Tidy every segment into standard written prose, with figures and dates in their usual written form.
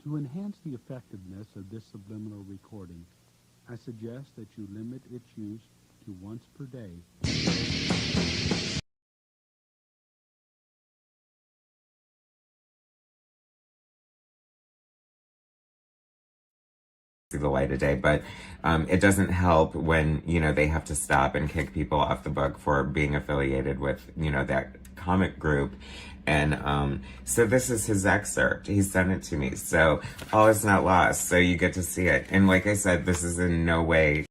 To enhance the effectiveness of this subliminal recording, I suggest that you limit its use to once per day. The light of day, but it doesn't help when, they have to stop and kick people off the book for being affiliated with, that comic group. And so this is his excerpt. He sent it to me. So all is not lost. So you get to see it. And like I said, this is in no way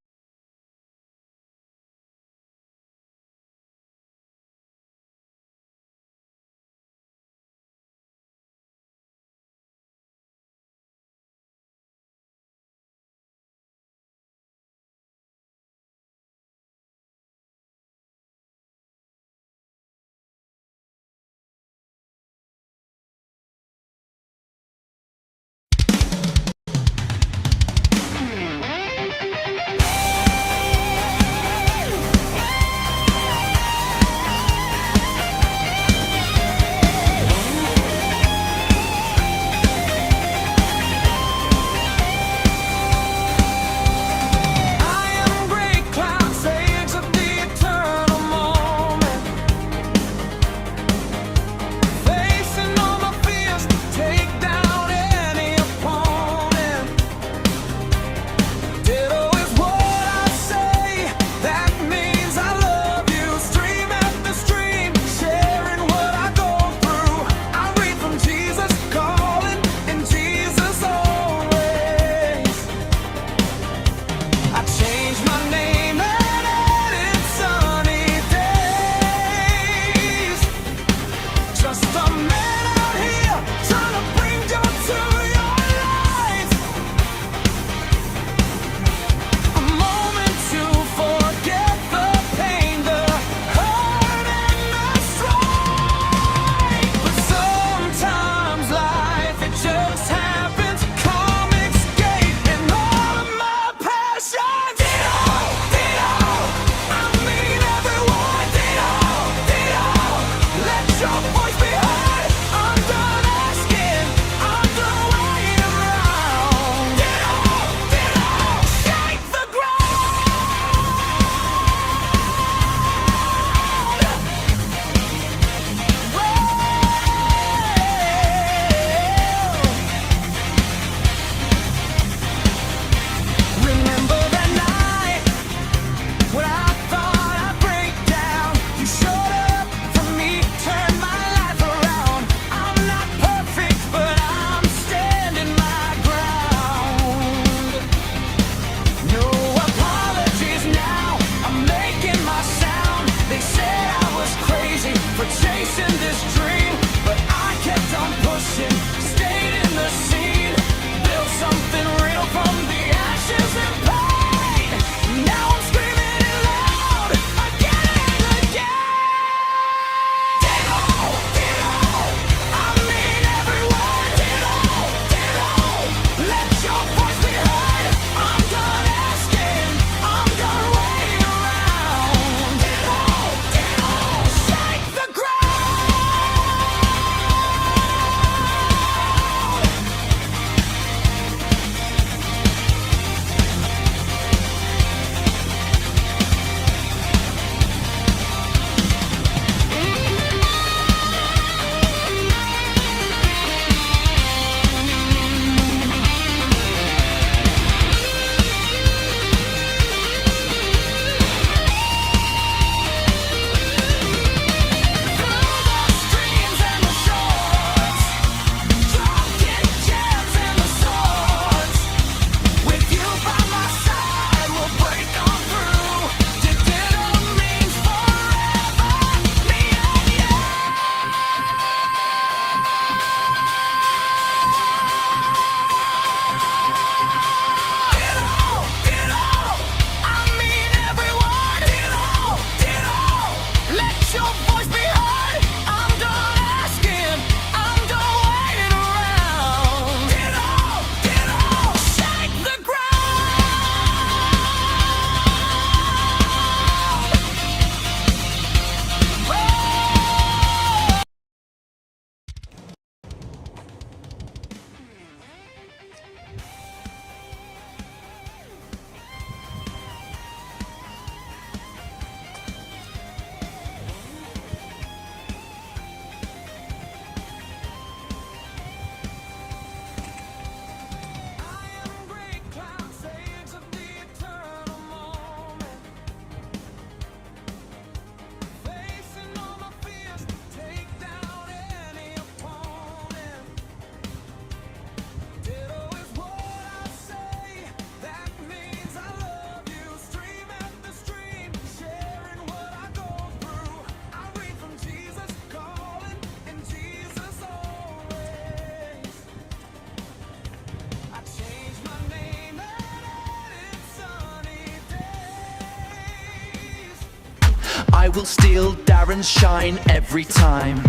will steal Darren's shine every time.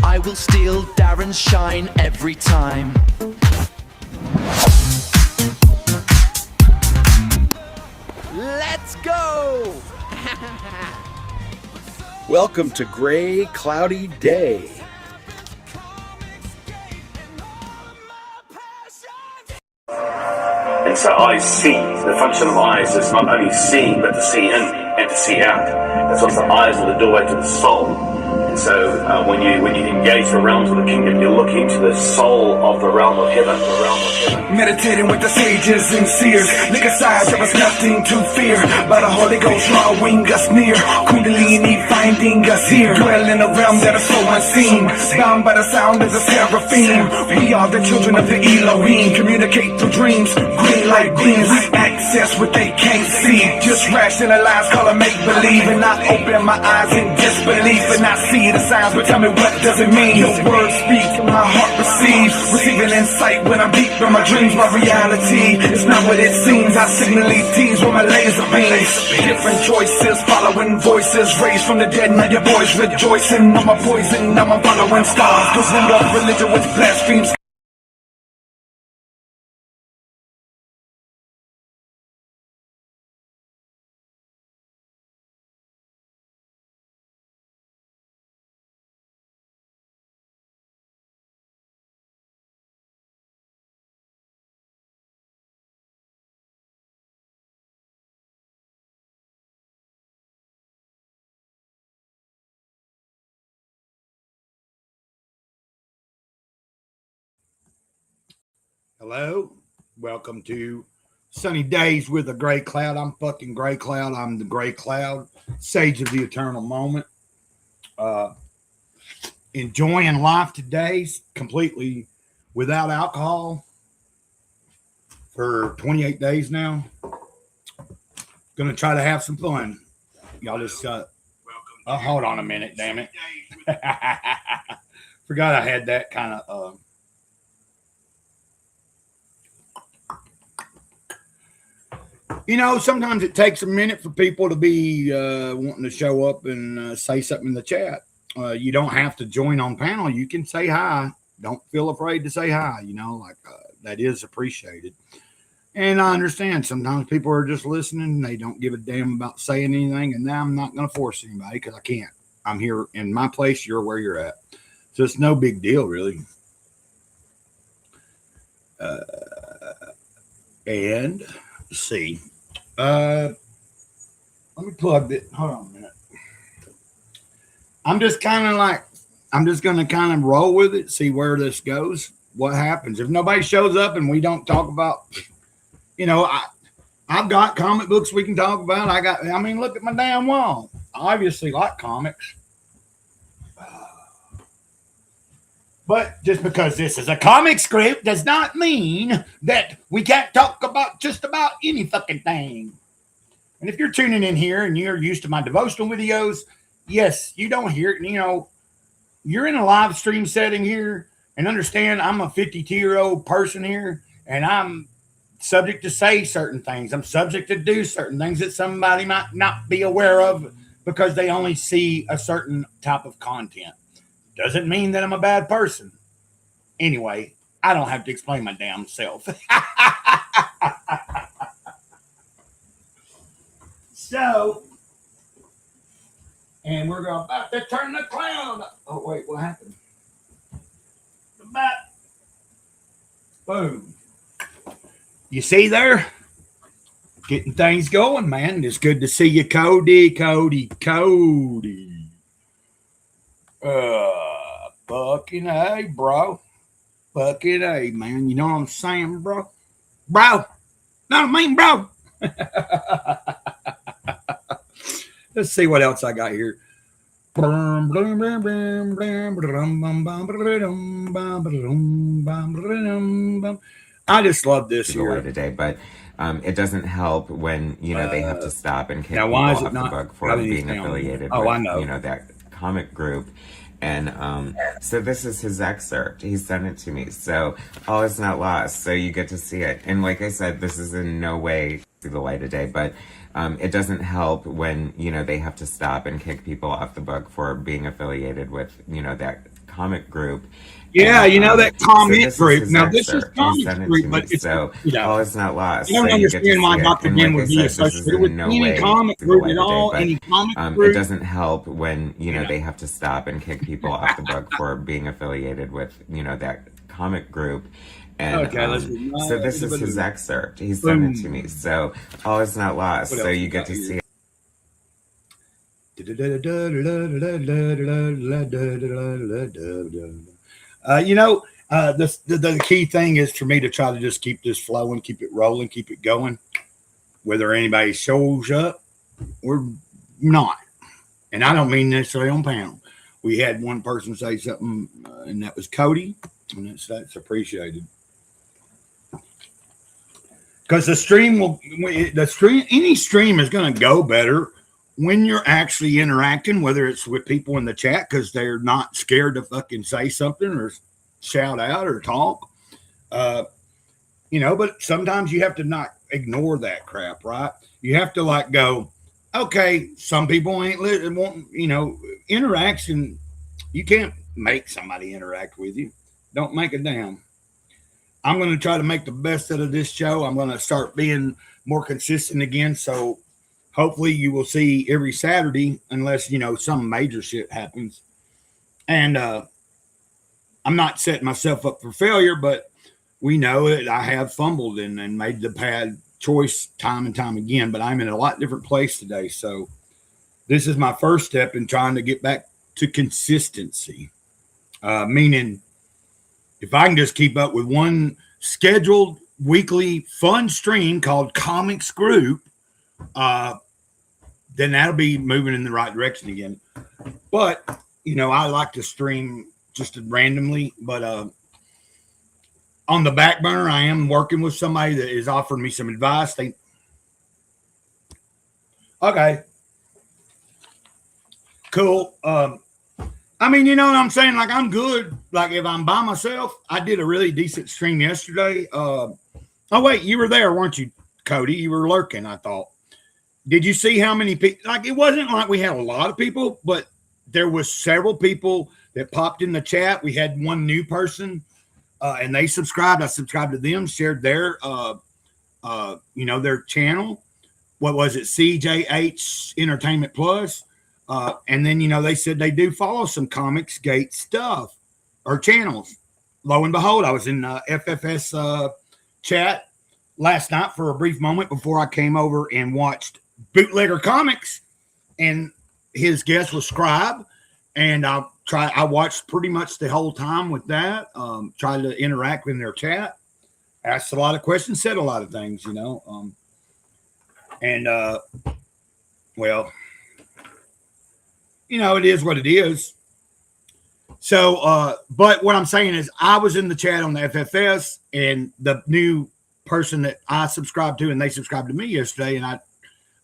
I will steal Darren's shine every time. Let's go! Welcome to Gray Cloudy Day. And so eyes see. The function of eyes is not only seeing, but to see in and to see out. That's what the eyes are the doorway to the soul. And so when you engage the realms of the kingdom, you're looking to the soul of the realm of heaven, the realm of heaven. Meditating with the sages and seers, look aside, there was nothing to fear. By the Holy Ghost drawing us near, Kundalini finding us here. Dwell in a realm that is so unseen, bound by the sound of the seraphim. We are the children of the Elohim, communicate through dreams. Green light beams, access what they can't see. Just rationalize, call it make-believe. And I open my eyes in disbelief, and I see the signs, but tell me what does it mean? Your words speak, my heart receives. Receiving insight when I'm deep in my dreams. My reality is not what it seems. I signally tease with my laser beams. Different choices, following voices raised from the dead. Now your boys rejoicing. I'm a poison, I'm a following stars. Cause in your religion with blasphemes. Hello, welcome to Sunny Days with a Gray Cloud. I'm fucking Gray Cloud. I'm the Gray Cloud, sage of the eternal moment. Enjoying life today completely without alcohol for 28 days now. Gonna try to have some fun. Y'all just hold on a minute, damn it. Forgot I had that kind of sometimes it takes a minute for people to be wanting to show up and say something in the chat. You don't have to join on panel. You can say hi. Don't feel afraid to say hi. That is appreciated. And I understand sometimes people are just listening and they don't give a damn about saying anything. And now I'm not going to force anybody because I can't. I'm here in my place. You're where you're at. So it's no big deal, really. And let's see. Let me plug it. Hold on a minute. I'm just going to kind of roll with it, see where this goes, what happens. If nobody shows up and we don't talk about, I've got comic books we can talk about. Look at my damn wall. I obviously like comics. But just because this is a comic script does not mean that we can't talk about just about any fucking thing. And if you're tuning in here and you're used to my devotional videos, yes, you don't hear it. You're in a live stream setting here, and understand I'm a 52-year-old person here, and I'm subject to say certain things. I'm subject to do certain things that somebody might not be aware of because they only see a certain type of content. Doesn't mean that I'm a bad person. Anyway, I don't have to explain my damn self. So, and we're about to turn the cloud. Oh, wait, what happened? Boom. You see there? Getting things going, man. It's good to see you, Cody. Fucking A, bro. Fucking A, man. You know what I'm saying, bro? Bro. No, I mean, bro. Let's see what else I got here. I just love this here today, but it doesn't help when they have to stop and kick now, people why is off it not the book for being affiliated with I know. That comic group. And so this is his excerpt. He sent it to me. So all is not lost. So you get to see it. And like I said, this is in no way see the light of day, but it doesn't help when, they have to stop and kick people off the book for being affiliated with, that comic group. Yeah, And, that comic so group. Now, this is excerpt. He comic sent it group, to but me. it's, So all is not lost. I don't So you get to understand why see it. Dr. And Ben like would I be said, this is associated in with no any way comic see the group light at of all, day, but any comic it group. doesn't help when, they have to stop and kick people off the book for being affiliated with, that comic group. And Okay, let's so this is his excerpt. He sent it to me. So all is not lost. What So else you we get got to here? see it. The key thing is for me to try to just keep this flowing, keep it rolling, keep it going, whether anybody shows up or not. And I don't mean necessarily on panel. We had one person say something, and that was Cody, and that's appreciated. Because any stream is going to go better when you're actually interacting, whether it's with people in the chat because they're not scared to fucking say something or shout out or talk. But sometimes you have to not ignore that crap, right? You have to go, okay, some people ain't interaction. You can't make somebody interact with you. Don't make a damn. I'm going to try to make the best out of this show. I'm going to start being more consistent again. So hopefully you will see every Saturday, unless, some major shit happens. And I'm not setting myself up for failure, but we know that I have fumbled and made the bad choice time and time again, but I'm in a lot different place today. So this is my first step in trying to get back to consistency, meaning if I can just keep up with one scheduled weekly fun stream called Comics Group, then that'll be moving in the right direction again. But, I like to stream just randomly, but on the back burner, I am working with somebody that is offering me some advice. Okay. Cool. I mean, you know what I'm saying? I'm good. If I'm by myself, I did a really decent stream yesterday. Oh, wait, you were there, weren't you, Cody? You were lurking, I thought. Did you see how many people? It wasn't like we had a lot of people, but there was several people that popped in the chat. We had one new person, and they subscribed. I subscribed to them, shared their, their channel. What was it? CJH Entertainment Plus. And then, they said they do follow some Comics Gate stuff or channels. Lo and behold, I was in FFS chat last night for a brief moment before I came over and watched Bootlegger Comics, and his guest was Scribe. And I watched pretty much the whole time with that, tried to interact with their chat, asked a lot of questions, said a lot of things, it is what it is. So, but what I'm saying is I was in the chat on the FFS, and the new person that I subscribed to, and they subscribed to me yesterday, and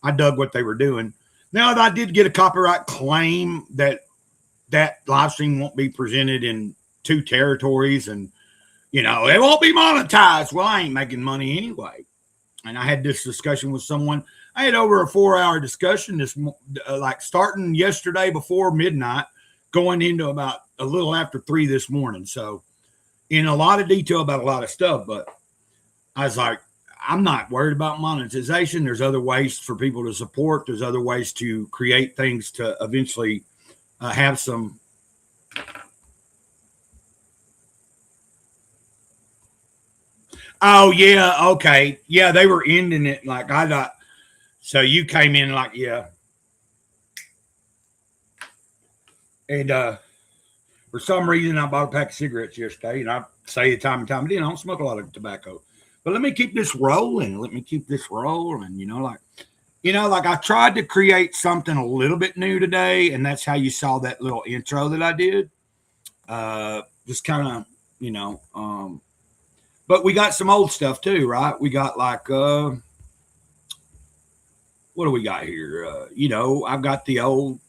I dug what they were doing. Now, I did get a copyright claim that live stream won't be presented in 2 territories, and, it won't be monetized. Well, I ain't making money anyway. And I had this discussion with someone. I had over a 4-hour discussion starting yesterday before midnight, going into about a little after 3 this morning. So in a lot of detail about a lot of stuff, but I was like, I'm not worried about monetization. There's other ways for people to support. There's other ways to create things to eventually have some. Oh, yeah. Okay. Yeah. They were ending it I thought. So you came in yeah. And for some reason, I bought a pack of cigarettes yesterday, and I say it time and time again, I don't smoke a lot of tobacco. But let me keep this rolling. I tried to create something a little bit new today, and that's how you saw that little intro that I did. Just kind of, but we got some old stuff too, right? We got what do we got here? I've got the old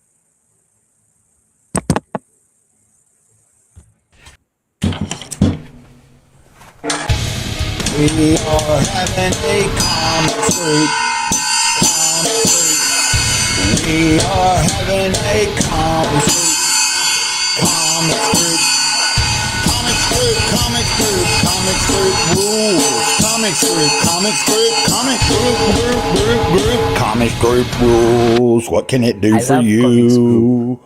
We are having a comic strip. We are having a comic strip. Comic strip. Comic strip. Comic strip. Comic strip rules. Comic strip. Comic strip. Comic group. Comic group rules. What can it do for you?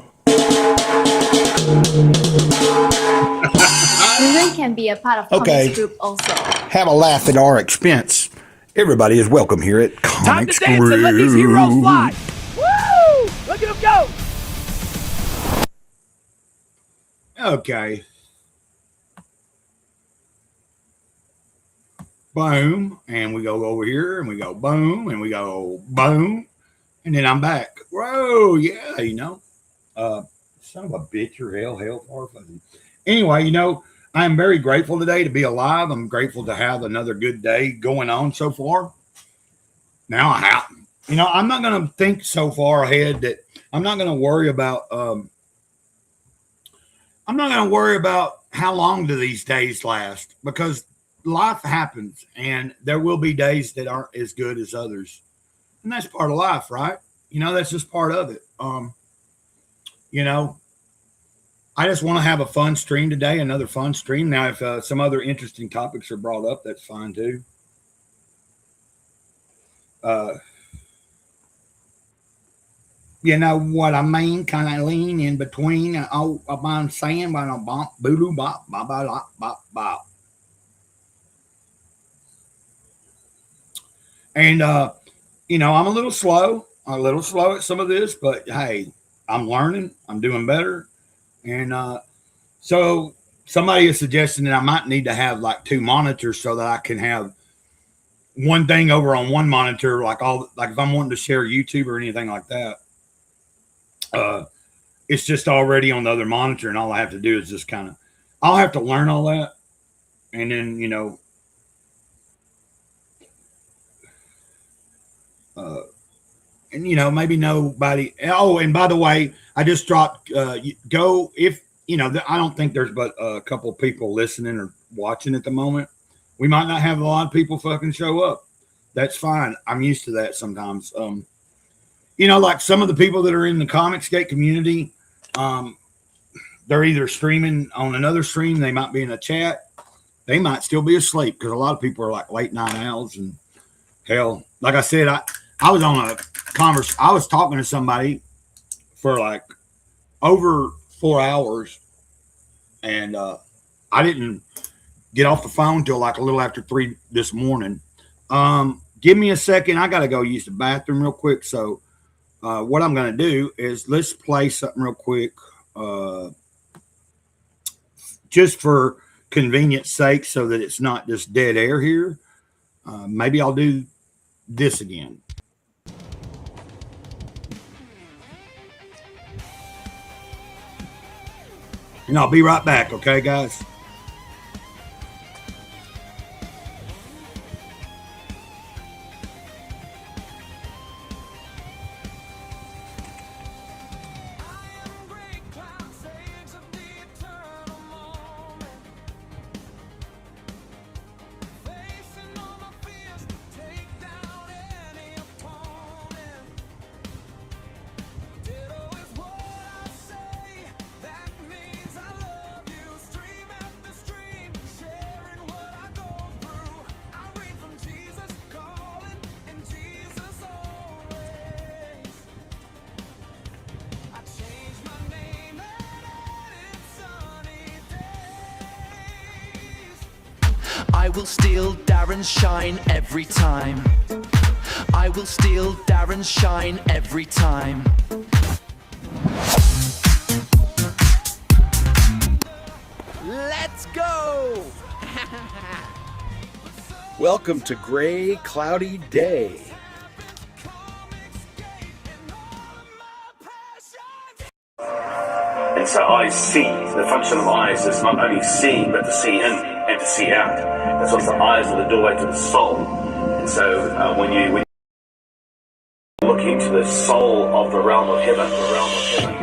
Women can be a part of comics group also. Have a laugh at our expense. Everybody is welcome here at Comics Group. Time to dance and let these heroes fly. Woo! Look at them go. Okay. Boom. And we go over here and we go boom and we go boom. And then I'm back. Whoa, yeah, you know. Son of a bitch, or hell, far fuzzy. Anyway, you know, I'm very grateful today to be alive. I'm grateful to have another good day going on so far. Now I'm not going to think so far ahead that I'm not going to worry about how long do these days last, because life happens and there will be days that aren't as good as others. And that's part of life, right? You know, that's just part of it. You know, I just want to have a fun stream today, another fun stream. Now, if some other interesting topics are brought up, that's fine too. You know what I mean? Kind of lean in between. I'm saying, but I'm bop, boo, bop, bop, bop, bop, bop. And, you know, I'm a little slow at some of this, but hey, I'm learning. I'm doing better. And so somebody is suggesting that I might need to have like 2 monitors so that I can have one thing over on one monitor, like if I'm wanting to share YouTube or anything like that. It's just already on the other monitor, and all I have to do is just I'll have to learn all that. And then, you know, and you know, maybe nobody. Oh, and by the way, I just dropped. If you know, I don't think there's but a couple of people listening or watching at the moment. We might not have a lot of people fucking show up. That's fine. I'm used to that sometimes. You know, like some of the people that are in the Comicsgate community, they're either streaming on another stream. They might be in a chat. They might still be asleep because a lot of people are like late night owls. And hell, like I said, I was on a I was talking to somebody for like over 4 hours, and I didn't get off the phone till like a little after 3 this morning. Give me a second. I got to go use the bathroom real quick. So what I'm going to do is let's play something real quick, just for convenience sake, so that it's not just dead air here. Maybe I'll do this again. And I'll be right back, okay, guys? I will steal Darren's shine every time. I will steal Darren's shine every time. Let's go! Welcome to Gray Cloudy Day. And so eyes see. The function of eyes is not only seeing, but to see in and to see out. That's what the eyes are the doorway to the soul. And so when you're looking into the soul of the realm of heaven,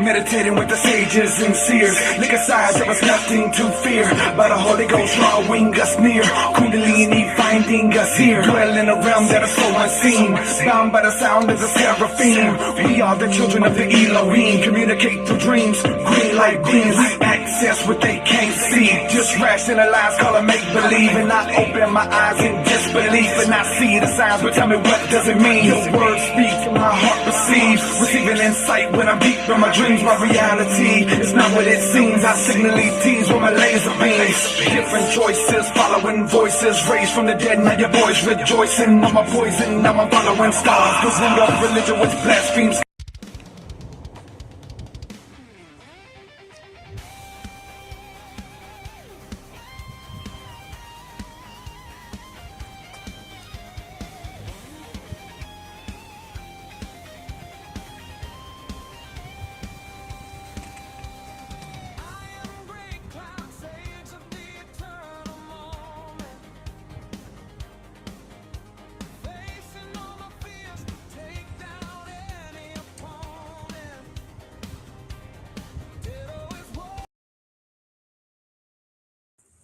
Meditating with the sages and seers. Look aside, there was nothing to fear. But the Holy Ghost drawing us near. Kundalini finding us here. Dwell in a realm that is so unseen. Bound by the sound of the seraphim. We are the children of the Elohim. Communicate through dreams. Green like beams. Access what they can't see. Just rationalize, call it make believe. And I open my eyes in disbelief. And I see the signs, but tell me what does it mean? Your words speak, my heart receives. Receiving insight when I'm deep in my dreams. My reality is not what it seems. I signally tease with my laser beams. Different choices, following voices raised from the dead. Now your boys rejoicing. I'm a poison, now I'm following stars. Cause root of religion which blasphemes.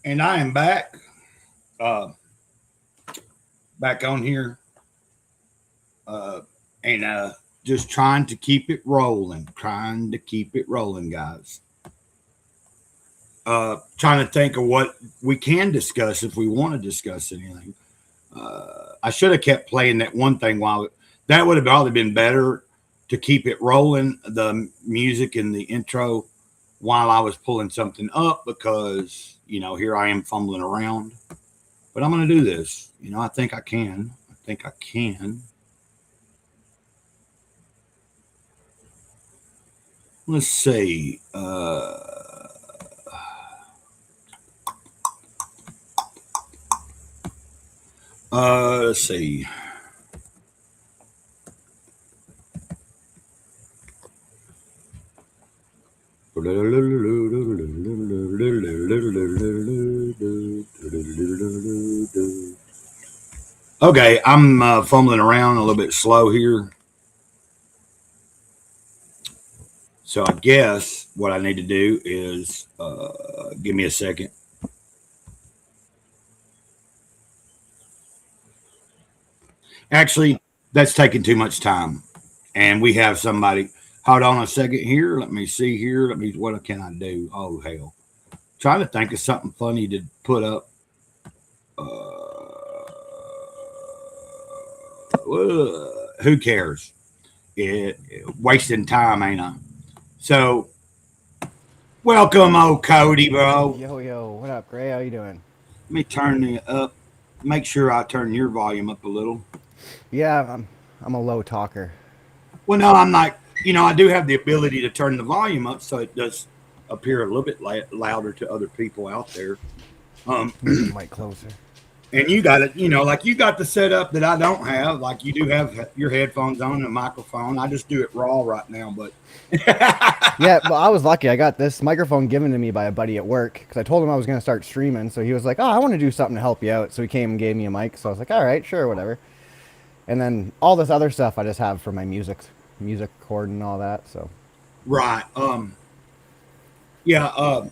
And I am back, back on here, and just trying to keep it rolling, guys. Trying to think of what we can discuss if we want to discuss anything. I should have kept playing that one thing while that would have probably been better to keep it rolling, the music and the intro while I was pulling something up because. You know, here I am fumbling around, but I'm going to do this. You know, I think I can. Let's see. Let's see. Okay, I'm fumbling around a little bit slow here. So I guess what I need to do is give me a second. Actually, that's taking too much time. And we have somebody. Hold on a second here. Let me see here. What can I do? Oh, hell. Trying to think of something funny to put up. Who cares? Wasting time, ain't I? So, welcome, old Cody, bro. Yo, what up, Gray? How you doing? Let me turn it up. Make sure I turn your volume up a little. Yeah, I'm a low talker. Well, no, I'm not. You know, I do have the ability to turn the volume up so it does appear a little bit louder to other people out there. Mic closer. And you got it, you know, like you got the setup that I don't have. Like you do have your headphones on and a microphone. I just do it raw right now, but. Yeah, well, I was lucky. I got this microphone given to me by a buddy at work because I told him I was going to start streaming. So he was like, oh, I want to do something to help you out. So he came and gave me a mic. So I was like, all right, sure, whatever. And then all this other stuff I just have for my music cord and all that. So. Right. Yeah.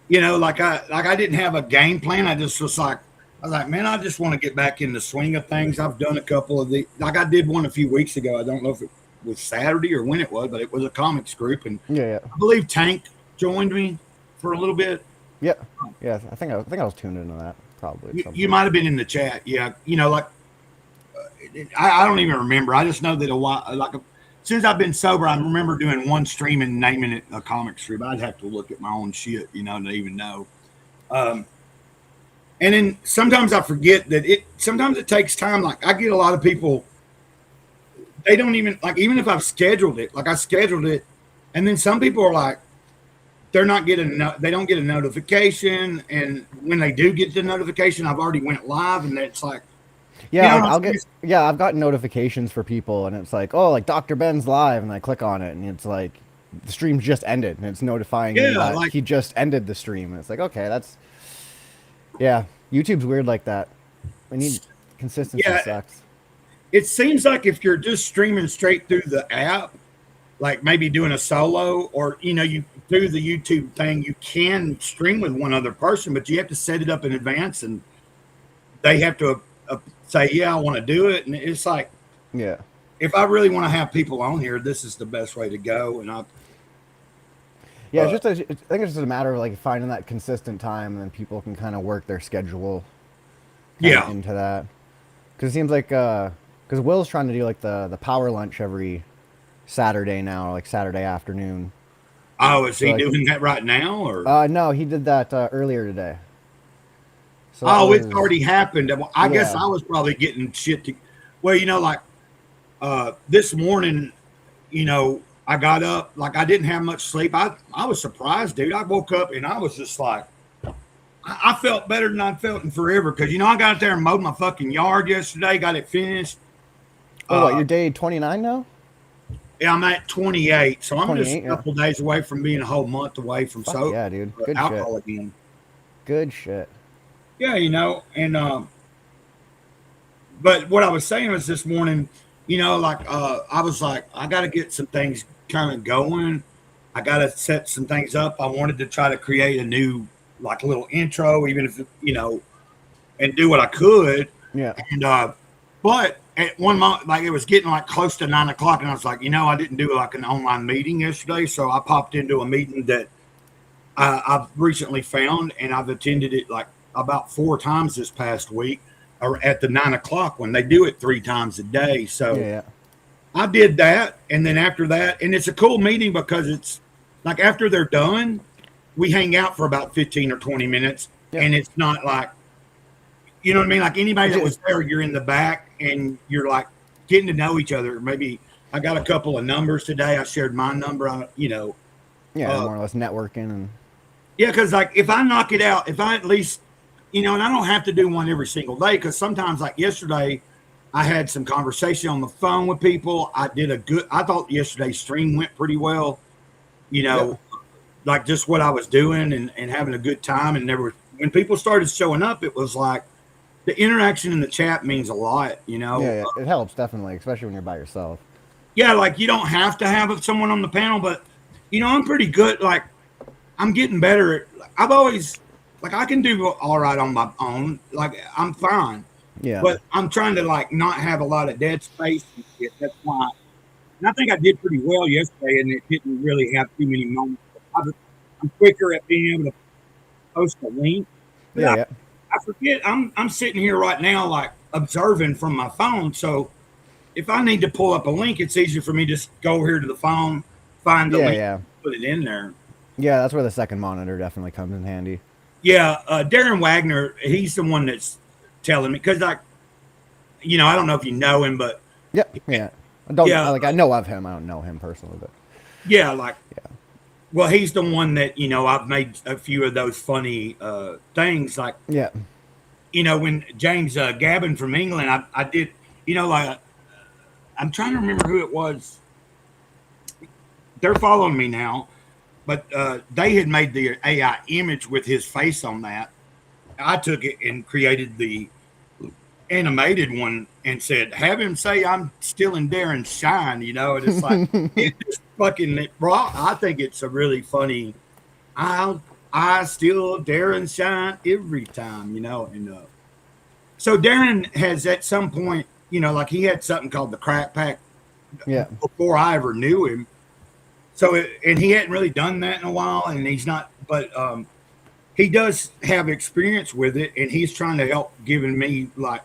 You know, like I didn't have a game plan. I was like, man, I just want to get back in the swing of things. I've done a couple of the, like I did one a few weeks ago. I don't know if it was Saturday or when it was, but it was a comics group. And yeah. I believe Tank joined me for a little bit. Yeah. I think I was tuned into that probably. You might have been in the chat. Yeah. You know, like, I don't even remember. I just know that since I've been sober, I remember doing one stream and naming it a comic strip. I'd have to look at my own shit, you know, to even know. And then sometimes I forget that sometimes it takes time. Like I get a lot of people, they don't even, like, even if I've scheduled it, like I scheduled it. And then some people are like, they don't get a notification. And when they do get the notification, I've already went live and it's like, yeah, I've gotten notifications for people and it's like, oh, like Dr. Ben's live, and I click on it and it's like the stream just ended and it's notifying me that like, he just ended the stream. And it's like, okay, YouTube's weird like that. We need consistency. Sucks. it seems like if you're just streaming straight through the app, like maybe doing a solo or, you through the YouTube thing, you can stream with one other person, but you have to set it up in advance and they have to say, yeah, I want to do it. And it's like, Yeah. if I really want to have people on here, this is the best way to go. And Yeah, I think it's just a matter of like finding that consistent time, and then people can kind of work their schedule into that. Because it seems like because Will's trying to do like the power lunch every Saturday now, like Saturday afternoon. Oh, is he like, doing that right now? Or no, he did that earlier today. So it's already happened. I guess I was probably getting shit to. Well, this morning, I got up, like I didn't have much sleep. I was surprised, dude. I woke up and I was just like, I felt better than I'd felt in forever. Because, I got out there and mowed my fucking yard yesterday, got it finished. Oh, what, you're day 29 now? Yeah, I'm at 28. So I'm just a couple days away from being a whole month away from yeah, dude. Good alcohol shit. again. Good shit. Yeah, and but what I was saying was this morning, I was like, I got to get some things kind of going. I got to set some things up. I wanted to try to create a new, like, little intro, even if, and do what I could. Yeah. And, but at one moment, like, it was getting like close to 9 o'clock, and I was like, I didn't do like an online meeting yesterday. So I popped into a meeting that I've recently found, and I've attended it like about 4 times this past week, or at the 9 o'clock when they do it 3 times a day. So I did that. And then after that, and it's a cool meeting because it's like, after they're done, we hang out for about 15 or 20 minutes. And it's not like, you know what I mean? Like anybody that was there, you're in the back and you're like getting to know each other. Maybe I got a couple of numbers today. I shared my number on, more or less networking. And yeah. Cause like if I knock it out, if I at least, and I don't have to do one every single day. Cause sometimes like yesterday I had some conversation on the phone with people. I thought yesterday's stream went pretty well, like just what I was doing and having a good time. And when people started showing up, it was like the interaction in the chat means a lot, Yeah, it helps definitely, especially when you're by yourself. Yeah. Like you don't have to have someone on the panel, but I'm pretty good. Like I'm getting better at, I've always, like I can do all right on my own. Like I'm fine. Yeah. But I'm trying to like not have a lot of dead space and shit. That's why. And I think I did pretty well yesterday, and it didn't really have too many moments. I'm quicker at being able to post a link. Yeah. I forget. I'm sitting here right now, like observing from my phone. So if I need to pull up a link, it's easier for me to just go over here to the phone, find the link, put it in there. Yeah, that's where the second monitor definitely comes in handy. Yeah, Darren Wagner, he's the one that's telling me, because like, I don't know if you know him, but I know of him. I don't know him personally, but well, he's the one that I've made a few of those funny things, like when James Gavin from England, I did, like I'm trying to remember who it was. They're following me now. But they had made the AI image with his face on that. I took it and created the animated one and said, have him say I'm still in Darren Shine, and it's like, it just fucking brought, I think it's a really funny, I still Darren Shine every time, and so Darren has at some point, like he had something called the Crack Pack before I ever knew him. So, and he hadn't really done that in a while, and he's not, but he does have experience with it, and he's trying to help giving me, like,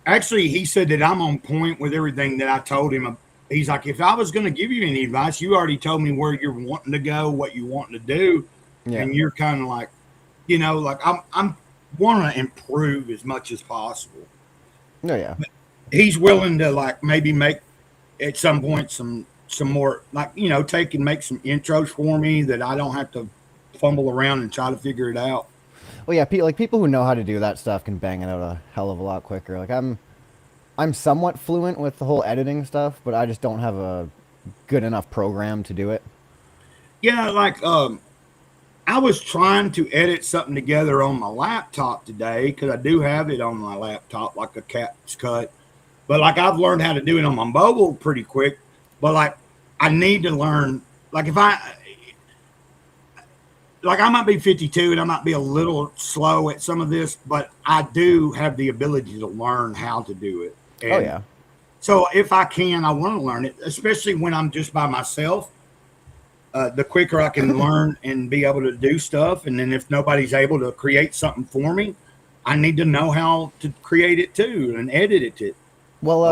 actually, he said that I'm on point with everything that I told him. He's like, if I was going to give you any advice, you already told me where you're wanting to go, what you want to do, and you're kind of like, like I'm want to improve as much as possible. Oh, yeah. But he's willing to, like, maybe make, at some point, some more, like, take and make some intros for me that I don't have to fumble around and try to figure it out. Well, yeah, people who know how to do that stuff can bang it out a hell of a lot quicker. Like I'm somewhat fluent with the whole editing stuff, but I just don't have a good enough program to do it. Yeah, like I was trying to edit something together on my laptop today, because I do have it on my laptop, like a Cap's Cut. But like I've learned how to do it on my mobile pretty quick. But like I need to learn. Like if I might be 52 and I might be a little slow at some of this, but I do have the ability to learn how to do it. And Oh yeah. so if I can, I want to learn it, especially when I'm just by myself. The quicker I can learn and be able to do stuff. And then if nobody's able to create something for me, I need to know how to create it too and edit it too. Well,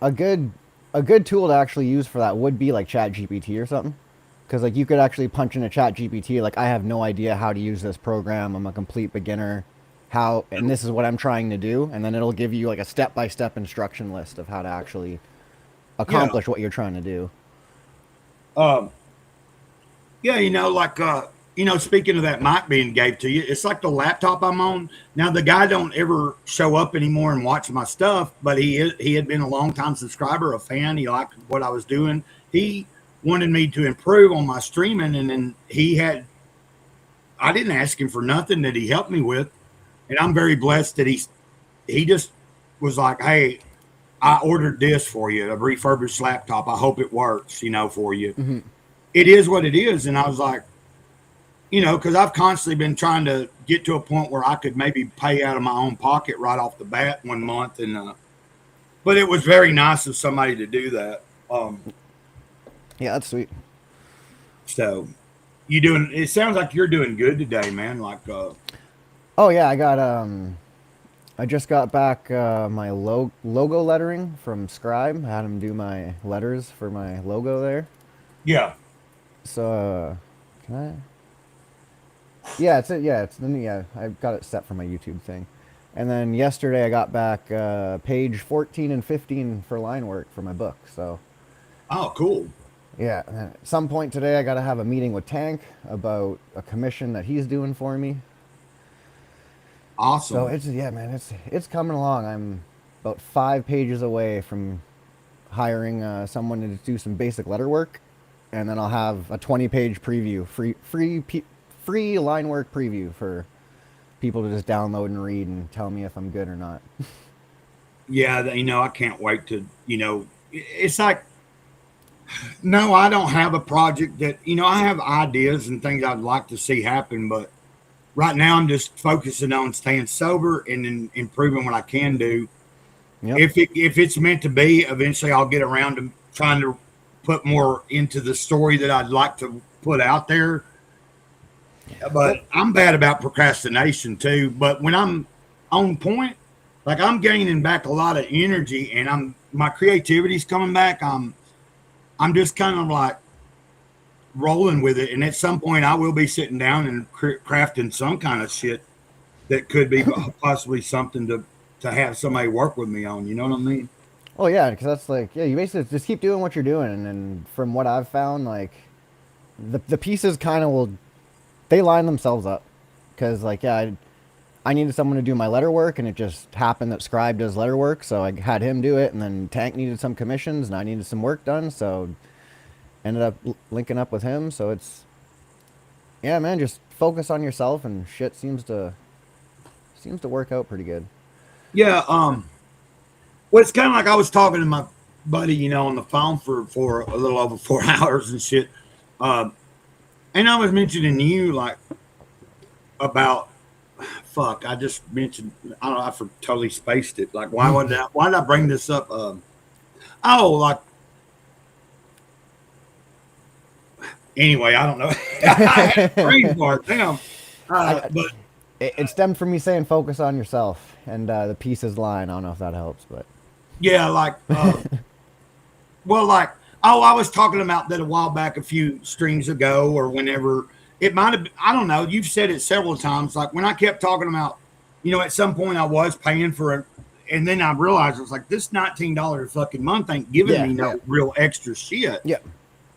a good tool to actually use for that would be like Chat GPT or something. Because like you could actually punch in a Chat GPT, like I have no idea how to use this program. I'm a complete beginner. And this is what I'm trying to do, and then it'll give you like a step-by-step instruction list of how to actually accomplish what you're trying to do. Yeah, speaking of that mic being gave to you, it's like the laptop I'm on. Now the guy don't ever show up anymore and watch my stuff, but he had been a long-time subscriber, a fan. He liked what I was doing. He wanted me to improve on my streaming, and then I didn't ask him for nothing that he helped me with. And I'm very blessed that he just was like, hey, I ordered this for you, a refurbished laptop. I hope it works, for you. Mm-hmm. It is what it is. And I was like, because I've constantly been trying to get to a point where I could maybe pay out of my own pocket right off the bat one month. But it was very nice of somebody to do that. Yeah, that's sweet. So it sounds like you're doing good today, man. Like, Oh yeah, I just got back my logo lettering from Scribe. I had him do my letters for my logo there. yeah. So can I? Yeah, I got it set for my YouTube thing. And then yesterday I got back page 14 and 15 for line work for my book. So Oh, cool. yeah, and at some point today I got to have a meeting with Tank about a commission that he's doing for me. Awesome. So it's coming along. I'm about 5 pages away from hiring someone to do some basic letter work, and then I'll have a 20-page preview, free line work preview for people to just download and read and tell me if I'm good or not. Yeah, I can't wait to, it's like, no, I don't have a project that, I have ideas and things I'd like to see happen, but right now I'm just focusing on staying sober and then improving what I can do. Yep. If it's meant to be, eventually I'll get around to trying to put more into the story that I'd like to put out there. But I'm bad about procrastination too. But when I'm on point, like I'm gaining back a lot of energy and my creativity's coming back. I'm just kind of like rolling with it. And at some point I will be sitting down and crafting some kind of shit that could be possibly something to have somebody work with me on. You know what I mean? Oh yeah, because that's like, yeah, you basically just keep doing what you're doing. And then from what I've found, like the pieces kind of they line themselves up. Because like, yeah, I needed someone to do my letter work, and it just happened that Scribe does letter work, so I had him do it. And then Tank needed some commissions, and I needed some work done, so ended up linking up with him. So it's, yeah, man, just focus on yourself, and shit seems to work out pretty good. Yeah. Well, it's kind of like I was talking to my buddy, on the phone for a little over 4 hours and shit. And I was mentioning you like about, fuck, I just mentioned, I don't know, I totally spaced it. Like, why did I bring this up? Anyway, I don't know. I had brain fart, damn. But it stemmed from me saying focus on yourself, and the pieces line. I don't know if that helps, but yeah, like, well, like, I was talking about that a while back, a few streams ago, or whenever it might have. I don't know. You've said it several times. Like when I kept talking about, at some point I was paying for it, and then I realized I was like, this $19 a fucking month ain't giving me no real extra shit. Yeah.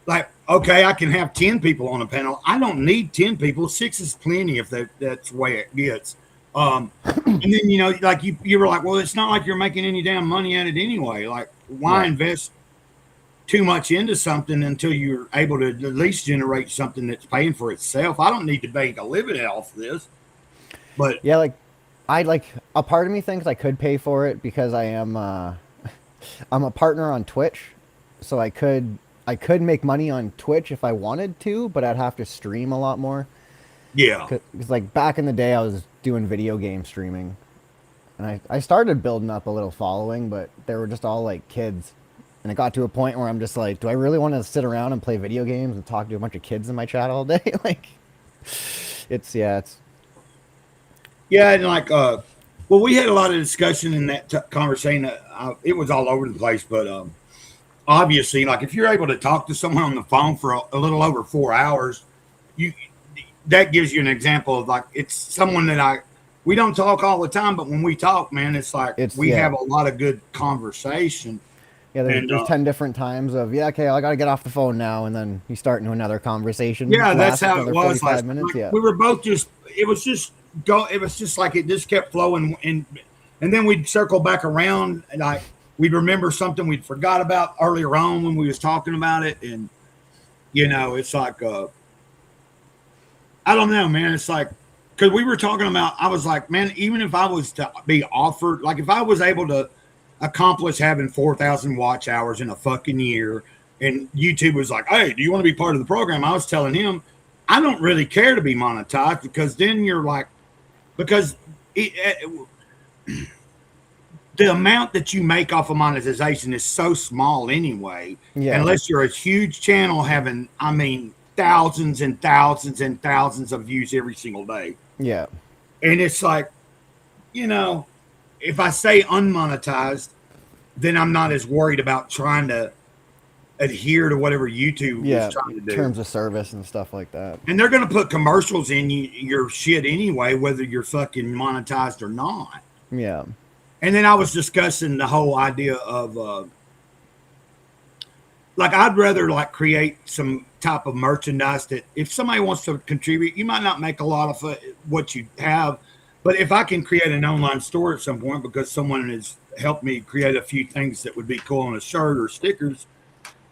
Like, okay, I can have 10 people on a panel. I don't need 10 people. 6 is plenty if that's the way it gets. And then, like you were like, well, it's not like you're making any damn money at it anyway. Like, why invest too much into something until you're able to at least generate something that's paying for itself? I don't need to make a living off this. But yeah, like a part of me thinks I could pay for it because I am I'm a partner on Twitch, so I could make money on Twitch if I wanted to, but I'd have to stream a lot more. Yeah. Because like back in the day, I was doing video game streaming, and I started building up a little following, but they were just all like kids, and it got to a point where I'm just like, do I really want to sit around and play video games and talk to a bunch of kids in my chat all day? Like, it's yeah, and like well, we had a lot of discussion in that conversation. It was all over the place, but obviously, like if you're able to talk to someone on the phone for a little over 4 hours, that gives you an example of like it's someone that we don't talk all the time, but when we talk, man, it's like we have a lot of good conversation. Yeah, there's 10 different times of okay, I got to get off the phone now, and then you start into another conversation. Yeah, that's how it was. 45 minutes. Yeah, we were both just. It was just like it just kept flowing, and then we'd circle back around, and like we'd remember something we'd forgot about earlier on when we was talking about it, and it's like I don't know, man. It's like because we were talking about. I was like, man, even if I was to be offered, like if I was able to accomplish having 4,000 watch hours in a fucking year, and YouTube was like, hey, do you want to be part of the program? I was telling him, I don't really care to be monetized because then you're like, because the amount that you make off of monetization is so small anyway, unless you're a huge channel having, I mean, thousands and thousands and thousands of views every single day. Yeah. And it's like, if I say unmonetized, then I'm not as worried about trying to adhere to whatever YouTube is trying to do. Terms of service and stuff like that. And they're going to put commercials in your shit anyway, whether you're fucking monetized or not. Yeah. And then I was discussing the whole idea of like I'd rather like create some type of merchandise that if somebody wants to contribute, you might not make a lot of what you have. But if I can create an online store at some point because someone has helped me create a few things that would be cool on a shirt or stickers,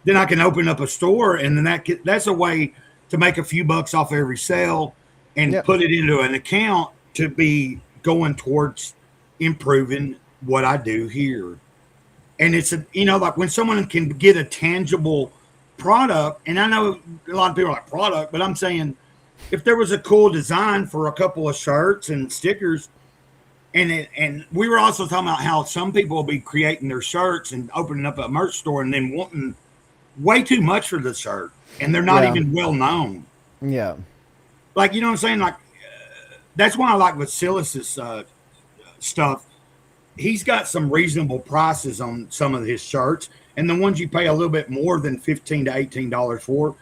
then I can open up a store, and then that's a way to make a few bucks off every sale and put it into an account to be going towards improving what I do here. And it's like when someone can get a tangible product, and I know a lot of people are like product, but I'm saying if there was a cool design for a couple of shirts and stickers, and we were also talking about how some people will be creating their shirts and opening up a merch store and then wanting way too much for the shirt, and they're not even well known. Yeah. Like, you know what I'm saying? Like, that's why I like Vasilis's stuff. He's got some reasonable prices on some of his shirts, and the ones you pay a little bit more than $15 to $18 for,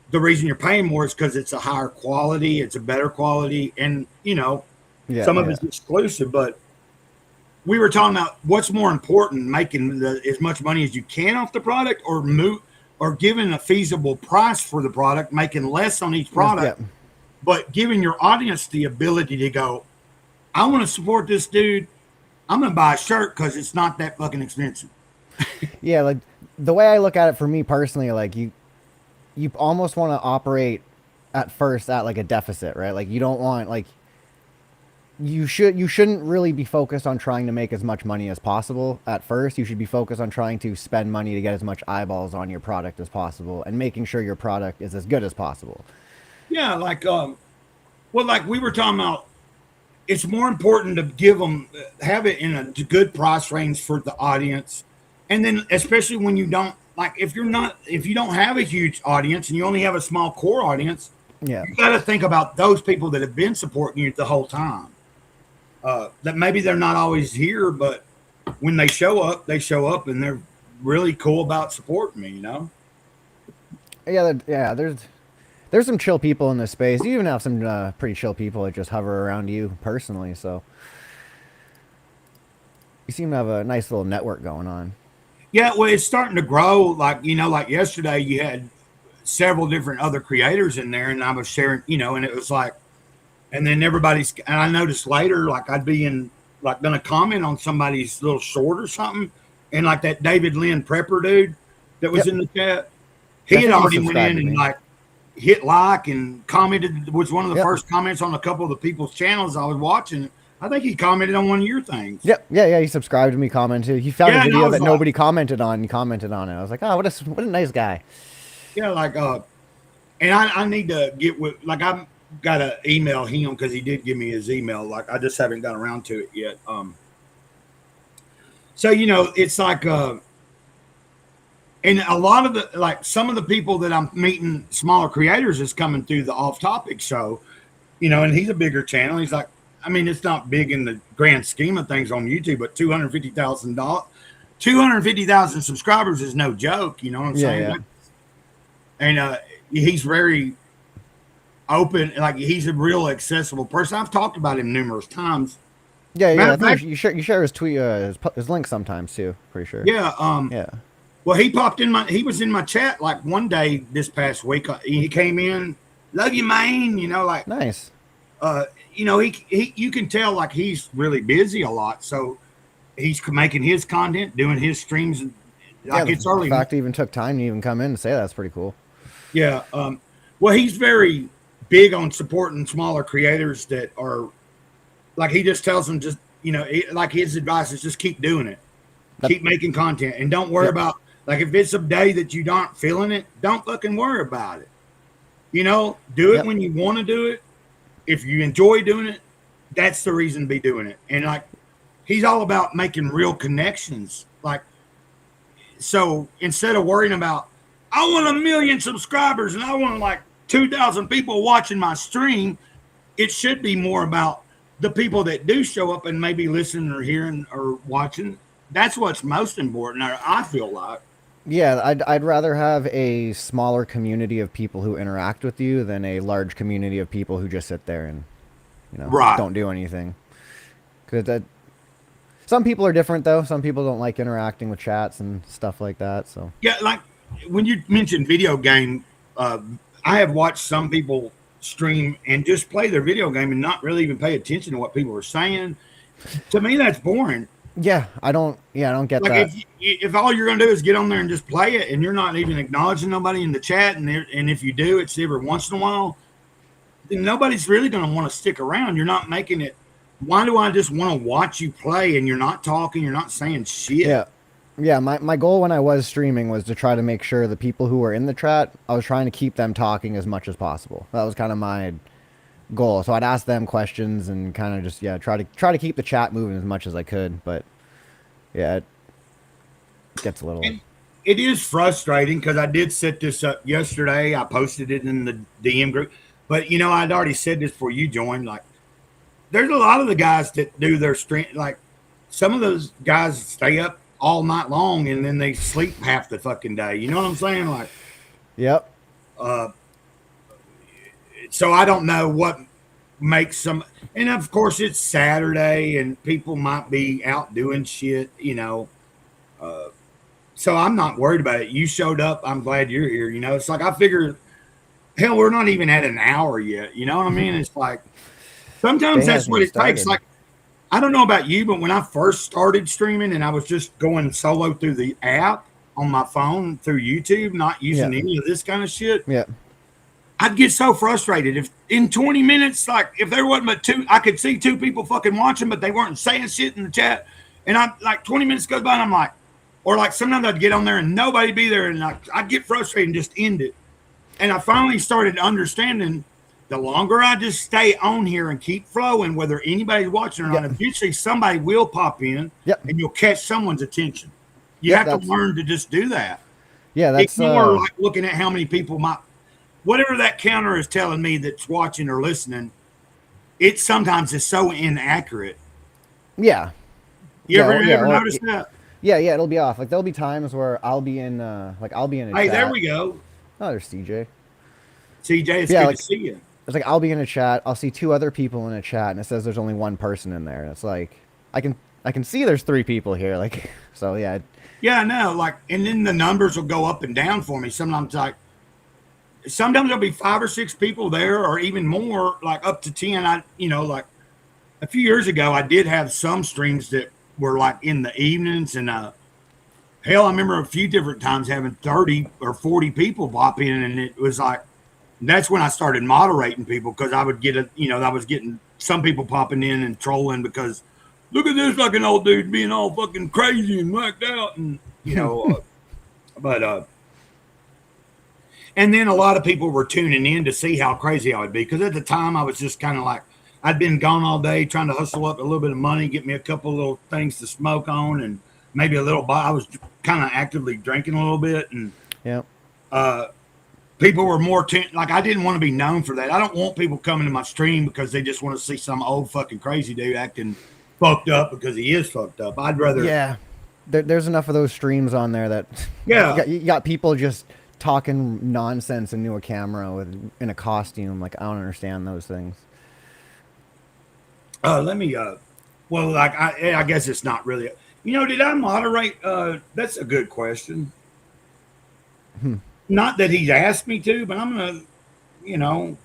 the reason you're paying more is because it's a higher quality, it's a better quality, and some of it's exclusive. But we were talking about what's more important, making as much money as you can off the product, or giving a feasible price for the product, making less on each product, but giving your audience the ability to go, I want to support this dude. I'm going to buy a shirt because it's not that fucking expensive. Yeah, like the way I look at it for me personally, like you almost want to operate at first at like a deficit, right? Like you don't want like you shouldn't really be focused on trying to make as much money as possible at first. You should be focused on trying to spend money to get as much eyeballs on your product as possible and making sure your product is as good as possible. Yeah, like like we were talking about, it's more important to have it in a good price range for the audience. And then especially when you don't, like if you don't have a huge audience and you only have a small core audience, you got to think about those people that have been supporting you the whole time. That maybe they're not always here, but when they show up and they're really cool about supporting me, Yeah, there's some chill people in this space. You even have some pretty chill people that just hover around you personally, so you seem to have a nice little network going on. Yeah, well, it's starting to grow. Like, like yesterday you had several different other creators in there, and I was sharing, and it was like, and then and I noticed later, like I'd be gonna comment on somebody's little short or something, and like that David Lynn Prepper dude that was in the chat, he had already went in and like hit like and commented, was one of the first comments on a couple of the people's channels I was watching. I think he commented on one of your things. Yep. Yeah. He subscribed to me, commented. He found Yeah, a and I video was that like- nobody commented on. And he commented on it. I was like, oh, what a nice guy. Yeah, like and I need to get with, like, I've got to email him because he did give me his email. Like, I just haven't got around to it yet. So, you know, it's like, and a lot of the, like, some of the people that I'm meeting, smaller creators, is coming through the Off Topic show, you know, and he's a bigger channel. He's like, I mean, it's not big in the grand scheme of things on YouTube, but 250,000 subscribers is no joke. You know what I'm saying? Yeah. And he's very open. Like, he's a real accessible person. I've talked about him numerous times. Yeah. Matter I of think fact- you share his tweet, his link sometimes too. Pretty sure. Yeah. Yeah. Well, he was in my chat like one day this past week. He came in, love you, man. You know, like, Nice. you know, you can tell like he's really busy a lot. So he's making his content, doing his streams. Like, it's early. The fact he even took time to even come in and say that's pretty cool. Yeah. Well, he's very big on supporting smaller creators that are, like, he just tells them, just, you know, like, his advice is just keep doing it. Keep making content and don't worry about, like, if it's a day that you aren't feeling it, don't fucking worry about it. You know, do it when you want to do it. If you enjoy doing it, that's the reason to be doing it. And, like, he's all about making real connections. Like, so instead of worrying about, I want 1 million subscribers and I want like 2,000 people watching my stream, it should be more about the people that do show up and maybe listening or hearing or watching. That's what's most important, I feel like. Yeah, I'd rather have a smaller community of people who interact with you than a large community of people who just sit there and, you know, don't do anything. Because some people are different, though. Some people don't like interacting with chats and stuff like that. So Yeah, like when you mentioned video game, I have watched some people stream and just play their video game and not really even pay attention to what people are saying. To me, that's boring. yeah, I don't get Like, that. if all you're gonna do is get on there and just play it, and you're not even acknowledging nobody in the chat, and if you do, it's every once in a while, then nobody's really gonna want to stick around. You're not making it. Why do I just want to watch you play and you're not talking, you're not saying shit? Yeah, my goal when I was streaming was to try to make sure the people who were in the chat, I was trying to keep them talking as much as possible. That was kind of my goal. So I'd ask them questions and kind of just try to keep the chat moving as much as I could. But yeah, it gets a little. It is frustrating because I did set this up yesterday. I posted it in the DM group, but you know, I'd already said this before you joined. Like, there's a lot of the guys that do their stream. Like, some of those guys stay up all night long and then they sleep half the fucking day. You know what I'm saying? Like, Yep. So I don't know what makes some, and of course it's Saturday and people might be out doing shit, you know. So I'm not worried about it. You showed up. I'm glad you're here. You know, it's like, I figure, hell, we're not even at an hour yet. You know what I mean? It's like, sometimes that's what it takes. Like, I don't know about you, but when I first started streaming and I was just going solo through the app on my phone through YouTube, not using any of this kind of shit. Yeah. I'd get so frustrated if in 20 minutes, like, if there wasn't but two, I could see two people fucking watching, but they weren't saying shit in the chat. And I, like, 20 minutes goes by and I'm like, or like sometimes I'd get on there and nobody be there, and like, I'd get frustrated and just end it. And I finally started understanding, the longer I just stay on here and keep flowing, whether anybody's watching or not, eventually somebody will pop in and you'll catch someone's attention. You have to learn to just do that. Yeah, that's more like looking at how many people might, whatever that counter is telling me that's watching or listening, it sometimes is so inaccurate. Yeah. You ever notice that? Yeah, it'll be off. Like, there'll be times where I'll be in a Hey, chat. there we go. Oh, there's CJ. CJ, it's good to see you. It's like, I'll be in a chat, I'll see two other people in a chat, and it says there's only one person in there. And it's like, I can see there's 3 people here. Like, so yeah. Yeah, I know. Like, and then the numbers will go up and down for me. Sometimes there'll be 5 or 6 people there, or even more, like up to 10. You know, like a few years ago, I did have some streams that were like in the evenings, and hell, I remember a few different times having 30 or 40 people pop in, and it was like, that's when I started moderating people because I would get I was getting some people popping in and trolling because look at this fucking old dude being all fucking crazy and whacked out, and and then a lot of people were tuning in to see how crazy I would be because at the time I was just kind of like I'd been gone all day trying to hustle up a little bit of money, get me a couple little things to smoke on, and maybe a little. I was kind of actively drinking a little bit, and people were more like I didn't want to be known for that. I don't want people coming to my stream because they just want to see some old fucking crazy dude acting fucked up because he is fucked up. I'd rather there's enough of those streams on there that you got people just talking nonsense into a camera in a costume. Like I don't understand those things. Let me well, like I guess it's not really. Did I moderate? That's a good question. Not that he's asked me to, but I'm gonna,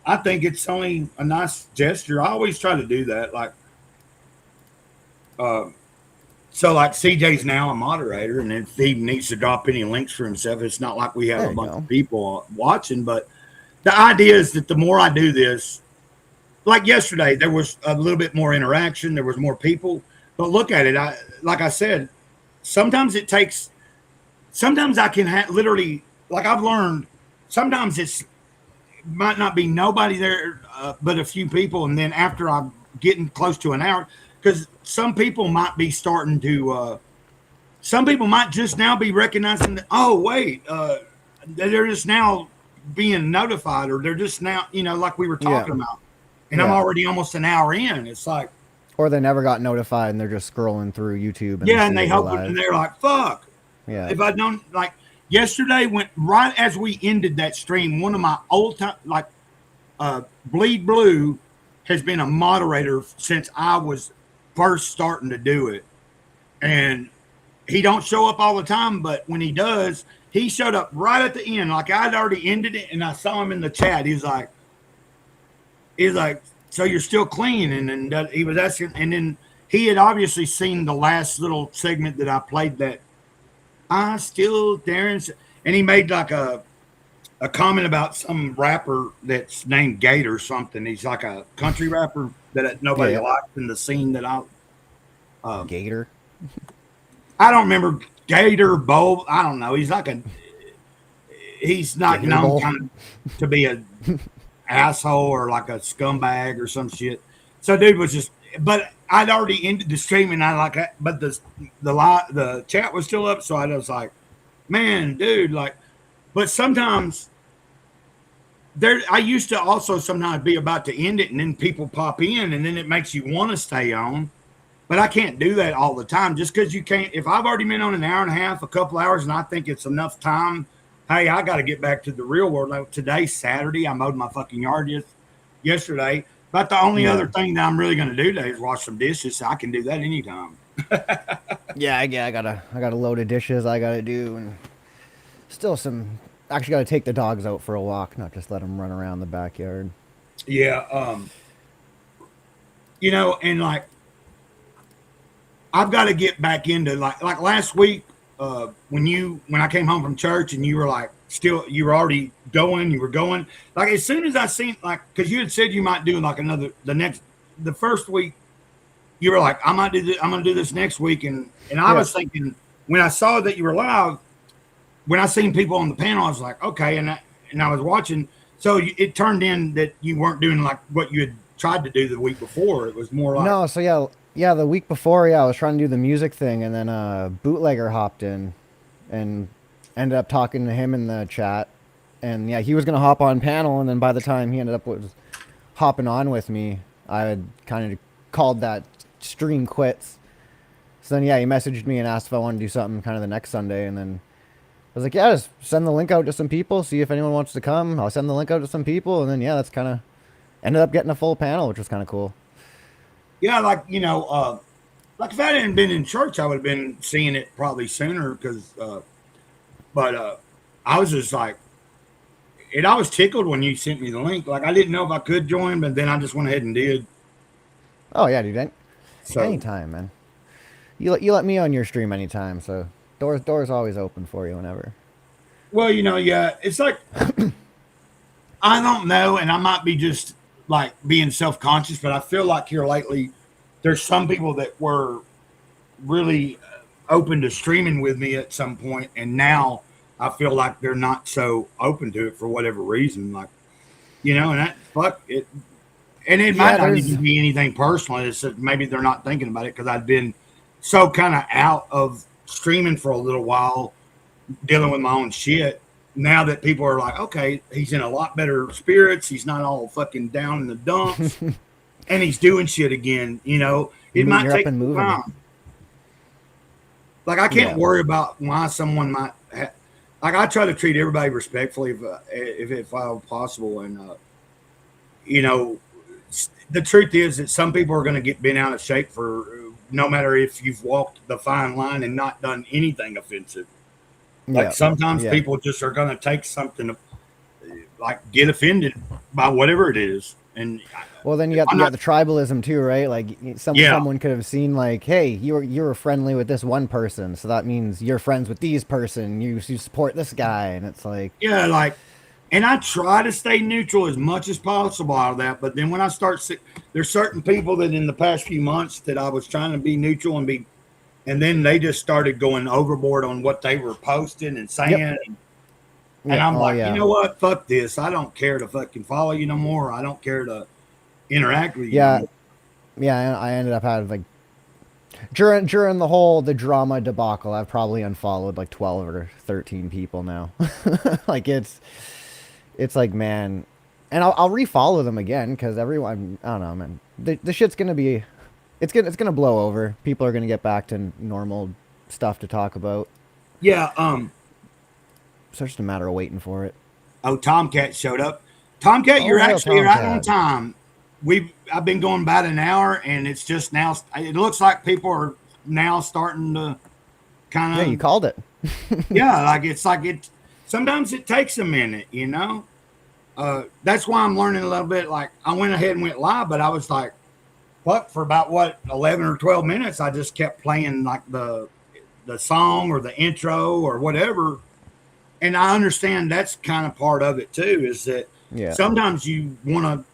I think it's only a nice gesture. I always try to do that. Like, so like CJ's now a moderator, and if he needs to drop any links for himself, it's not like we have a bunch of people watching. But the idea is that the more I do this, like yesterday, there was a little bit more interaction. There was more people. But look at it. Like I said, sometimes it takes. Sometimes I can literally, like I've learned. Sometimes might not be nobody there, but a few people, and then after I'm getting close to an hour, because some people might be starting to. Some people might just now be recognizing that. Oh wait, they're just now being notified, or they're just now, like we were talking about. And I'm already almost an hour in. It's like. Or they never got notified and they're just scrolling through YouTube. And they hope, and they're like, fuck. Yeah. If I'd known, like yesterday, right as we ended that stream, one of my old time, like Bleed Blue has been a moderator since I was first starting to do it. And he don't show up all the time, but when he does, he showed up right at the end. Like I'd already ended it and I saw him in the chat. He's like, so you're still clean? And then he was asking, and then he had obviously seen the last little segment that I played that I still Darren, and he made like a comment about some rapper that's named Gator something. He's like a country rapper that nobody likes in the scene that I Gator. I don't remember Gator Bowl. I don't know. He's not known kind of to be a asshole or like a scumbag or some shit. So dude was just, but I'd already ended the stream and I like that, but the chat was still up. So I was like, man, dude, like, but sometimes I used to also sometimes be about to end it and then people pop in and then it makes you want to stay on, but I can't do that all the time just because you can't. If I've already been on an hour and a half, a couple hours, and I think it's enough time, hey, I got to get back to the real world. Like today's Saturday. I mowed my fucking yard yesterday. But the only other thing that I'm really going to do today is wash some dishes. So I can do that anytime. I got a load of dishes I got to do, and still actually got to take the dogs out for a walk, not just let them run around the backyard. Yeah. And like, I've got to get back into like last week. When I came home from church and you were like, you were already going, like as soon as I seen, like, cause you had said you might do like the first week, you were like, I'm going to do this next week. And I was thinking when I saw that you were live, when I seen people on the panel, I was like, okay. And I was watching. So it turned in that you weren't doing like what you had tried to do the week before. It was more like, no. So yeah, the week before, I was trying to do the music thing, and then Bootlegger hopped in and ended up talking to him in the chat. And yeah, he was going to hop on panel, and then by the time he ended up hopping on with me, I had kind of called that stream quits. So then, he messaged me and asked if I wanted to do something kind of the next Sunday, and then I was like, yeah, just send the link out to some people, see if anyone wants to come. I'll send the link out to some people, and then, that's kind of ended up getting a full panel, which was kind of cool. Yeah, like, like if I hadn't been in church, I would have been seeing it probably sooner because, but I was just like, I was tickled when you sent me the link. Like, I didn't know if I could join, but then I just went ahead and did. Oh, yeah, dude. Anytime, man. You let me on your stream anytime, so doors always open for you whenever. Well, it's like, I don't know, and I might be just like being self-conscious, but I feel like here lately, there's some people that were really open to streaming with me at some point, and now I feel like they're not so open to it for whatever reason. Like, and that fuck it, and it might not even be anything personal. It's that maybe they're not thinking about it because I've been so kind of out of streaming for a little while, dealing with my own shit. Now that people are like, okay, he's in a lot better spirits. He's not all fucking down in the dumps, and he's doing shit again. It might take some time. Like, I can't worry about why someone might. Like, I try to treat everybody respectfully if possible, and the truth is that some people are going to get bent out of shape for no matter if you've walked the fine line and not done anything offensive. Like sometimes people just are going to take something to, like, get offended by whatever it is. And well, then you got the tribalism too, right? Like someone could have seen like, hey, you were friendly with this one person, so that means you're friends with these person. You support this guy, and it's like and I try to stay neutral as much as possible out of that. But then when I start, there's certain people that in the past few months that I was trying to be neutral and then they just started going overboard on what they were posting and saying. Yep. And I'm you know what? Fuck this. I don't care to fucking follow you no more. I don't care to interact with you. Yeah. Yeah. I ended up having like during the drama debacle, I've probably unfollowed like 12 or 13 people now. Like it's like, man, and I'll refollow them again. Cause everyone, I don't know, man, the shit's going to be, it's going to blow over. People are going to get back to normal stuff to talk about. Yeah. So it's just a matter of waiting for it. Oh, Tomcat showed up. Tomcat, you're actually right on time. I've been going about an hour, and it's just now. It looks like people are now starting to kind of. Yeah, you called it. Yeah, sometimes it takes a minute, That's why I'm learning a little bit. Like, I went ahead and went live, but I was like, fuck, for about 11 or 12 minutes, I just kept playing like the song or the intro or whatever. And I understand that's kind of part of it too, is that sometimes you want to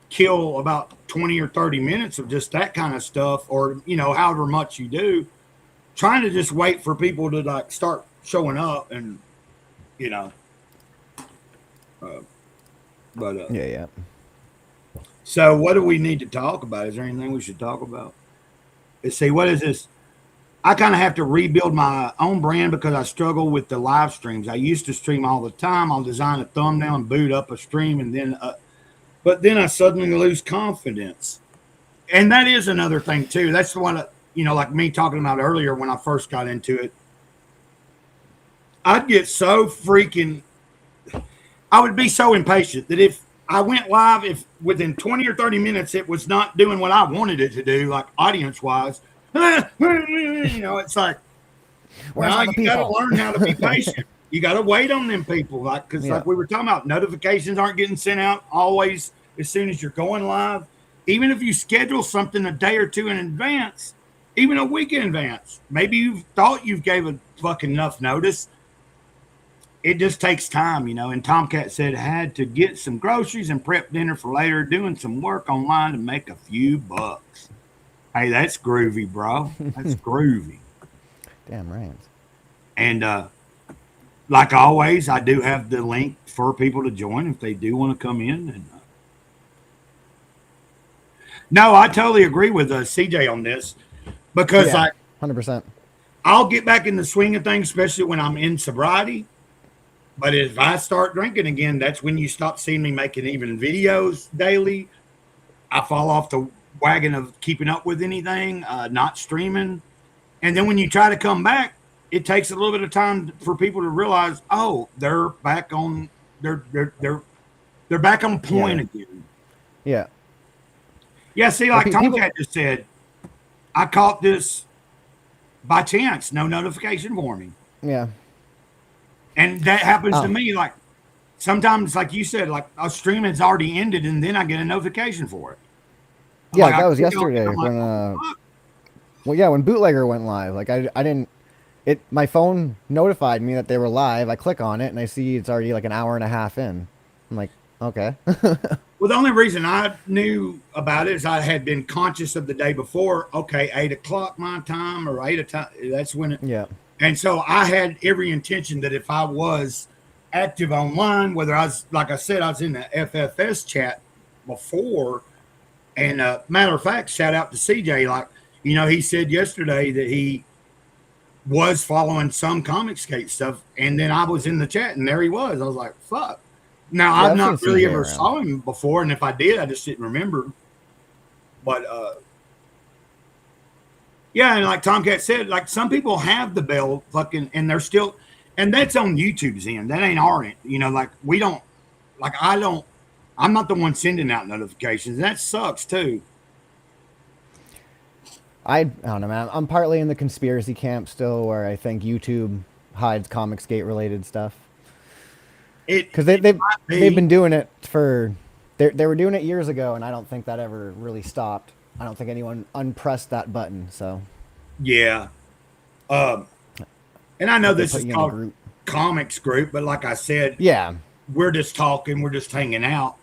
kill about 20 or 30 minutes of just that kind of stuff, or, however much you do, trying to just wait for people to like start showing up and, yeah. So what do we need to talk about? Is there anything we should talk about? Let's see, what is this? I kind of have to rebuild my own brand because I struggle with the live streams. I used to stream all the time. I'll design a thumbnail and boot up a stream, and but then I suddenly lose confidence. And that is another thing too. That's the one, like me talking about earlier when I first got into it. I'd get so I would be so impatient that if I went live, if within 20 or 30 minutes it was not doing what I wanted it to do, like audience wise, it's like, well, you got to learn how to be patient. You got to wait on them people, like we were talking about, notifications aren't getting sent out always as soon as you're going live. Even if you schedule something a day or two in advance, even a week in advance, maybe you thought you gave a fucking enough notice. It just takes time, And Tomcat said, had to get some groceries and prep dinner for later, doing some work online to make a few bucks. Hey, that's groovy, bro. That's groovy. Damn right. And like always, I do have the link for people to join if they do want to come in. And no, I totally agree with CJ on this because 100%. I'll get back in the swing of things, especially when I'm in sobriety. But if I start drinking again, that's when you stop seeing me making even videos daily. I fall off the wagon of keeping up with anything, not streaming. And then when you try to come back, it takes a little bit of time for people to realize, oh, they're back on they're back on point again. Yeah. Yeah, see, like Tomcat just said, I caught this by chance, no notification for me. Yeah. And that happens to me. Like sometimes, like you said, like a stream has already ended and then I get a notification for it. Yeah, that was yesterday when Bootlegger went live. Like I didn't, my phone notified me that they were live. I click on it and I see it's already like an hour and a half in. I'm like, Okay. Well, the only reason I knew about it is I had been conscious of the day before. Okay, 8 o'clock my time or 8 o'clock. That's when it. Yeah. And so I had every intention that if I was active online, whether I was, like I said, I was in the FFS chat before. And matter of fact, shout out to CJ. Like, you know, he said yesterday that he was following some Comicsgate stuff. And then I was in the chat and there he was. I was like, fuck. Now, Yeah, I've I've not seen really CJ ever around. saw him before. And if I did, I just didn't remember. But, yeah, and like Tomcat said, like some people have the bell fucking, and they're still, and that's on YouTube's end. That ain't our end. You know, like we don't, like I'm not the one sending out notifications. That sucks too. I don't know, man. I'm partly in the conspiracy camp still, where I think YouTube hides Comicsgate related stuff. Because they've been doing it for, they were doing it years ago, and I don't think that ever really stopped. I don't think anyone unpressed that button. So yeah, and I know this put is you in a called group. Comics Group, but like I said, Yeah, we're just talking, we're just hanging out.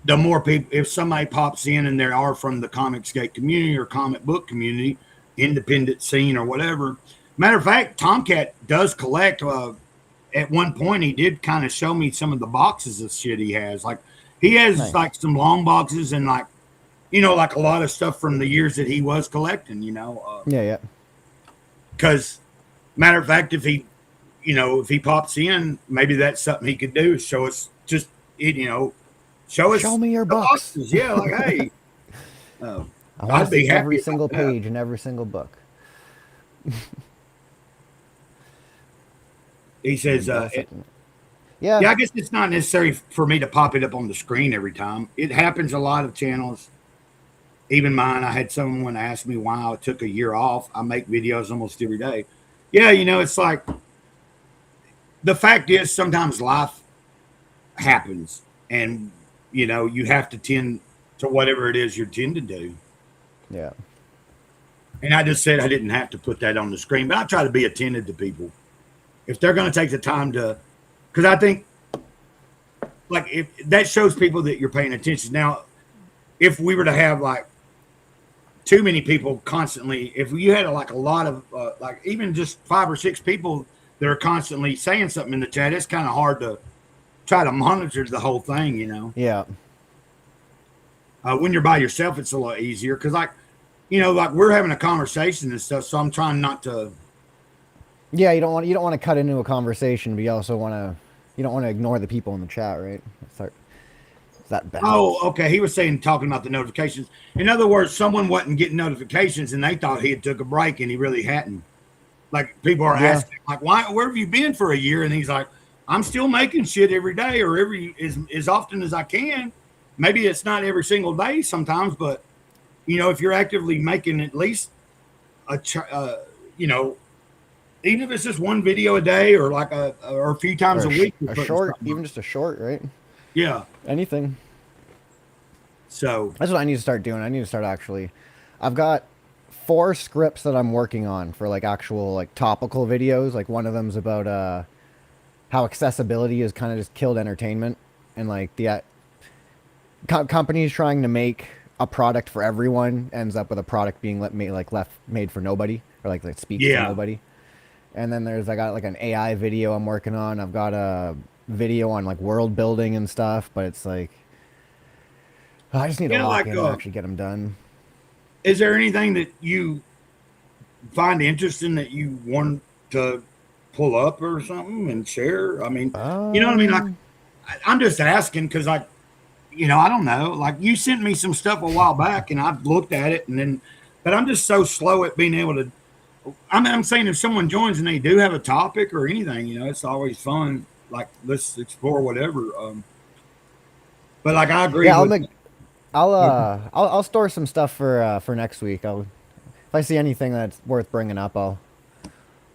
The more people, if somebody pops in and they are from the Comicsgate community or comic book community, independent scene or whatever. Matter of fact, Tomcat does collect. At one point, he did kind of show me some of the boxes of shit he has. Like he has Nice. like some long boxes and like, you know, like a lot of stuff from the years that he was collecting. You know, yeah. because matter of fact, if he, you know, if he pops in, maybe that's something he could do is show us just, you know, show me your the box. boxes. Yeah, like hey, I want I'd to be see happy every about single that. page in every single book. He says, Yeah. yeah, I guess it's not necessary for me to pop it up on the screen every time. It happens a lot of channels, even mine. I had someone ask me why I took a year off. I make videos almost every day. Yeah, you know, it's like the fact is sometimes life happens and, you know, you have to tend to whatever it is you're tend to do. Yeah. And I just said I didn't have to put that on the screen, but I try to be attentive to people. If they're going to take the time to, because I think, like, if that shows people that you're paying attention. Now, if we were to have like too many people constantly, if you had like a lot of like even just 5 or 6 people that are constantly saying something in the chat, it's kind of hard to try to monitor the whole thing, you know. Yeah. When you're by yourself, it's a lot easier because, like, you know, like we're having a conversation and stuff, so I'm trying not to. Yeah, you don't want to cut into a conversation, but you also you don't want to ignore the people in the chat, right? Is that bad? Oh, okay. He was saying talking about the notifications. In other words, someone wasn't getting notifications and they thought he had took a break and he really hadn't. Like people are asking, like, why? Where have you been for a year? And he's like, I'm still making shit every day or as often as I can. Maybe it's not every single day sometimes, but you know, if you're actively making at least you know, even if it's just one video a day or like or a few times a week, a short, even just a short, right? Yeah, anything. So that's what I need to start doing. I need to start actually. I've got 4 scripts that I'm working on for like actual like topical videos. Like one of them's about how accessibility has kind of just killed entertainment, and like the companies trying to make a product for everyone ends up with a product being made for nobody, or like speaks to nobody. And then I got like an AI video I'm working on. I've got a video on like world building and stuff, but it's like I just need to lock in and actually get them done. Is there anything that you find interesting that you want to pull up or something and share? I mean, you know what I mean? Like, I'm just asking because, like, you know, I don't know. Like, you sent me some stuff a while back, and I've looked at it, but I'm just so slow at being able to. I'm saying if someone joins and they do have a topic or anything, you know, it's always fun. Like, let's explore whatever. But like, I agree. Yeah, I'll store some stuff for next week. If I see anything that's worth bringing up, I'll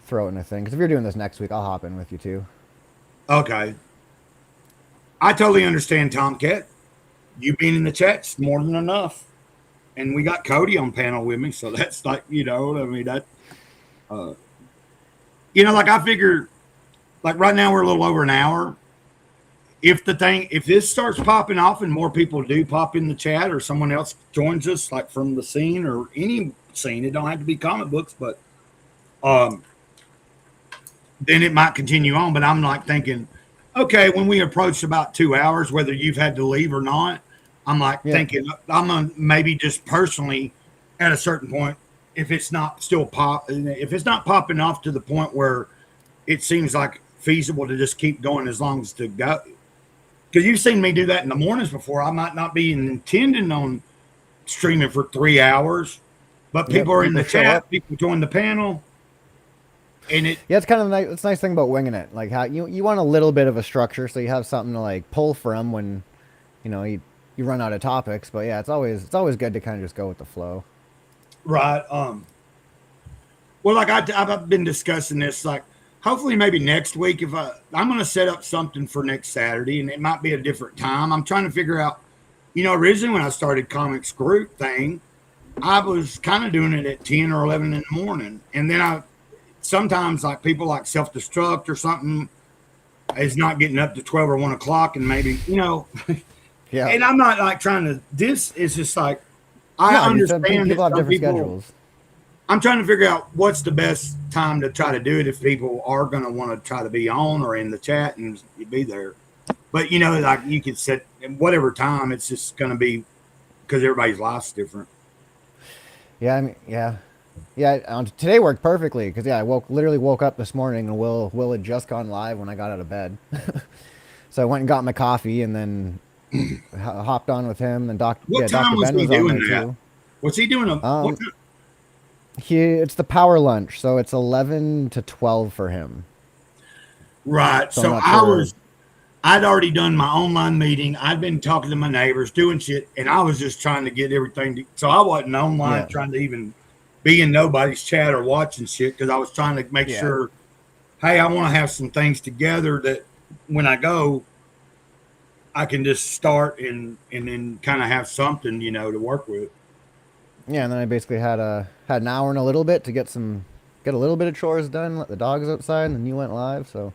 throw it in a thing. Because if you're doing this next week, I'll hop in with you too. Okay. I totally understand, Tomcat. You being in the chat's more than enough. And we got Cody on panel with me, so that's like, you know, I mean, that, you know, like I figure, like right now we're a little over an hour. if this starts popping off and more people do pop in the chat, or someone else joins us, like from the scene or any scene, it don't have to be comic books, but then it might continue on. But I'm like thinking, okay, when we approach about 2 hours, whether you've had to leave or not, I'm like thinking I'm gonna maybe just personally at a certain point, if it's not popping off to the point where it seems like feasible to just keep going as long as to go. Because you've seen me do that in the mornings before. I might not be intending on streaming for 3 hours, but people are in the chat, people join the panel, and it's kind of nice. It's a nice thing about winging it, like how you want a little bit of a structure, so you have something to like pull from when you run out of topics. But yeah, it's always good to kind of just go with the flow. Right. Well, like I've been discussing this, like hopefully maybe next week, if I'm going to set up something for next Saturday, and it might be a different time. I'm trying to figure out, originally when I started Comics Group thing, I was kind of doing it at 10 or 11 in the morning. And then sometimes like people like Self-Destruct or something is not getting up to 12 or 1 o'clock, and maybe, yeah. And I'm not like trying to, this is just like, I understand people have different schedules. I'm trying to figure out what's the best time to try to do it if people are going to want to try to be on or in the chat and be there. But, like you could set whatever time, it's just going to be because everybody's life's different. Yeah, I mean, yeah. Today worked perfectly because, I literally woke up this morning and Will had just gone live when I got out of bed. So I went and got my coffee and then hopped on with him. And Dr. Ben was on there too. What's he doing? It's the power lunch, so it's 11 to 12 for him. Right. So I'd already done my online meeting. I'd been talking to my neighbors, doing shit, and I was just trying to get everything. So I wasn't online trying to even be in nobody's chat or watching shit because I was trying to make sure, hey, I want to have some things together that when I go, I can just start and then kind of have something, to work with. Yeah, and then I basically had an hour and a little bit to get a little bit of chores done, let the dogs outside, and then you went live. So,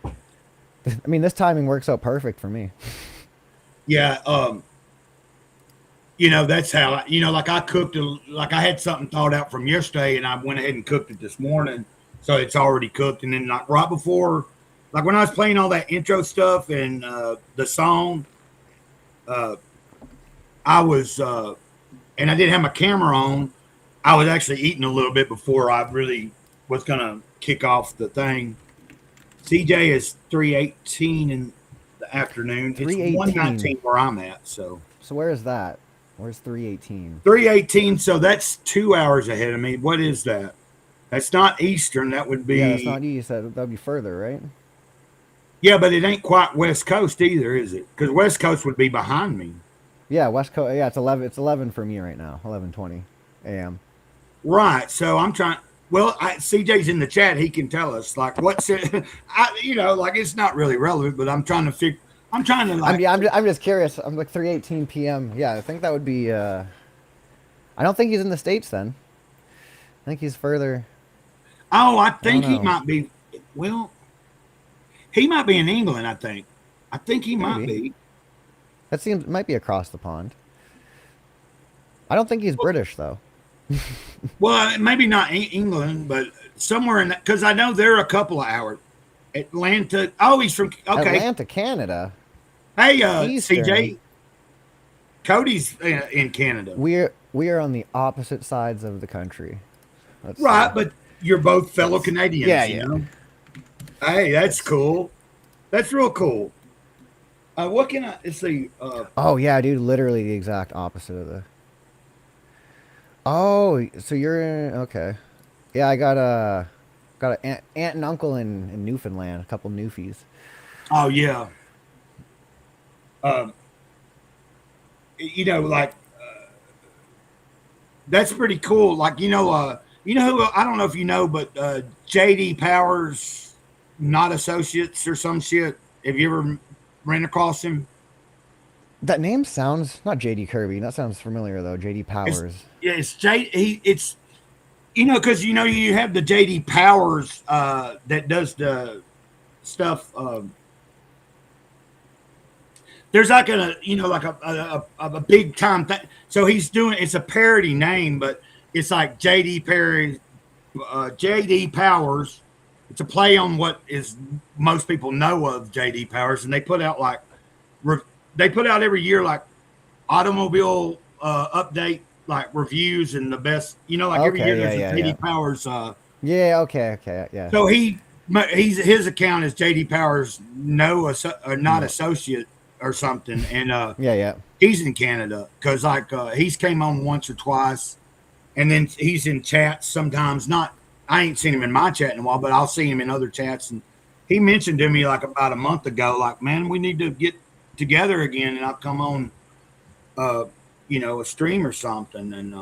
I mean, this timing works out perfect for me. Yeah, that's how like I cooked like I had something thought out from yesterday, and I went ahead and cooked it this morning, so it's already cooked. And then like right before, like when I was playing all that intro stuff and the song, I was. And I didn't have my camera on. I was actually eating a little bit before I really was going to kick off the thing. CJ is 3:18 in the afternoon. It's 1:19 where I'm at. So where is that? Where's 3:18? 3:18. So that's 2 hours ahead of me. What is that? That's not Eastern. That would be. Yeah, that's not East. That'd be further, right? Yeah, but it ain't quite West Coast either, is it? Because West Coast would be behind me. Yeah, West Coast. Yeah, it's 11. It's 11 for me right now. 11:20 a.m. Right. So I'm trying. Well, CJ's in the chat. He can tell us like what's it. Like it's not really relevant, but I'm trying to figure. I'm trying to like. I'm just curious. I'm like 3:18 p.m. Yeah, I think that would be. I don't think he's in the States then. I think he's further. Oh, I think he might be. Well, he might be in England. I think he might be. That might be across the pond. I don't think he's British though. Well, maybe not England, but somewhere in that, because I know they're a couple of hours. Atlanta. Oh, he's from Atlanta, Canada. Hey, CJ. Cody's in Canada. We are on the opposite sides of the country. Right, but you're both fellow Canadians. Yeah. Hey, that's cool. That's real cool. What can I see? Oh yeah, dude, literally the exact opposite of the. Oh, so you're in, okay. Yeah, I got an aunt and uncle in Newfoundland, a couple Newfies. Oh yeah. That's pretty cool. Like who I don't know if you know, but JD Powers, Not Associates or some shit. Have you ever ran across him? That name sounds not JD Kirby. That sounds familiar though. JD Powers. It's because you have the JD Powers that does the stuff. there's like a big time thing. So he's doing, it's a parody name, but it's like JD Powers. It's a play on what is most people know of JD Powers, and they put out every year like automobile update, like reviews and the best, every year there's a JD Powers. Yeah. So his account is JD Powers not associate or something, and he's in Canada because he's came on once or twice, and then he's in chats sometimes. I ain't seen him in my chat in a while, but I'll see him in other chats, and he mentioned to me like about a month ago, like, man, we need to get together again, and I'll come on a stream or something. And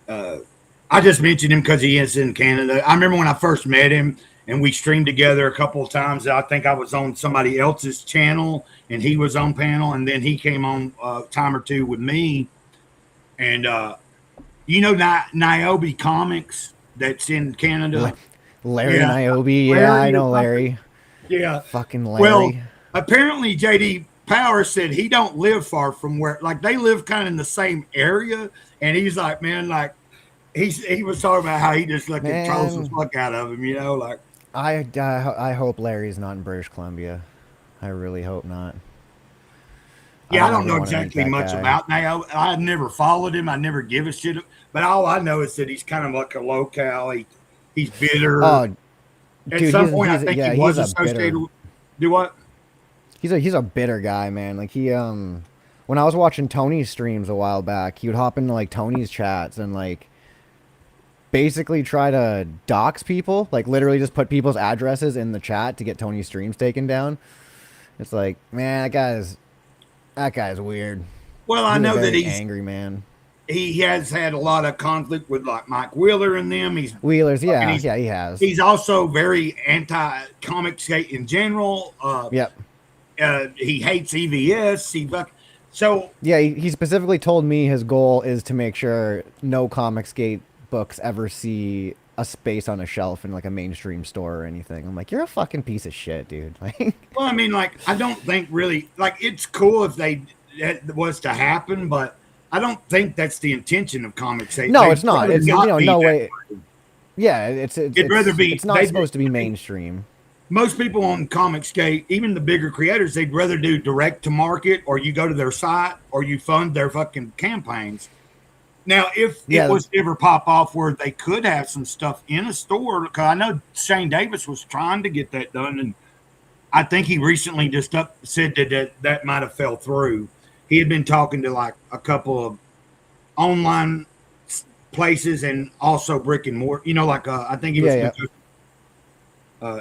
I just mentioned him because he is in Canada. I remember when I first met him and we streamed together a couple of times. I think I was on somebody else's channel and he was on panel, and then he came on a time or two with me. And Niobe Comics that's in Canada. Larry Niobe. Yeah, I know Larry. Yeah. Fucking Larry. Well, apparently JD Powers said he don't live far from where, like, they live kind of in the same area, and he's like, man, like he was talking about how he just like controls the fuck out of him, like. I hope Larry's not in British Columbia. I really hope not. Yeah, I don't know exactly much about Nio. I never followed him. I never give a shit. But all I know is that he's kind of like a locale. He's bitter. Oh, at dude, some point, I think he was associated with. Do what? He's a bitter guy, man. Like he when I was watching Tony's streams a while back, he would hop into like Tony's chats and like basically try to dox people, like literally just put people's addresses in the chat to get Tony's streams taken down. It's like, man, that guy's weird. Well, I know that he's angry, man. He has had a lot of conflict with like Mike Wheeler and them. He has. He's also very anti-Comicsgate in general. He hates EVS. He specifically told me his goal is to make sure no Comicsgate books ever see a space on a shelf in like a mainstream store or anything. I'm like, you're a fucking piece of shit, dude. Well, I mean, like, I don't think really, like, it's cool if it was to happen, but I don't think that's the intention of Comicsgate. No, it's not. It's no way. Yeah, it's not supposed to be mainstream. Most people on Comicsgate, even the bigger creators, they'd rather do direct to market, or you go to their site, or you fund their fucking campaigns. Now, if it was to ever pop off where they could have some stuff in a store, because I know Shane Davis was trying to get that done, and I think he recently just said that might have fell through. He had been talking to like a couple of online places and also brick and mortar. I think he was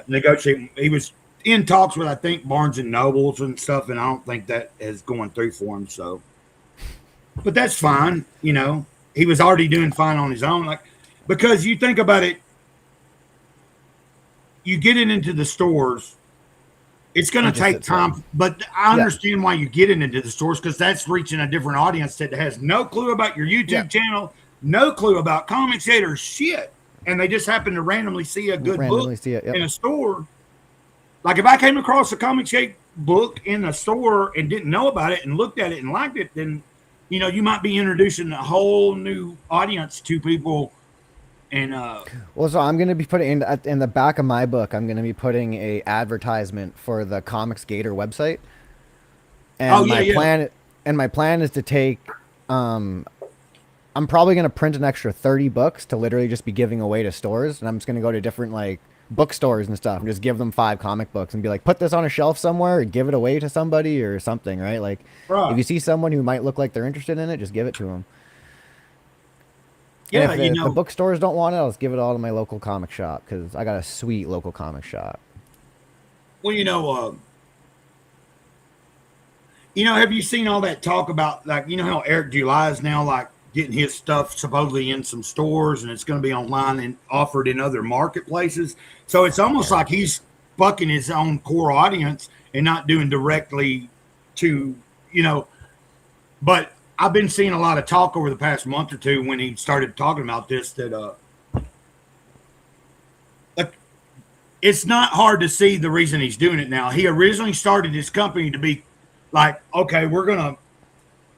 negotiating. He was in talks with, I think, Barnes and Nobles and stuff, and I don't think that is going through for him. So, but that's fine. He was already doing fine on his own, because you think about it, you get it into the stores. It's going to take time, but I understand why you get it into the stores, because that's reaching a different audience that has no clue about your YouTube channel, no clue about Comicsgate or shit, and they just happen to randomly see a good book in a store. Like if I came across a Comicsgate book in a store and didn't know about it and looked at it and liked it, then you might be introducing a whole new audience to people. And so I'm going to be putting in the back of my book, I'm going to be putting a advertisement for the Comicsgator website. And my plan is to take I'm probably going to print an extra 30 books to literally just be giving away to stores, and I'm just going to go to different like bookstores and stuff and just give them 5 comic books and be like, put this on a shelf somewhere and give it away to somebody or something, right? Like if you see someone who might look like they're interested in it, just give it to them. Yeah, if the bookstores don't want it, I'll just give it all to my local comic shop, because I got a sweet local comic shop. Well, have you seen all that talk about, like, how Eric July is now like getting his stuff supposedly in some stores and it's going to be online and offered in other marketplaces? So it's almost like he's fucking his own core audience and not doing directly to, but I've been seeing a lot of talk over the past month or two when he started talking about this, that it's not hard to see the reason he's doing it now. He originally started his company to be like, okay,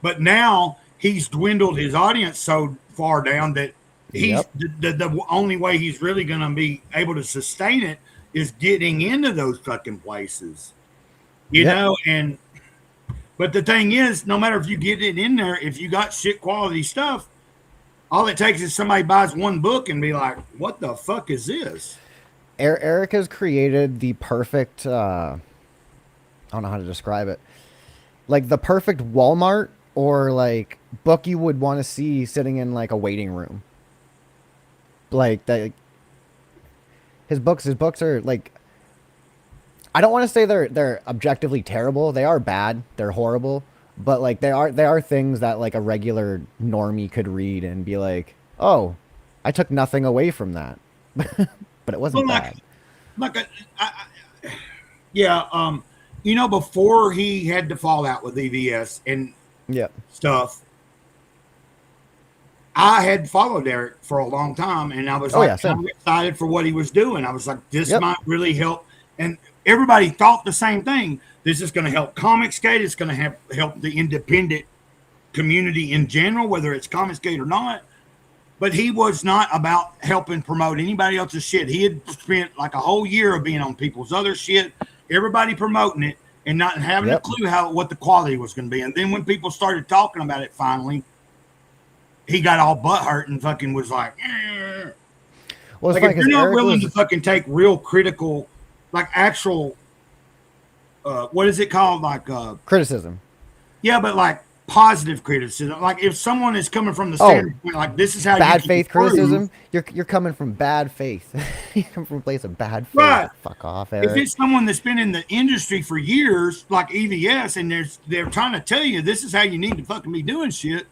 but now he's dwindled his audience so far down that he's the only way he's really gonna be able to sustain it is getting into those fucking places, you know. And but the thing is, no matter if you get it in there, if you got shit quality stuff, all it takes is somebody buys one book and be like, what the fuck is this? Eric has created the perfect, I don't know how to describe it, like the perfect Walmart or like book you would want to see sitting in like a waiting room. Like that, his books are like, I don't want to say they're objectively terrible. They are bad. They're horrible. But like they are things that like a regular normie could read and be like, oh, I took nothing away from that. But it wasn't bad. You know, before he had the fallout with EVS and stuff, I had followed Eric for a long time, and I was I'm excited for what he was doing. I was like, this might really help. And everybody thought the same thing. This is going to help Comicsgate. It's going to help the independent community in general, whether it's Comicsgate or not. But he was not about helping promote anybody else's shit. He had spent like a whole year of being on people's other shit, everybody promoting it, and not having a clue what the quality was going to be. And then when people started talking about it finally, he got all butthurt and fucking was like, eh. Well, like if you're not willing to fucking take real critical, like actual, what is it called? Like criticism. Yeah, but like positive criticism. Like if someone is coming from the standpoint, like this is how bad you faith criticism. You're coming from bad faith. You come from a place of bad faith. Right. Fuck off, Eric. If it's someone that's been in the industry for years, like EVS, and they're trying to tell you this is how you need to fucking be doing shit,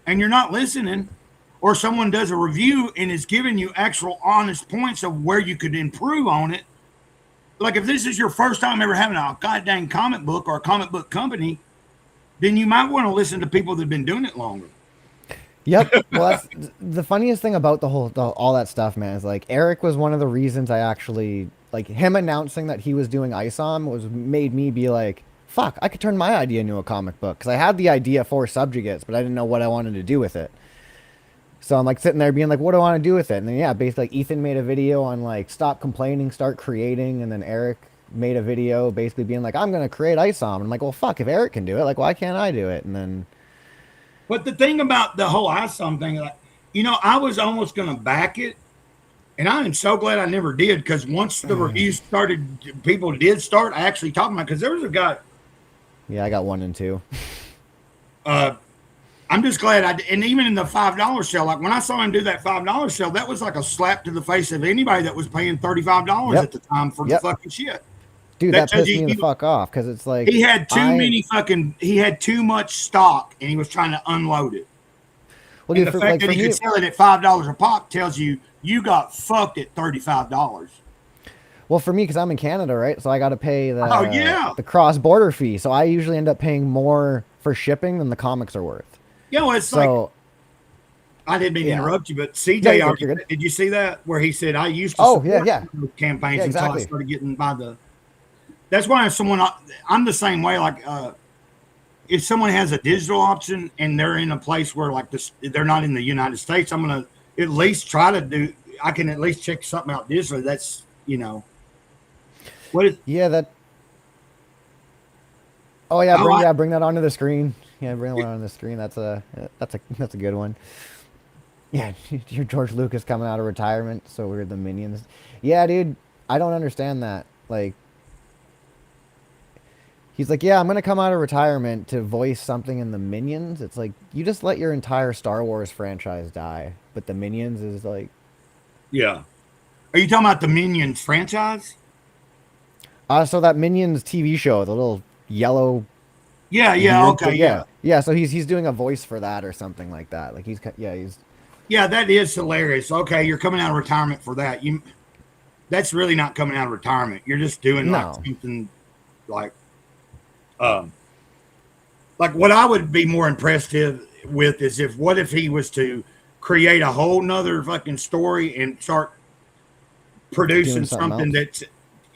and you're not listening, or someone does a review and is giving you actual honest points of where you could improve on it. Like if this is your first time ever having a goddamn comic book or a comic book company, then you might want to listen to people that have been doing it longer. Yep. Well, that's the funniest thing about all that stuff, man, is like Eric was one of the reasons I actually, like him announcing that he was doing ISOM made me be like, fuck, I could turn my idea into a comic book. Because I had the idea for Subjugates, but I didn't know what I wanted to do with it. So I'm like sitting there being like, what do I want to do with it? And then basically like Ethan made a video on like stop complaining, start creating, and then Eric made a video basically being like, I'm going to create ISOM. And I'm like, well, fuck, if Eric can do it, like, why can't I do it? And then. But the thing about the whole ISOM thing, like, you know, I was almost going to back it. And I am so glad I never did, because once the reviews started, people did start actually talking about it. Because there was a guy. Yeah, I got 1 and 2. I'm just glad and even in the $5 sale, like when I saw him do that $5 sale, that was like a slap to the face of anybody that was paying $35 at the time for the fucking shit. Dude, that pissed me the fuck off, because it's like he had he had too much stock and he was trying to unload it. Well, dude, the fact that he could sell it at $5 a pop tells you got fucked at $35. Well, for me, because I'm in Canada, right? So I got to pay the cross-border fee. So I usually end up paying more for shipping than the comics are worth. Yeah, well, it's like, I didn't mean to interrupt you, but CJ, did you see that where he said, I used to support campaigns until I started getting by the. That's why I'm the same way. Like, if someone has a digital option and they're in a place where like this, they're not in the United States, I'm going to at least try to do. I can at least check something out digitally. That's what is. Yeah, that. Oh yeah, bring that onto the screen. Yeah, bring it on the screen. That's a good one. Yeah, you're George Lucas coming out of retirement, so we're the Minions. Yeah, dude, I don't understand that. Like, he's like, yeah, I'm gonna come out of retirement to voice something in the Minions. It's like, you just let your entire Star Wars franchise die, but the Minions is like. Yeah, are you talking about the Minions franchise? So that Minions TV show, the little yellow. Yeah. So he's doing a voice for that or something like that. Like he's. Yeah, that is hilarious. Okay, you're coming out of retirement for that. That's really not coming out of retirement. You're just doing like something like what I would be more impressed with is what if he was to create a whole nother fucking story and start producing something that's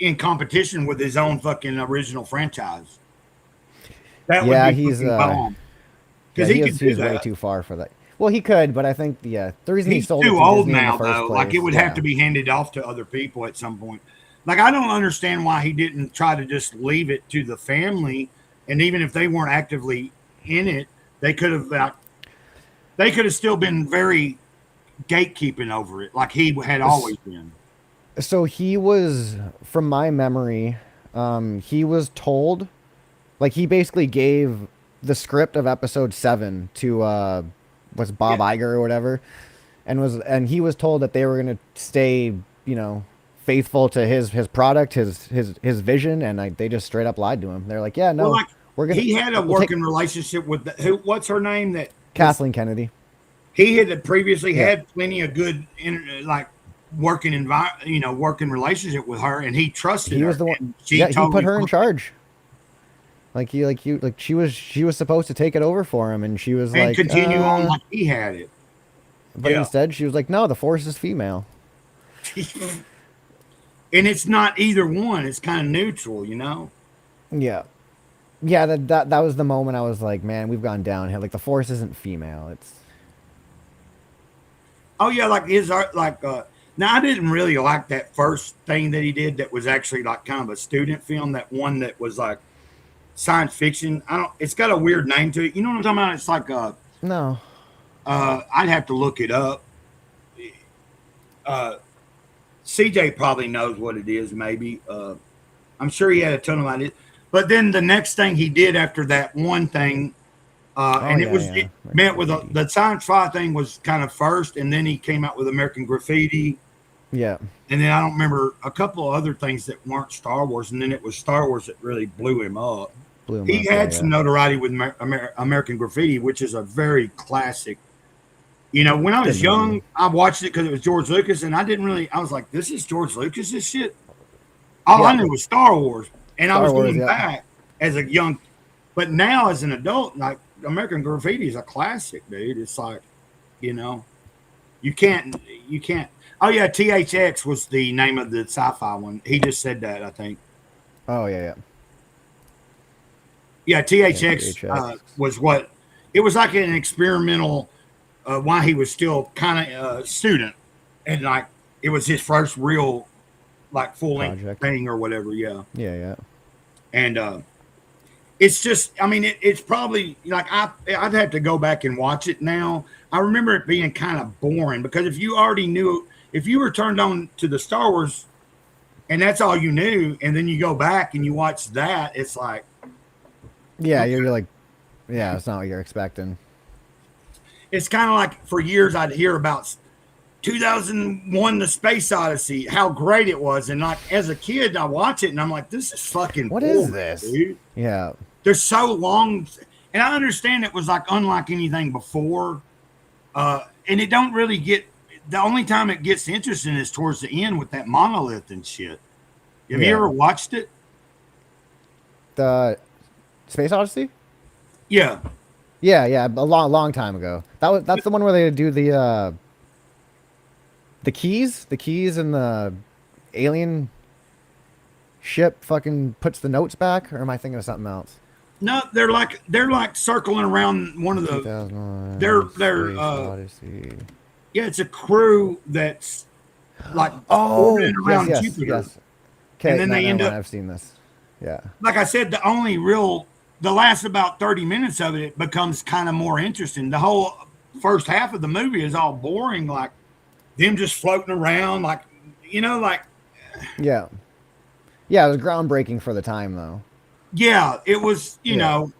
in competition with his own fucking original franchise. That Yeah, would be he's, fucking bomb. Yeah, Because he could do he's way that. too far for that. Well, he could, but I think the reason he He's sold it too to old Disney in now, the first though. place, Like, it would yeah. have to be handed off to other people at some point. Like, I don't understand why he didn't try to just leave it to the family, and even if they weren't actively in it, they could have still been very gatekeeping over it, like he had always been. So he was, from my memory, he was told, like he basically gave the script of episode 7 to was Bob Iger or whatever, and he was told that they were gonna stay, faithful to his product, his vision, and they just straight up lied to him. They're like, yeah, no, Well, like, we're gonna. he had a we'll take working relationship with what's her name? That Kathleen Kennedy. he had previously Yeah. had plenty of good, working working relationship with her, and he trusted He her. was the one. and she Yeah, he totally put her in fucked- charge. She was supposed to take it over for him, and she was and like, continue on like he had it. but Yeah. instead she was like, no, the Force is female. And it's not either one; it's kind of neutral, Yeah. Yeah, that was the moment I was like, man, we've gone downhill. Like the Force isn't female. It's Oh yeah, like his art, now I didn't really like that first thing that he did. That was actually like kind of a student film. That one that was like science fiction. It's got a weird name to it. You know what I'm talking about? It's like no. I'd have to look it up. CJ probably knows what it is. Maybe I'm sure he had a ton of ideas. But then the next thing he did after that one thing, it meant with the sci-fi thing was kind of first, and then he came out with American Graffiti, Yeah. and then I don't remember a couple of other things that weren't Star Wars, and then it was Star Wars that really blew him up. He had some notoriety with American Graffiti, which is a very classic. When I was young, I watched it because it was George Lucas, and I was like, this is George Lucas's shit. All I knew was Star Wars, and I was going back as a young, but now as an adult, like American Graffiti is a classic, dude. It's like, you can't. Oh yeah, THX was the name of the sci-fi one. He just said that, I think. Oh yeah. Yeah, THX was what it was like an experimental. While he was still kind of a student, and like it was his first real, like full length thing or whatever. Yeah. And it's just, it's probably like I'd have to go back and watch it now. I remember it being kind of boring because if you already knew, if you were turned on to the Star Wars, and that's all you knew, and then you go back and you watch that, it's like, yeah, you're like, yeah, it's not what you're expecting. It's kind of like for years I'd hear about 2001 The Space Odyssey, how great it was. And like as a kid, I watch it and I'm like, this is fucking What boring, is this? dude. Yeah. They're so long. And I understand it was like unlike anything before. And it don't really get, the only time it gets interesting is towards the end with that monolith and shit. Have you ever watched it? The Space Odyssey? Yeah. Yeah, a long time ago. That's the one where they do the keys and the alien ship fucking puts the notes back, or am I thinking of something else? No, they're like circling around one of the. They're Odyssey. Yeah, it's a crew that's like orbiting around Jupiter. Yes. Okay, and then they end up. I've seen this. Yeah. Like I said, the last about 30 minutes of it becomes kind of more interesting. The whole first half of the movie is all boring, like them just floating around, like. Yeah. Yeah, it was groundbreaking for the time, though. Yeah, it was, now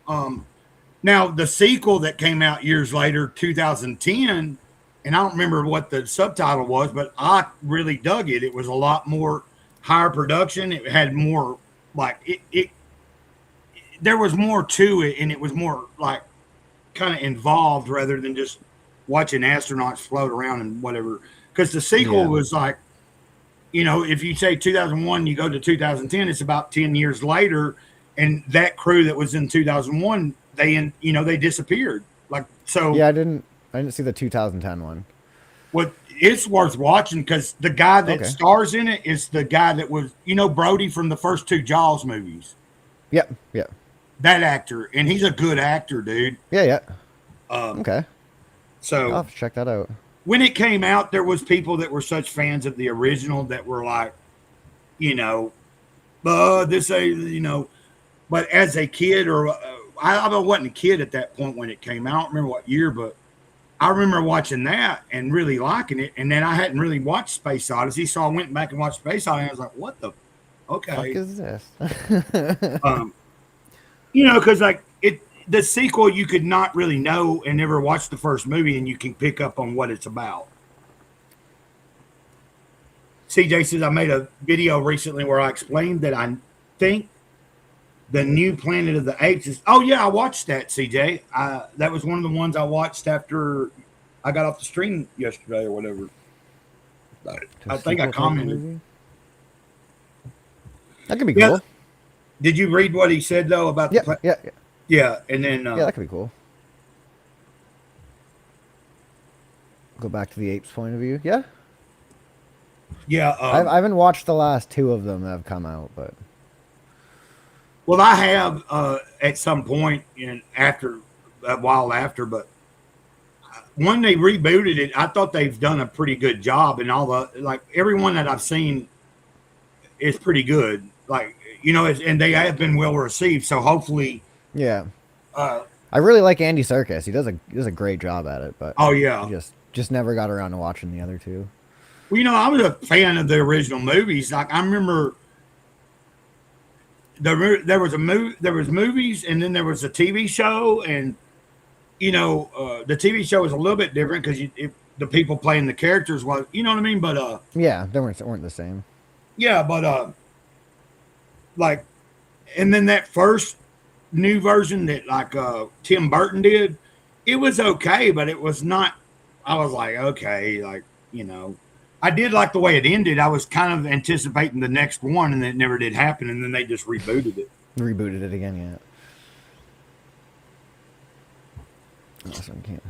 the sequel that came out years later, 2010, and I don't remember what the subtitle was, but I really dug it. It was a lot more higher production. It had more, like, there was more to it, and it was more, like, kind of involved rather than just watching astronauts float around and whatever. Because the sequel was like, if you say 2001, you go to 2010, it's about 10 years later, and that crew that was in 2001, they disappeared. Like, so. Yeah, I didn't see the 2010 one. Well, it's worth watching because the guy that stars in it is the guy that was, Brody from the first two Jaws movies. Yep. that actor, and he's a good actor, dude. Yeah. Um, Okay. I'll So have to check that out. when it came out, there was people that were such fans of the original that were like, you know, this ain't, you know. But as a kid, or I wasn't a kid at that point when it came out. I don't remember what year, but I remember watching that and really liking it. And then I hadn't really watched Space Odyssey, so I went back and watched Space Odyssey. And I was like, what the? Okay. Fuck is this? You know, because like the sequel, you could not really know and never watch the first movie, and you can pick up on what it's about. CJ says I made a video recently where I explained that I think the new Planet of the Apes is. Oh yeah, I watched that, CJ. That was one of the ones I watched after I got off the stream yesterday or whatever. I think I commented. That could be cool. Did you read what he said though about the yeah, and then yeah, that could be cool. Go back to the apes' point of view. Yeah. I haven't watched the last two of them that have come out, but well, I have at some point after a while after, but when they rebooted it, I thought they've done a pretty good job, and all the like everyone that I've seen is pretty good. Like, you know, and they have been well received. So hopefully, yeah. I really like Andy Serkis. He does a great job at it, but oh yeah, just never got around to watching the other two. Well, you know, I was a fan of the original movies. Like I remember, there was movies, and then there was a TV show, and you know, the TV show was a little bit different because the people playing the characters was, you know what I mean. But yeah, they weren't the same. Yeah, but like, and then that first new version that like Tim Burton did, it was okay, but it was not. I was like, okay, like, you know. I did like the way it ended. I was kind of anticipating the next one, and it never did happen. And then they just rebooted it. Rebooted it again, yeah. Awesome, can't.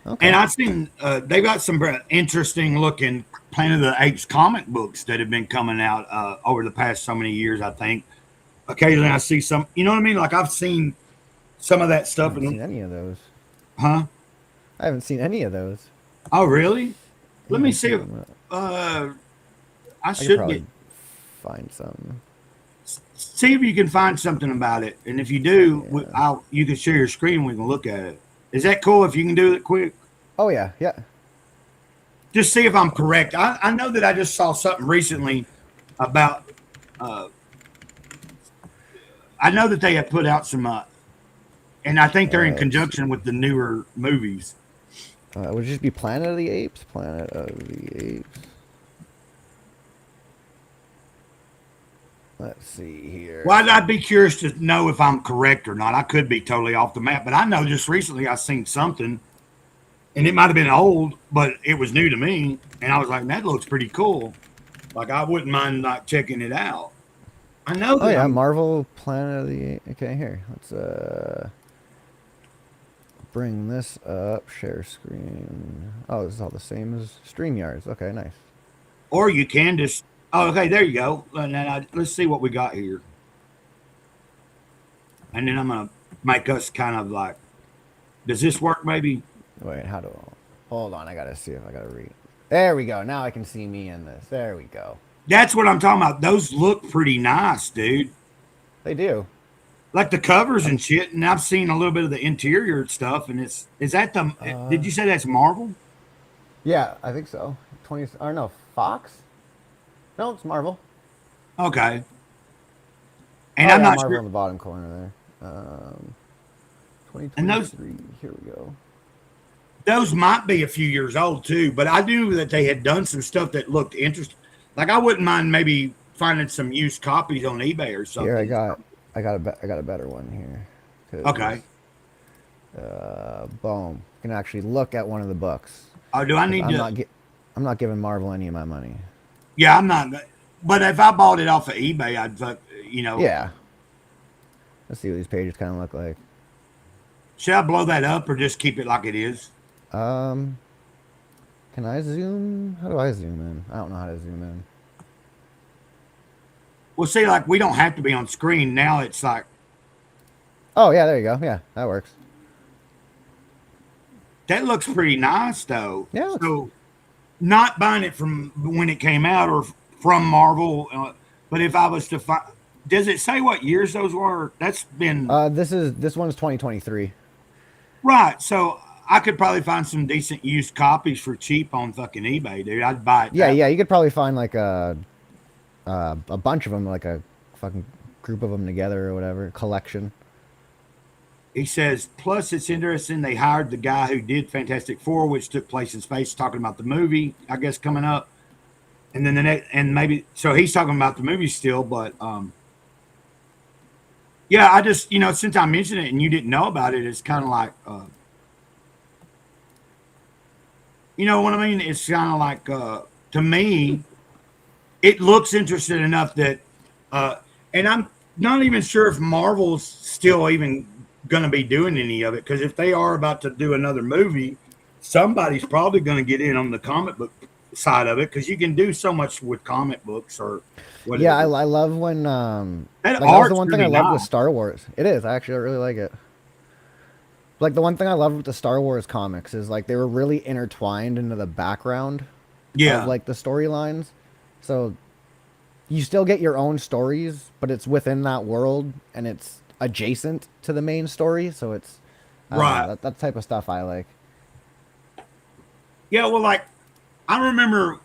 Okay. And I've seen they got some interesting looking Planet of the Apes comic books that have been coming out over the past so many years. I think occasionally I see some. You know what I mean? Like I've seen some of that stuff. I haven't seen any of those. Huh? I haven't seen any of those. Oh, really? Let me see if I should find some. See if you can find something about it, and if you do, you can share your screen and we can look at it. Is that cool if you can do it quick? Oh yeah. Just see if I'm correct. I know that I just saw something recently about. I know that they have put out some, and I think they're in conjunction with the newer movies. Would it just be Planet of the Apes? Planet of the Apes. Let's see here. Well, I'd be curious to know if I'm correct or not. I could be totally off the map, but I know just recently I seen something, and it might have been old, but it was new to me, and I was like, that looks pretty cool. Like, I wouldn't mind not checking it out. I know that. Oh, yeah, Marvel Planet of the Apes. Okay, here. Let's, bring this up, share screen. Oh, this is all the same as StreamYards. Okay, nice. Or you can just, oh, okay, there you go. And then let's see what we got here. And then I'm going to make us kind of like, does this work maybe? Wait, hold on, I got to see if I got to read. There we go. Now I can see me in this. There we go. That's what I'm talking about. Those look pretty nice, dude. They do. Like the covers and shit, and I've seen a little bit of the interior stuff, and is that the, did you say that's Marvel? Yeah, I think so. Fox? No, it's Marvel. Okay. And I'm not Marvel sure. in the bottom corner there. 2023, and those, here we go. Those might be a few years old too, but I knew that they had done some stuff that looked interesting. Like I wouldn't mind maybe finding some used copies on eBay or something. Here, I got a better one here. Okay. Boom. You can actually look at one of the books. Oh, do I need to? I'm not giving Marvel any of my money. Yeah, I'm not. But if I bought it off of eBay, I'd, you know. Yeah. Let's see what these pages kind of look like. Should I blow that up or just keep it like it is? Can I zoom? How do I zoom in? I don't know how to zoom in. Well, see, like we don't have to be on screen now. It's like Oh yeah, there you go. Yeah, that works. That looks pretty nice, though. Yeah. So, not buying it from when it came out or from Marvel, but if I was to find, does it say what years those were? That's been This one's 2023. right. So I could probably find some decent used copies for cheap on fucking eBay, dude. I'd buy it. Yeah, yeah. You could probably find like a bunch of them, like a fucking group of them together or whatever, collection. He says, plus it's interesting they hired the guy who did Fantastic Four, which took place in space, talking about the movie, I guess, coming up. And then the next, and maybe, so he's talking about the movie still, but yeah, I just, since I mentioned it and you didn't know about it, it's kind of like, you know what I mean? It's kind of like, to me, it looks interesting enough that, and I'm not even sure if Marvel's still even going to be doing any of it, because if they are about to do another movie, somebody's probably going to get in on the comic book side of it, because you can do so much with comic books or whatever. Yeah, I love when that that's art's the one thing I really love nice. with Star Wars. It is actually, I really like it. Like the one thing I love with the Star Wars comics is like they were really intertwined into the background Yeah, of like the storylines. So you still get your own stories, but it's within that world and it's adjacent to the main story. So it's I don't know, Right. that type of stuff I like. yeah. Well, like I remember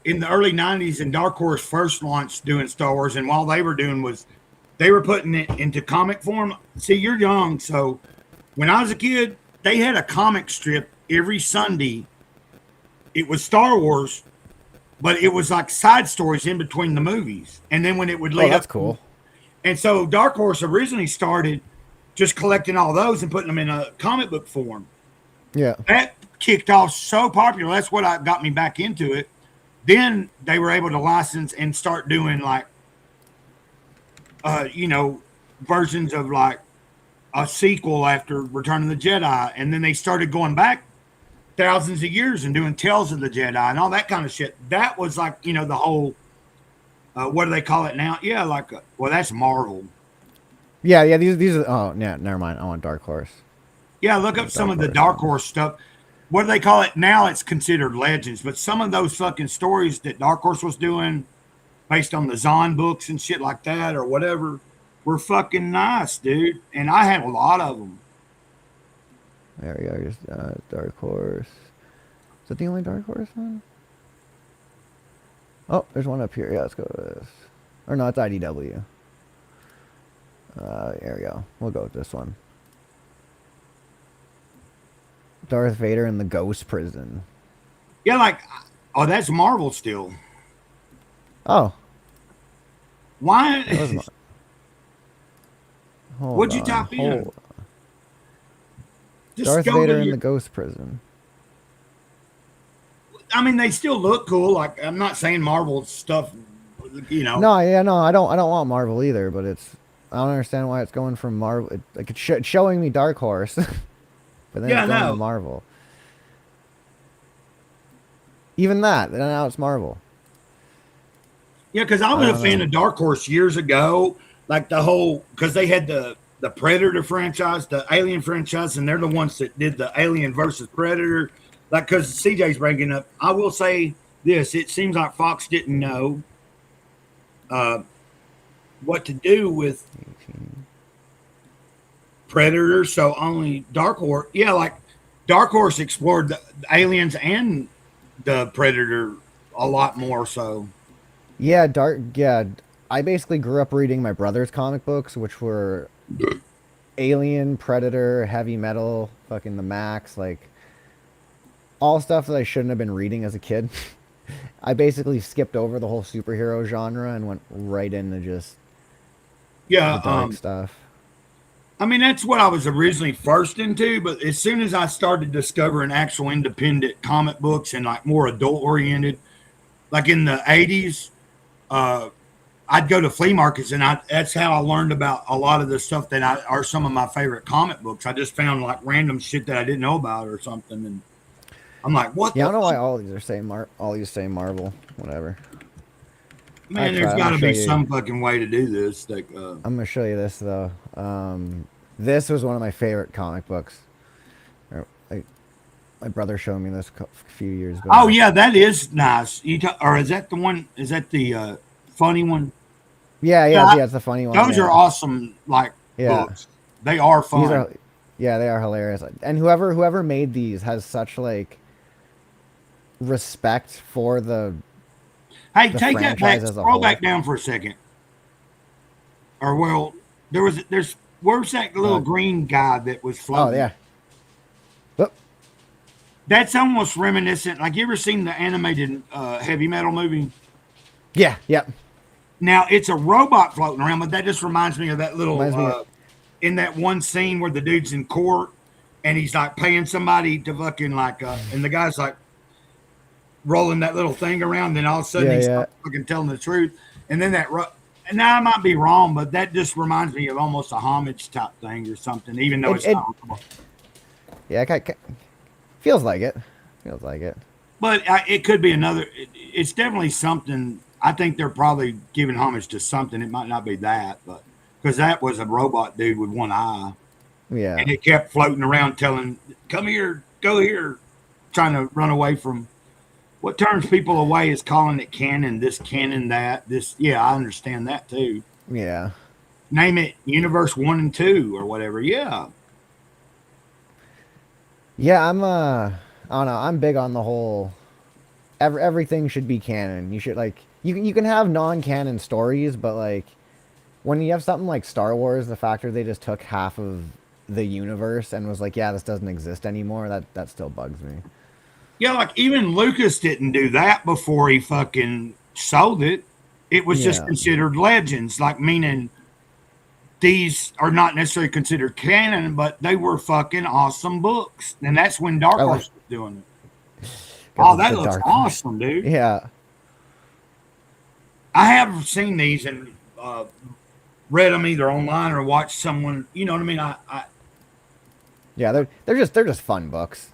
in the early '90s, and Dark Horse first launched doing Star Wars, and while they were doing was they were putting it into comic form. See, you're young, so when I was a kid, they had a comic strip every Sunday. It was Star Wars, but it was like side stories in between the movies, and then when it would Oh, lead that's up, cool. and so Dark Horse originally started just collecting all those and putting them in a comic book form. Yeah. That kicked off so popular. That's what got me back into it. Then they were able to license and start doing like, versions of like a sequel after Return of the Jedi, and then they started going back thousands of years and doing Tales of the Jedi and all that kind of shit. That was like, the whole. What do they call it now? Yeah, like well, that's Marvel. Yeah, yeah, these are, oh, yeah, never mind. I want Dark Horse. Yeah, look up some of the Dark Horse stuff. What do they call it now? It's considered Legends, but some of those fucking stories that Dark Horse was doing, based on the Zahn books and shit like that or whatever, were fucking nice, dude. And I had a lot of them. There we go. Just Dark Horse. Is that the only Dark Horse one? Oh, there's one up here. Yeah, let's go to this. Or no, it's IDW. There we go. We'll go with this one. Darth Vader in the Ghost Prison. Yeah, like, oh, that's Marvel still. Oh, Why? that was hold What'd you on, type in? hold- Just Darth go Vader to in your- the Ghost Prison. I mean, they still look cool. Like, I'm not saying Marvel stuff, No, yeah, no, I don't want Marvel either, but I don't understand why it's going from Marvel. It's showing me Dark Horse, but then Yeah, it's going I know. to Marvel. Even that, and now it's Marvel. Yeah, because I was a fan of Dark Horse years ago. Like the whole, because they had the Predator franchise, the Alien franchise, and they're the ones that did the Alien versus Predator. Like, because CJ's bringing up, I will say this: it seems like Fox didn't know what to do with Predator, so only Dark Horse. Yeah, like Dark Horse explored the aliens and the Predator a lot more. So Yeah, I basically grew up reading my brother's comic books, which were Alien, Predator, Heavy Metal, fucking the Max, like all stuff that I shouldn't have been reading as a kid. I basically skipped over the whole superhero genre and went right into just yeah, the dark stuff. I mean, that's what I was originally first into, but as soon as I started discovering actual independent comic books and like more adult oriented, like in the 80s, I'd go to flea markets and that's how I learned about a lot of the stuff that are some of my favorite comic books. I just found like random shit that I didn't know about or something. And I'm like, what? Yeah, I don't know why all these are saying all these say Marvel, whatever. Man, there's got to be some fucking way to do this. Like, I'm gonna show you this though. This was one of my favorite comic books. My brother showed me this a few years back. Oh yeah, that is nice. Or is that the one? Is that the funny one? Yeah, it's the funny one. Those are awesome, books. They are fun. They are hilarious. And whoever made these has such like respect for the. Hey, take that back. Scroll back down for a second. Or there's where's that little green guy that was floating? Oh yeah. That's almost reminiscent. Like, you ever seen the animated heavy metal movie? Yeah, yep. Now, it's a robot floating around, but that just reminds me of that little, in that one scene where the dude's in court and he's like paying somebody to fucking and the guy's like rolling that little thing around. Then all of a sudden he's fucking telling the truth. And then and now I might be wrong, but that just reminds me of almost a homage type thing or something, even though it's not. Yeah, feels like it. But it could be another. It's definitely something. I think they're probably giving homage to something. It might not be that, but because that was a robot dude with one eye. Yeah. And it kept floating around telling, come here, go here, trying to run away from. What turns people away is calling it canon, this canon, that. This. Yeah, I understand that too. Yeah. Name it Universe 1 and 2 or whatever. Yeah. Yeah, I don't know. I'm big on the whole. Everything should be canon. You should you can have non-canon stories, but like when you have something like Star Wars, the factor they just took half of the universe and was like, yeah, this doesn't exist anymore. That still bugs me. Yeah, like even Lucas didn't do that before he fucking sold it. It was just considered legends, like meaning. These are not necessarily considered canon, but they were fucking awesome books. And that's when Dark Horse was doing it. Oh, that looks awesome, dude. Yeah. I have seen these and read them either online or watched someone, you know what I mean? Yeah, they're just fun books.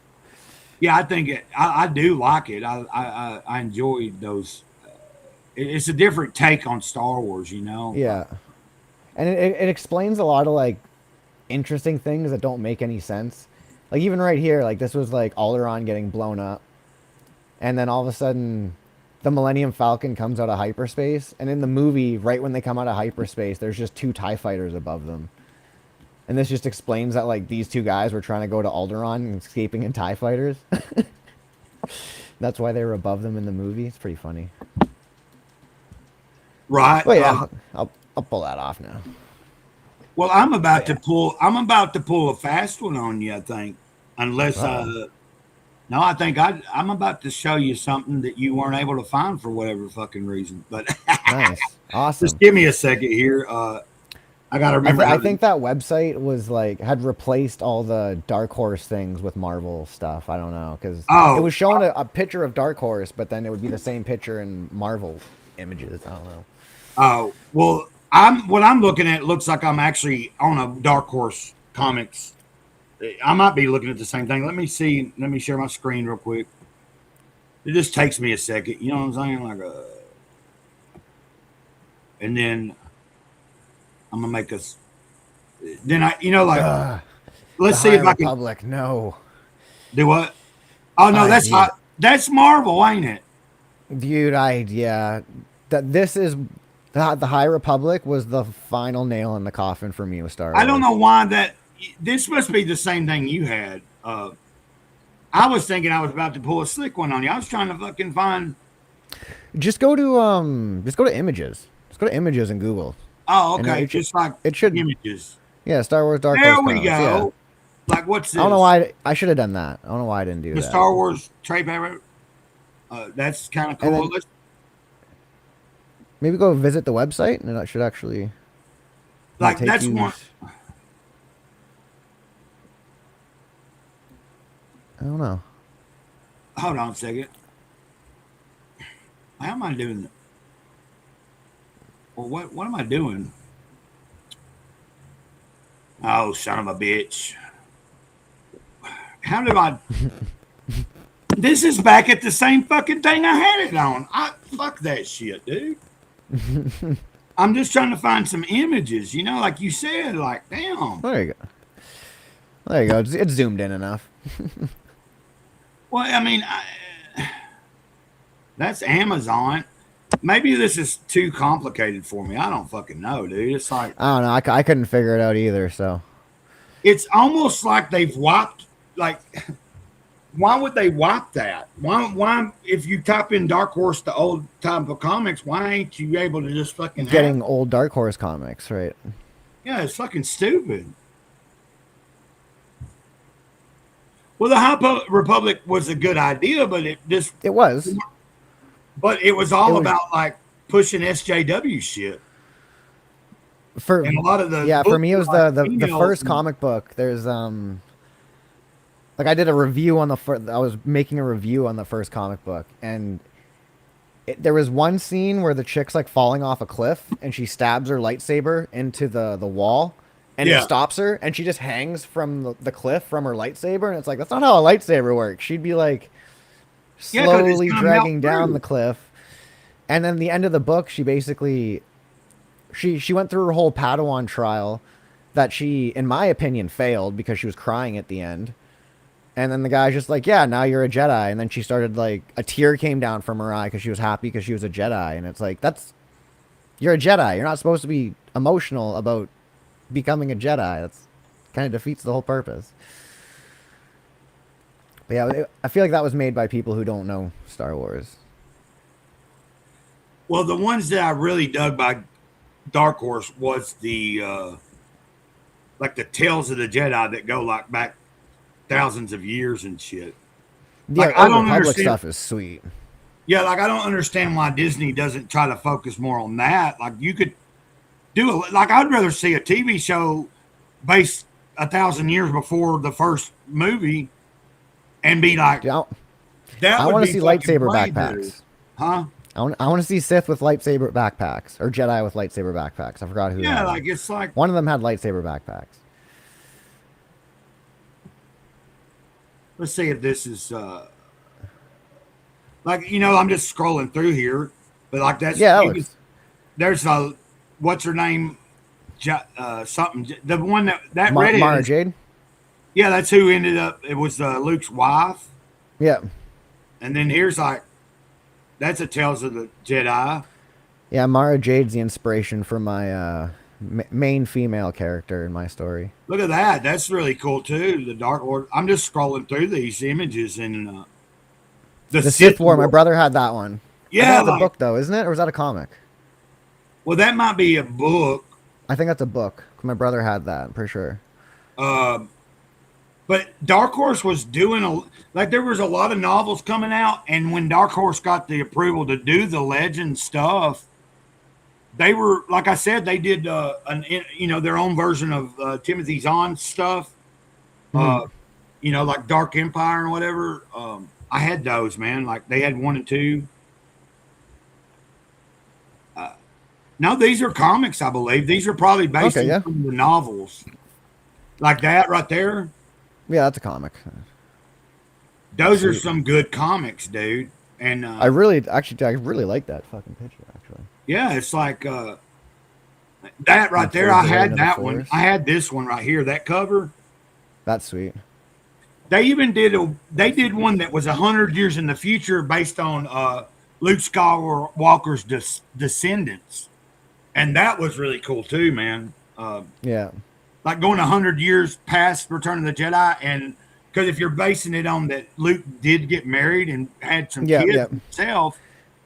Yeah, I think I do like it. I enjoy those. It's a different take on Star Wars, you know? Yeah. And it explains a lot of like interesting things that don't make any sense. Like even right here, like this was like Alderaan getting blown up. And then all of a sudden the Millennium Falcon comes out of hyperspace. And in the movie, right when they come out of hyperspace, there's just 2 TIE fighters above them. And this just explains that like these 2 guys were trying to go to Alderaan and escaping in TIE fighters. That's why they were above them in the movie. It's pretty funny. Right. Well, yeah, I'll pull that off now. Well, I'm about to pull a fast one on you, I think. Unless no, I think I'm about to show you something that you weren't able to find for whatever fucking reason. But nice. Awesome. Just give me a second here. I gotta remember. I think that website was like had replaced all the Dark Horse things with Marvel stuff. I don't know, because it was showing a picture of Dark Horse, but then it would be the same picture in Marvel images. I don't know. Oh, well, what I'm looking at looks like I'm actually on a Dark Horse Comics. I might be looking at the same thing. Let me see. Let me share my screen real quick. It just takes me a second. You know what I'm saying? And then I'm gonna make us. Then let's see if I can. Republic, no. Do what? Oh no, that's Marvel, ain't it? Dude, this is. The High Republic was the final nail in the coffin for me with Star Wars. I don't know why this must be the same thing you had. I was thinking I was about to pull a slick one on you. I was trying to fucking find. Just go to images. Just go to images in Google. Oh, okay. It should images. Yeah, Star Wars Dark Horse. There we go. Yeah. Like what's this? I don't know why I should have done that. I don't know why I didn't do that. The Star Wars trade paper. That's kind of cool. Maybe go visit the website, and it should actually. Like that's one. I don't know. Hold on a second. How am I doing that? Or what am I doing? Oh, son of a bitch. How did I... This is back at the same fucking thing I had it on. Fuck that shit, dude. I'm just trying to find some images, like you said, like, damn. There you go. There you go. It's zoomed in enough. Well, I mean, that's Amazon. Maybe this is too complicated for me. I don't fucking know, dude. It's like I don't know. I couldn't figure it out either. So it's almost like they've wiped. Like, why would they wipe that? Why? If you type in Dark Horse, the old type of comics, why ain't you able to just fucking getting old Dark Horse comics, right? Yeah, it's fucking stupid. Well, the High Republic was a good idea, but it was. But it was all about like pushing SJW shit. For and a lot of the for me it was the first comic book. There's like I did a review on the I was making a review on the first comic book, and there was one scene where the chick's like falling off a cliff and she stabs her lightsaber into the wall. And it stops her, and she just hangs from the cliff from her lightsaber, and it's like, that's not how a lightsaber works. She'd be like slowly dragging down the cliff. And then the end of the book, she basically she went through her whole Padawan trial that she, in my opinion, failed because she was crying at the end. And then the guy's just like, yeah, now you're a Jedi. And then she started like, a tear came down from her eye because she was happy because she was a Jedi. And it's like, you're a Jedi. You're not supposed to be emotional about becoming a Jedi. That's kind of defeats the whole purpose. But yeah, I feel like that was made by people who don't know Star Wars. Well, the ones that I really dug by Dark Horse was the like the Tales of the Jedi that go like back thousands of years and shit. Yeah, like, I don't Republic understand stuff is sweet. Yeah, like I don't understand why Disney doesn't try to focus more on that. Like you could do like I'd rather see a TV show based 1,000 years before the first movie and be like, I want to see lightsaber backpacks. Dude. Huh? I want to see Sith with lightsaber backpacks or Jedi with lightsaber backpacks. I forgot who. Yeah, like it's like one of them had lightsaber backpacks. Let's see if this is like, you know, I'm just scrolling through here, but like that's there's a what's her name, something, the one that Reddit Mara Jade. Yeah, that's who ended up. It was Luke's wife. Yeah, and then here's like that's a Tales of the Jedi. Yeah, Mara Jade's the inspiration for my main female character in my story. Look at that. That's really cool too. The Dark Lord. I'm just scrolling through these images and the Sith War. My brother had that one. Yeah, that's a book though, isn't it? Or was that a comic? Well, that might be a book. I think that's a book. My brother had that. I'm pretty sure. But Dark Horse was doing there was a lot of novels coming out, and when Dark Horse got the approval to do the Legend stuff, they were, like I said, they did their own version of Timothy Zahn stuff. You know, like Dark Empire and whatever. I had those, man. Like they had 1 and 2. No, these are comics, I believe. These are probably based on the novels. Like that right there. Yeah, that's a comic. Those are some good comics, dude. And I really like that fucking picture, actually. Yeah, it's like that right there. I had that one. I had this one right here. That cover. That's sweet. They even did one that was 100 years in the future based on Luke Skywalker's descendants, and that was really cool too, man. Yeah. Like going 100 years past Return of the Jedi, and because if you're basing it on that Luke did get married and had some kids himself,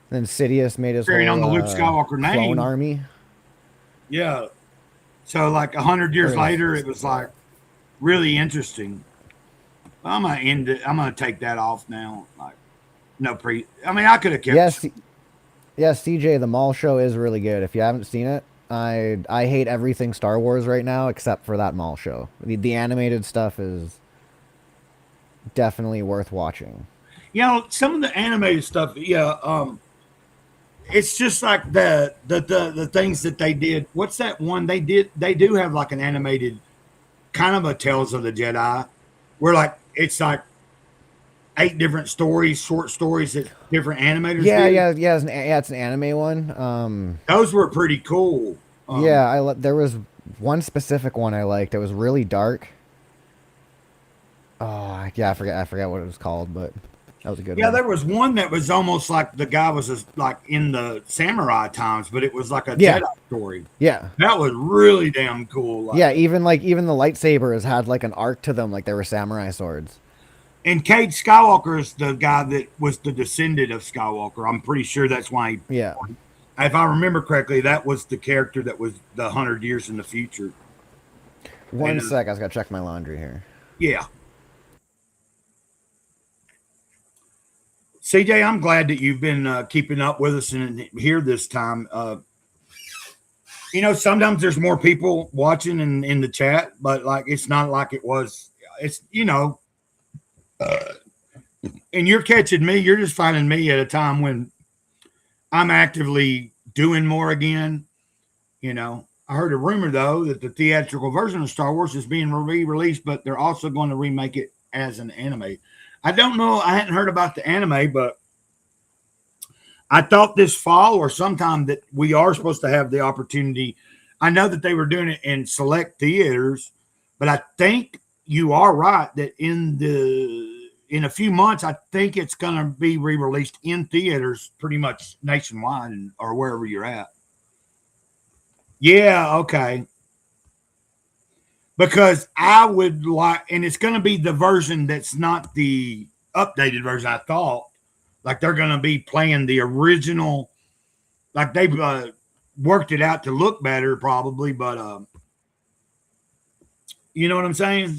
then Sidious made his carrying on the Luke Skywalker name, clone army. Yeah, so like 100 years later, it was like really interesting. I'm gonna end it. I'm gonna take that off now. Like I mean, I could have kept. Yes, CJ, the mall show is really good. If you haven't seen it. I hate everything Star Wars right now except for that mall show. The animated stuff is definitely worth watching. You know, some of the animated stuff, it's just like the things that they did. What's that one they did? They do have like an animated kind of a Tales of the Jedi, where like it's like 8 different stories, short stories that different animators. It's an anime one. Those were pretty cool. There was one specific one I liked. It was really dark, Oh, yeah, I forgot what it was called, but that was a good Yeah, one. there was one that was almost like the guy was like in the samurai times, but it was like a Yeah. Jedi story. Yeah. That was really damn cool. Like, Yeah, even the lightsabers had like an arc to them, like they were samurai swords. and Cade Skywalker is the guy that was the descendant of Skywalker. I'm pretty sure that's why. Yeah. If I remember correctly, that was the character that was the 100 years in the future. One sec, I just gotta check my laundry here. Yeah. CJ, I'm glad that you've been keeping up with us and here this time. You know, sometimes there's more people watching in the chat, but like it's not like it was. It's, you know, and you're catching me. You're just finding me at a time when I'm actively doing more again. You know, I heard a rumor, though, that the theatrical version of Star Wars is being re-released, but they're also going to remake it as an anime. I don't know. I hadn't heard about the anime, but I thought this fall or sometime that we are supposed to have the opportunity. I know that they were doing it in select theaters, but I think you are right that in a few months, I think it's going to be re-released in theaters pretty much nationwide or wherever you're at. Yeah, okay. Because I would like, and it's going to be the version that's not the updated version, I thought. Like they're going to be playing the original, like they've worked it out to look better probably, but you know what I'm saying?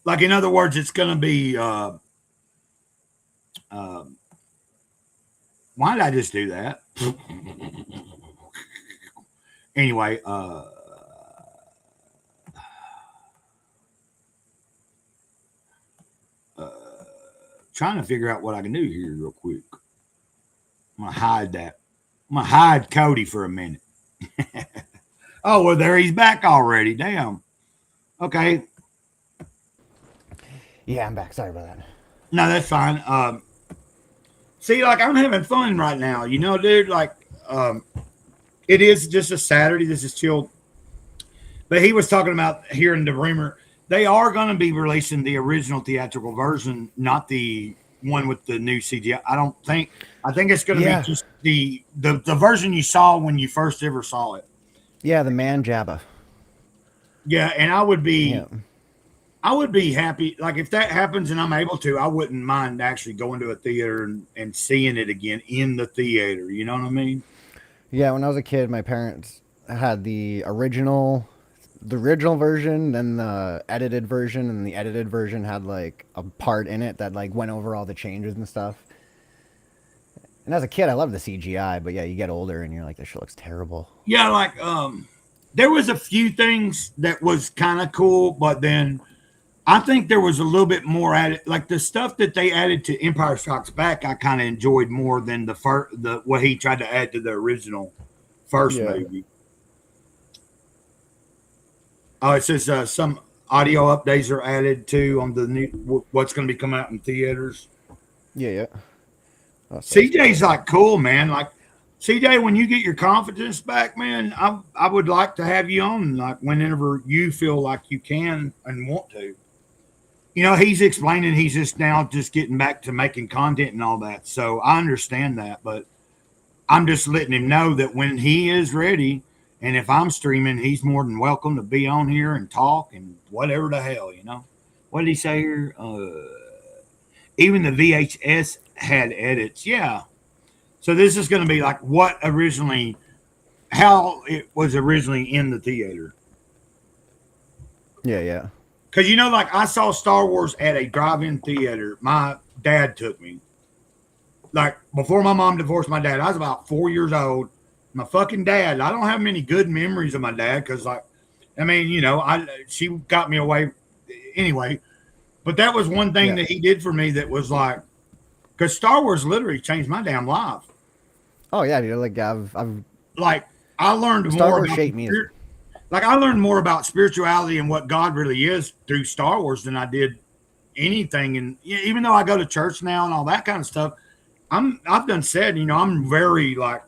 Like, in other words, it's going to be, why did I just do that? Anyway, trying to figure out what I can do here real quick. I'm going to hide that. I'm going to hide Cody for a minute. Oh, well, there he's back already. Damn. Okay. Yeah, I'm back. Sorry about that. No, that's fine. See, like, I'm having fun right now. You know, dude, like, it is just a Saturday. This is chill. But he was talking about here in the rumor, they are going to be releasing the original theatrical version, not the one with the new CGI. I think it's going to be just the version you saw when you first ever saw it. Yeah, the man Jabba. Yeah, and I would be happy. Like if that happens and I'm able to, I wouldn't mind actually going to a theater and seeing it again in the theater. You know what I mean? Yeah, when I was a kid, my parents had the original version, then the edited version, and the edited version had like a part in it that like went over all the changes and stuff. And as a kid, I loved the CGI, but yeah, you get older and you're like, this shit looks terrible. Yeah, like there was a few things that was kind of cool, but then I think there was a little bit more added. Like the stuff that they added to Empire Strikes Back, I kind of enjoyed more than what he tried to add to the original first movie. Oh, it says some audio updates are added too on the new what's going to be coming out in theaters. Yeah. CJ's like cool, man. Like CJ, when you get your confidence back, man, I would like to have you on like whenever you feel like you can and want to. You know, he's explaining he's just getting back to making content and all that. So I understand that, but I'm just letting him know that when he is ready, and if I'm streaming, he's more than welcome to be on here and talk and whatever the hell, you know. What did he say here? Even the VHS had edits. Yeah. So this is going to be like how it was originally in the theater. Yeah. Because, you know, like I saw Star Wars at a drive-in theater. My dad took me. Like before my mom divorced my dad, I was about 4 years old. My fucking dad, I don't have many good memories of my dad because, like, I mean, you know, she got me away anyway. But that was one thing that he did for me that was like, because Star Wars literally changed my damn life. Oh yeah, dude. Like I've like I learned Star more Wars about shaped me. Like I learned more about spirituality and what God really is through Star Wars than I did anything. And even though I go to church now and all that kind of stuff, I've done said, you know, I'm very like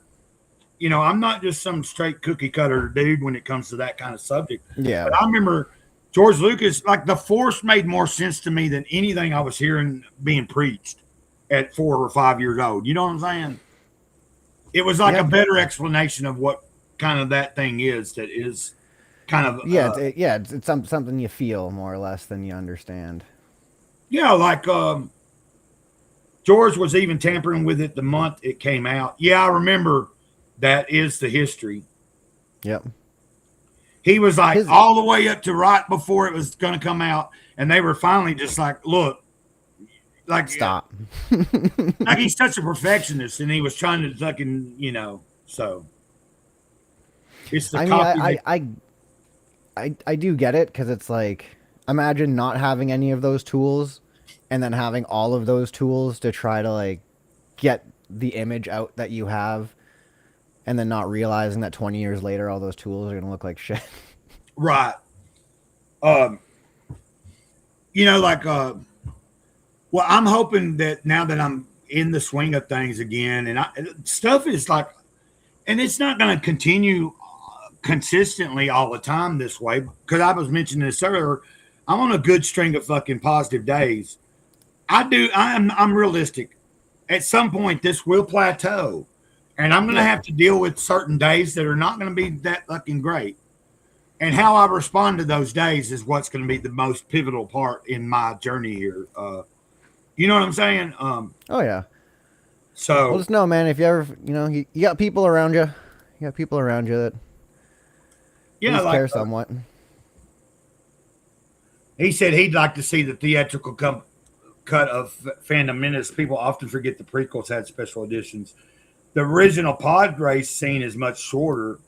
you know, I'm not just some straight cookie cutter dude when it comes to that kind of subject. Yeah. But I remember George Lucas, like The Force made more sense to me than anything I was hearing being preached at 4 or 5 years old. You know what I'm saying? It was like a better explanation of what kind of that thing is that is kind of it's something you feel more or less than you understand. Yeah, like George was even tampering with it the month it came out. Yeah, I remember that is the history. Yep. He was like all the way up to right before it was going to come out, and they were finally just like, look, like stop. Like he's such a perfectionist, and he was trying to fucking, you know, so it's the I do get it, because it's like, imagine not having any of those tools and then having all of those tools to try to like get the image out that you have, and then not realizing that 20 years later all those tools are going to look like shit. Right. You know, like well, I'm hoping that now that I'm in the swing of things again, and stuff is like, and it's not going to continue consistently all the time this way, because I was mentioning this earlier. I'm on a good string of fucking positive days. I'm realistic. At some point, this will plateau, and I'm going to have to deal with certain days that are not going to be that fucking great. And how I respond to those days is what's going to be the most pivotal part in my journey here. You know what I'm saying? Oh yeah. So well, just know, man, if you ever, you know, you got people around you, that like, care somewhat. He said he'd like to see the theatrical cut of Phantom Menace. People often forget the prequels had special editions. The original pod race scene is much shorter.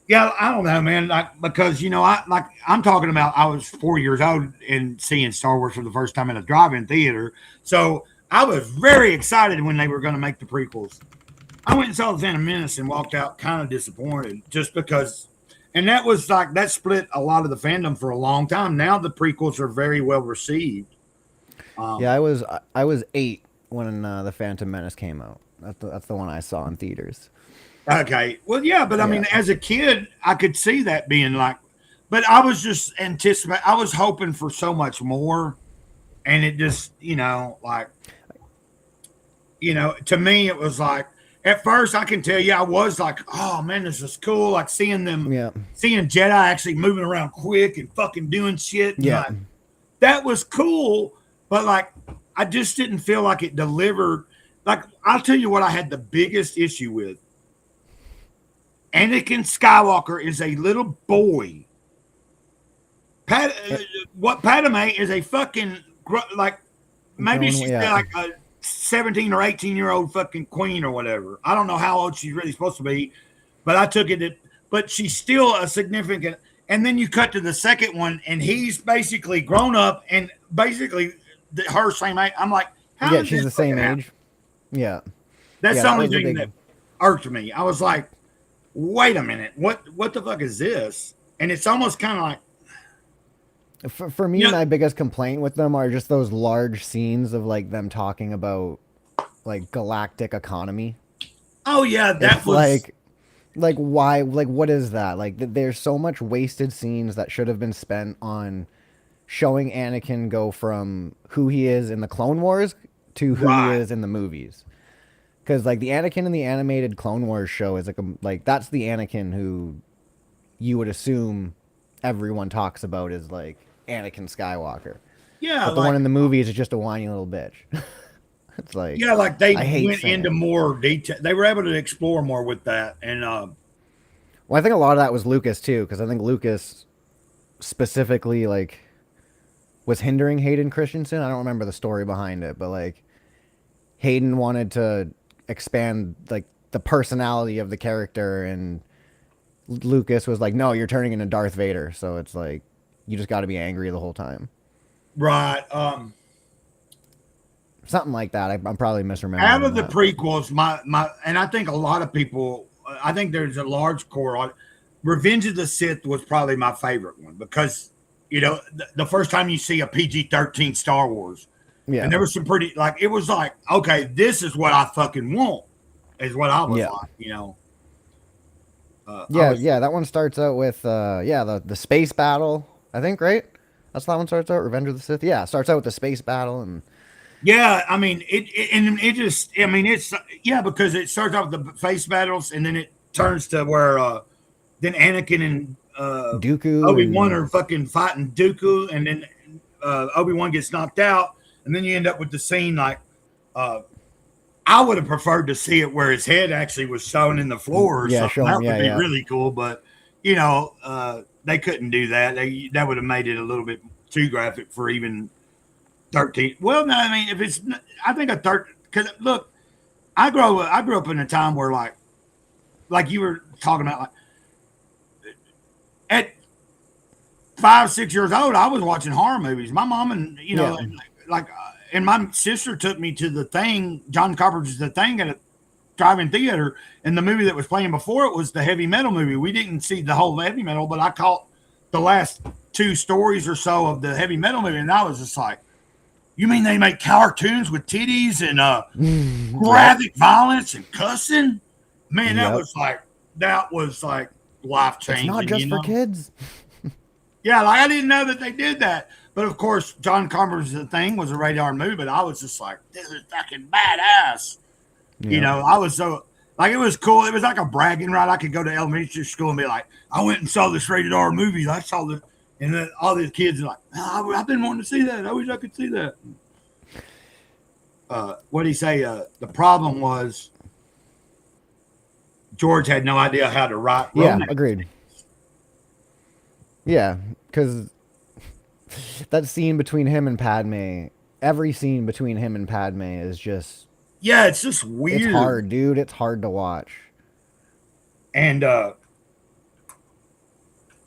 Yeah, I don't know, man. Like, because, you know, I'm talking about, I was 4 years old and seeing Star Wars for the first time in a drive-in theater. So I was very excited when they were going to make the prequels. I went and saw the Phantom Menace and walked out kind of disappointed, just because, and that was like, that split a lot of the fandom for a long time. Now the prequels are very well received. Yeah, I was 8 when the Phantom Menace came out. That's the one I saw in theaters. Okay. Well, yeah, but I mean, as a kid, I could see that being like, but I was just anticipating, I was hoping for so much more. And it just, you know, like, you know, to me, it was like, at first, I can tell you, I was like, oh man, this is cool. Like seeing Jedi actually moving around quick and fucking doing shit. Yeah. Like, that was cool. But like, I just didn't feel like it delivered. Like, I'll tell you what I had the biggest issue with. Anakin Skywalker is a little boy. What Padme is a fucking, like, maybe she's like a 17 or 18-year-old fucking queen or whatever. I don't know how old she's really supposed to be, but I took it. But she's still a significant. And then you cut to the second one, and he's basically grown up and basically her same age. I'm like, how? Yeah, she's the same age. Yeah, that's the only thing that irked me. I was like, wait a minute, what the fuck is this? And it's almost kind of like, for me, my biggest complaint with them are just those large scenes of like them talking about like galactic economy. Oh yeah, that was like why, like what is that? Like there's so much wasted scenes that should have been spent on showing Anakin go from who he is in the Clone Wars to who he is in the movies. Because like the Anakin in the animated Clone Wars show is like that's the Anakin who you would assume everyone talks about is like Anakin Skywalker. Yeah, but the one in the movies is just a whiny little bitch. It's like, yeah, like they went into more detail. They were able to explore more with that, and well, I think a lot of that was Lucas too, because I think Lucas specifically like was hindering Hayden Christensen. I don't remember the story behind it, but like Hayden wanted to expand like the personality of the character, and Lucas was like, no, you're turning into Darth Vader, so it's like you just got to be angry the whole time, right? Something like that. I'm probably misremembering. Out of the prequels, my and I think a lot of people, I think there's a large core. Revenge of the Sith was probably my favorite one, because you know the first time you see a PG-13 Star Wars. Yeah. And there was some pretty, like, it was like, okay, this is what I fucking want, is what I was like, you know. Yeah, that one starts out with the space battle, I think, right? That's how that one starts out. Revenge of the Sith. Yeah, it starts out with the space battle and Yeah, I mean it's because it starts off with the face battles and then it turns to where then Anakin and Dooku, Obi-Wan are fucking fighting Dooku, and then Obi-Wan gets knocked out, and then you end up with the scene like I would have preferred to see it where his head actually was shown in the floor or something. That would be really cool, but they couldn't do that. That would have made it a little bit too graphic for even 13. Well, no, I mean, I think a 13, because look, I grew up in a time where like you were talking about, like at 5, 6 years old, I was watching horror movies. My mom and and my sister took me to The Thing, John Carpenter's The Thing, at a drive-in theater, and the movie that was playing before it was the heavy metal movie. We didn't see the whole heavy metal, but I caught the last 2 stories or so of the heavy metal movie, and I was just like, you mean they make cartoons with titties and graphic violence and cussing? Man, that was like life-changing. It's not just for kids. Yeah, like I didn't know that they did that. But of course, John Carpenter's The Thing was a radar movie, but I was just like, this is fucking badass. Yeah. I was so like, it was cool. It was like a bragging right. I could go to elementary school and be like, I went and saw this rated R movie. I saw this, and then all these kids are like, I've been wanting to see that. I wish I could see that. What did he say? The problem was George had no idea how to write. Yeah, agreed. Yeah, because that scene between him and Padme, every scene between him and Padme is just... Yeah, it's just weird. It's hard, dude. It's hard to watch. And,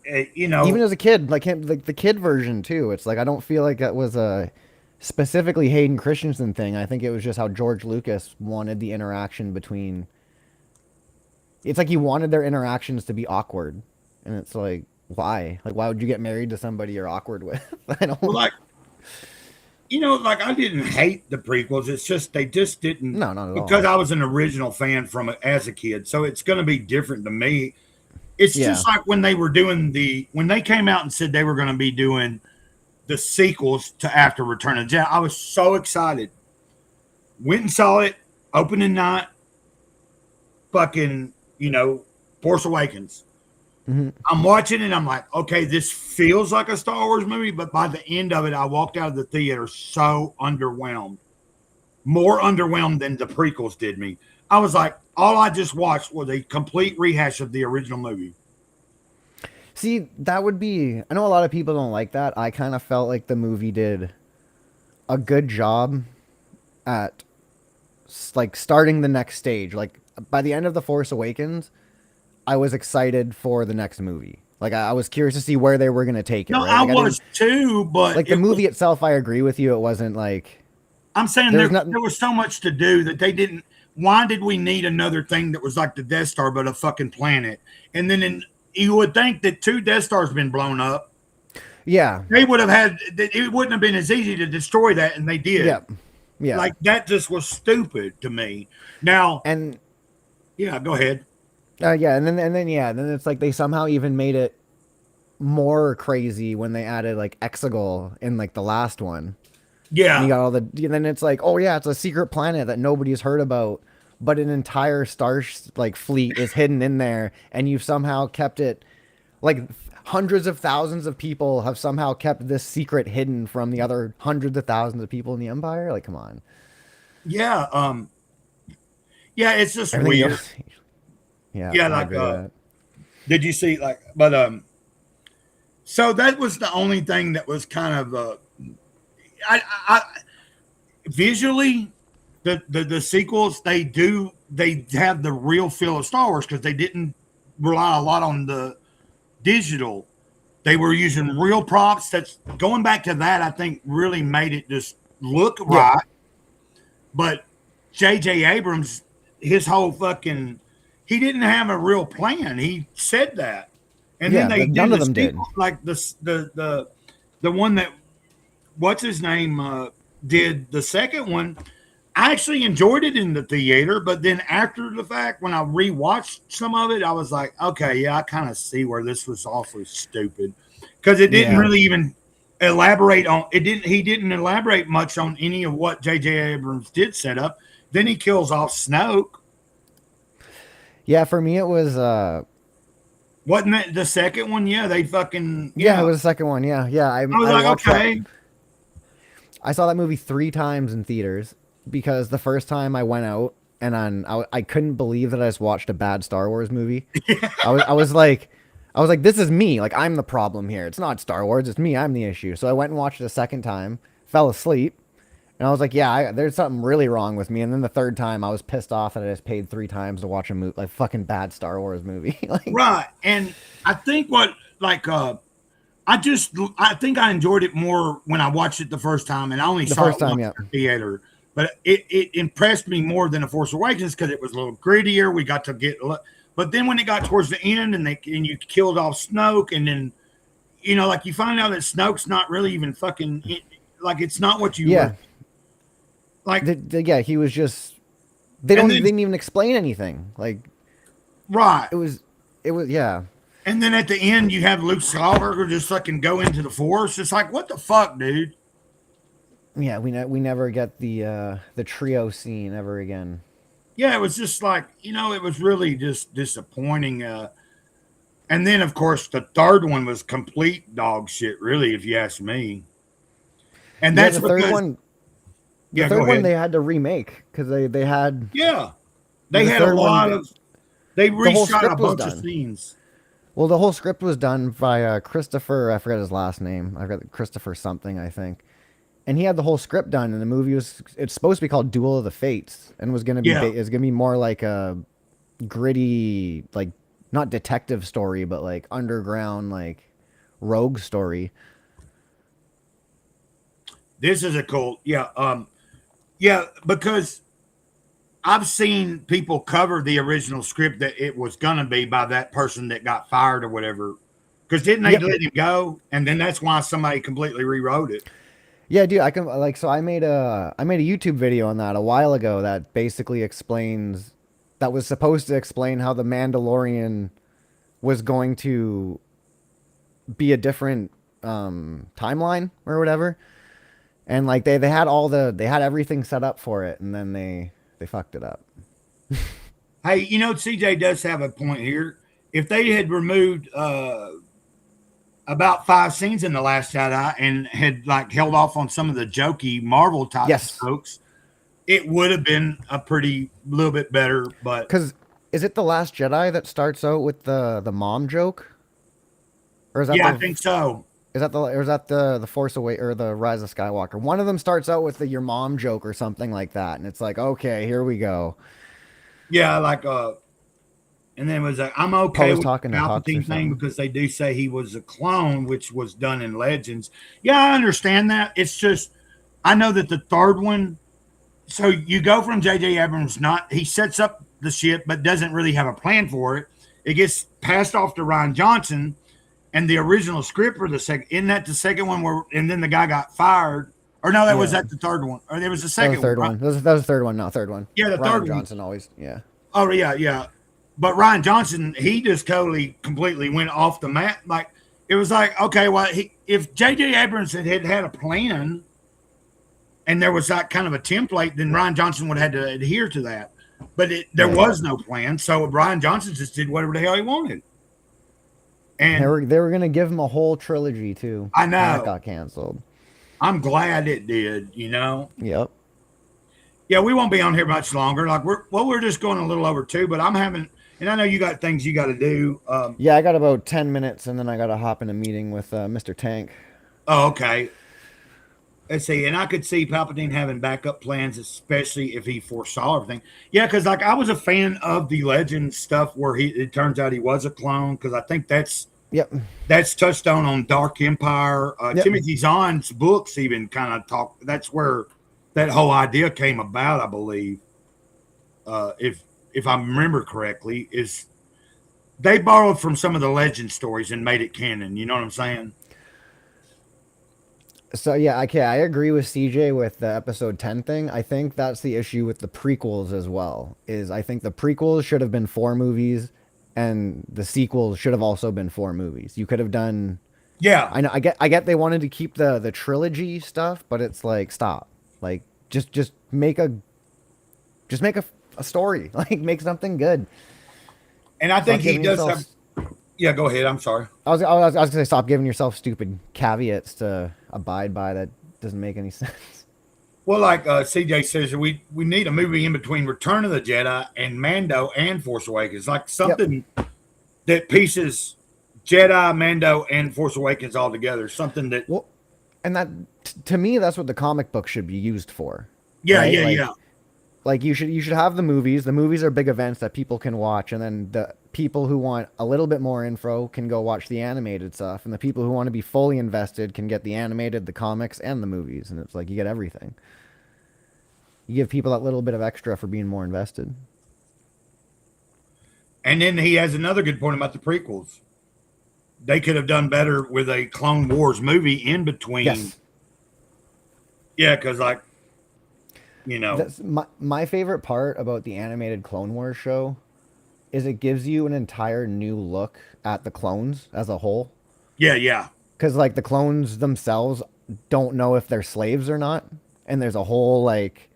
even as a kid, like the kid version, too, it's like, I don't feel like that was a specifically Hayden Christensen thing. I think it was just how George Lucas wanted the interaction between... It's like he wanted their interactions to be awkward. And it's like... Why? Like, why would you get married to somebody you're awkward with? I don't I didn't hate the prequels. It's just they just didn't. No, not at all. Because I was an original fan as a kid, so it's going to be different to me. It's just like when they came out and said they were going to be doing the sequels to After Return of the Jedi. I was so excited. Went and saw it opening night. Fucking, Force Awakens. Mm-hmm. I'm watching it. I'm like, okay, this feels like a Star Wars movie, but by the end of it, I walked out of the theater so underwhelmed, more underwhelmed than the prequels did me. I was like, all I just watched was a complete rehash of the original movie. See, that would be, I know a lot of people don't like that. I kind of felt like the movie did a good job at like starting the next stage. Like by the end of The Force Awakens, I was excited for the next movie. Like I was curious to see where they were going to take it. No, right? I was too, but like the movie itself, I agree with you. It wasn't like, I'm saying there was so much to do that they didn't. Why did we need another thing that was like the Death Star, but a fucking planet? And then you would think that 2 Death Stars been blown up. Yeah, they would have had. It wouldn't have been as easy to destroy that, and they did. Yeah. Like that just was stupid to me. Now and yeah, go ahead. And then it's like they somehow even made it more crazy when they added like Exegol in like the last one. Yeah. And you got all the, and then it's like, oh yeah, it's a secret planet that nobody's heard about, but an entire star fleet is hidden in there, and you've somehow kept it, like hundreds of thousands of people have somehow kept this secret hidden from the other hundreds of thousands of people in the Empire. Like, come on. Yeah. Yeah, it's just Everything weird. else, Yeah, like did you see so that was the only thing that was kind of I visually the sequels they have the real feel of Star Wars because they didn't rely a lot on the digital. They were using real props. That's going back to that, I think really made it just look right. But J.J. Abrams, his whole fucking he didn't have a real plan. He said that, and then they none of them did. Like the one that what's his name did the second one. I actually enjoyed it in the theater, but then after the fact, when I rewatched some of it, I was like, okay, yeah, I kind of see where this was awfully stupid because it didn't really even elaborate on it. He didn't elaborate much on any of what J.J. Abrams did set up. Then he kills off Snoke. Yeah, for me it was wasn't that the second one? Yeah, they fucking it was the second one. Yeah. I was like, okay. I saw that movie 3 times in theaters because the first time I went out and I couldn't believe that I just watched a bad Star Wars movie. I was like, this is me. Like, I'm the problem here. It's not Star Wars. It's me. I'm the issue. So I went and watched it a second time, fell asleep, and I was like, yeah, there's something really wrong with me. And then the third time, I was pissed off that I just paid 3 times to watch a movie, like fucking bad Star Wars movie. Like, right. And I think I think I enjoyed it more when I watched it the first time, and I only saw it once in the theater. But it impressed me more than The Force Awakens because it was a little grittier. We got to but then when it got towards the end and you killed off Snoke, and then like you find out that Snoke's not really even fucking like it's not what you were. Like he was just they didn't even explain anything. Like right. It was yeah. And then at the end, you have Luke Skywalker just fucking go into the Force. It's like, what the fuck, dude? Yeah, we never get the trio scene ever again. Yeah, it was just like, it was really just disappointing. And then, of course, the third one was complete dog shit, really, if you ask me. And that's the third one. The third one they had to remake because they had. Yeah, they had a lot of. They reshot a bunch of scenes. Well, the whole script was done by Christopher. I forget his last name. I forgot Christopher something, I think. And he had the whole script done, and the movie it's supposed to be called Duel of the Fates, and was gonna be more like a gritty, like not detective story, but like underground, like rogue story. This is a cool, because I've seen people cover the original script that it was gonna be by that person that got fired or whatever. Because didn't they let him go, and then that's why somebody completely rewrote it. Yeah, dude, I made a YouTube video on that a while ago that basically explains that was supposed to explain how the Mandalorian was going to be a different timeline or whatever. And like they had everything set up for it, and then they fucked it up. Hey, CJ does have a point here. If they had removed about 5 scenes in The Last Jedi and had like held off on some of the jokey Marvel type jokes, it would have been a little bit better. But because is it The Last Jedi that starts out with the mom joke, or is that I think so. Is that the Force Awakens or the Rise of Skywalker? One of them starts out with your mom joke or something like that, and it's like, okay, here we go. Yeah, like and then it was like, I'm okay with the Palpatine thing because they do say he was a clone, which was done in Legends. Yeah, I understand that. It's just I know that the third one. So you go from J.J. Abrams, he sets up the shit, but doesn't really have a plan for it. It gets passed off to Rian Johnson. And the original script for the second, isn't that the second one and then the guy got fired? Or no, was that the third one? Or there was the second one. Right? That was the third one. No, third one. Yeah, the Rian third Johnson one. Always, yeah. Oh, yeah. But Rian Johnson, he just completely went off the map. Like, it was like, okay, well, if J.J. Abrams had a plan and there was like kind of a template, then Rian Johnson would have had to adhere to that. But there was no plan. So Rian Johnson just did whatever the hell he wanted. And they were gonna give him a whole trilogy too. I know. And that got canceled. I'm glad it did. Yep. Yeah, we won't be on here much longer. Like we're just going a little over 2, but I'm having, and I know you got things you got to do. Yeah, I got about 10 minutes, and then I got to hop in a meeting with Mr. Tank. Oh, okay. Let's see, and I could see Palpatine having backup plans, especially if he foresaw everything. Yeah, because like I was a fan of the Legend stuff where it turns out he was a clone, because I think that's touched on Dark Empire. Timothy Zahn's books even kind of talk. That's where that whole idea came about, I believe. If I remember correctly, is they borrowed from some of the Legend stories and made it canon. You know what I'm saying? So yeah, okay, I agree with CJ with the episode 10 thing. I think that's the issue with the prequels as well. Is I think the prequels should have been 4 movies and the sequels should have also been 4 movies. You could have done Yeah. I know I get they wanted to keep the trilogy stuff, but it's like stop. Like just make a story. Like make something good. And I think Stop he giving does yourself- have. Yeah, go ahead. I'm sorry. I was gonna say stop giving yourself stupid caveats to abide by that doesn't make any sense. Well, like CJ says, we need a movie in between Return of the Jedi and Mando and Force Awakens, like something that pieces Jedi, Mando, and Force Awakens all together. Something that, Well, and that to me, that's what the comic book should be used for. yeah, right? yeah, Like- yeah, Like you should have the movies. The movies are big events that people can watch, and then the people who want a little bit more info can go watch the animated stuff, and the people who want to be fully invested can get the animated, the comics, and the movies. And it's like you get everything. You give people that little bit of extra for being more invested. And then he has another good point about the prequels. They could have done better with a Clone Wars movie in between. Yes. Yeah, because like, you know, That's my favorite part about the animated Clone Wars show is it gives you an entire new look at the clones as a whole. yeah, yeah, Because like the clones themselves don't know if they're slaves or not, and there's a whole like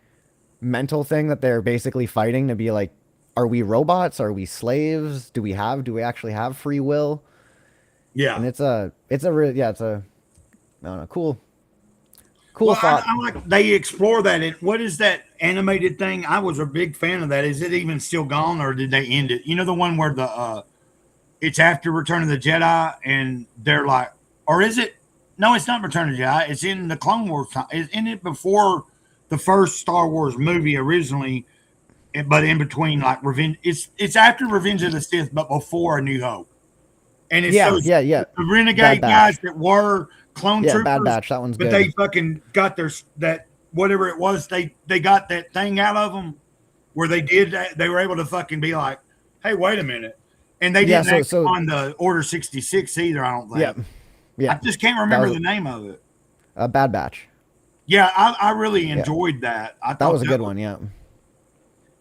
mental thing that they're basically fighting to be like, are we robots? Are we slaves? Do we actually have free will? yeah. And it's a real I don't know, cool Well, thought. I like they explore that. And what is that animated thing? I was a big fan of that. Is it even still gone, or did they end it? You know, the one where the it's after Return of the Jedi, and they're like, or is it? No, it's not Return of the Jedi. It's in the Clone Wars time. It's in it before the first Star Wars movie originally, but in between, like Revenge. It's after Revenge of the Sith, but before A New Hope. And it's Yeah, those, yeah. the renegade Bad Batch. guys that were clone Yeah, troopers. Bad Batch. That one's But good. they fucking got that whatever it was. They got that thing out of them where they did that. They were able to fucking be like, "Hey, wait a minute," and they Yeah, didn't act so- on the Order 66 either. I don't think. Yeah, yeah. I just can't remember was- the name of it. Bad Batch. Yeah, I really enjoyed that. I That thought was a good one. Yeah.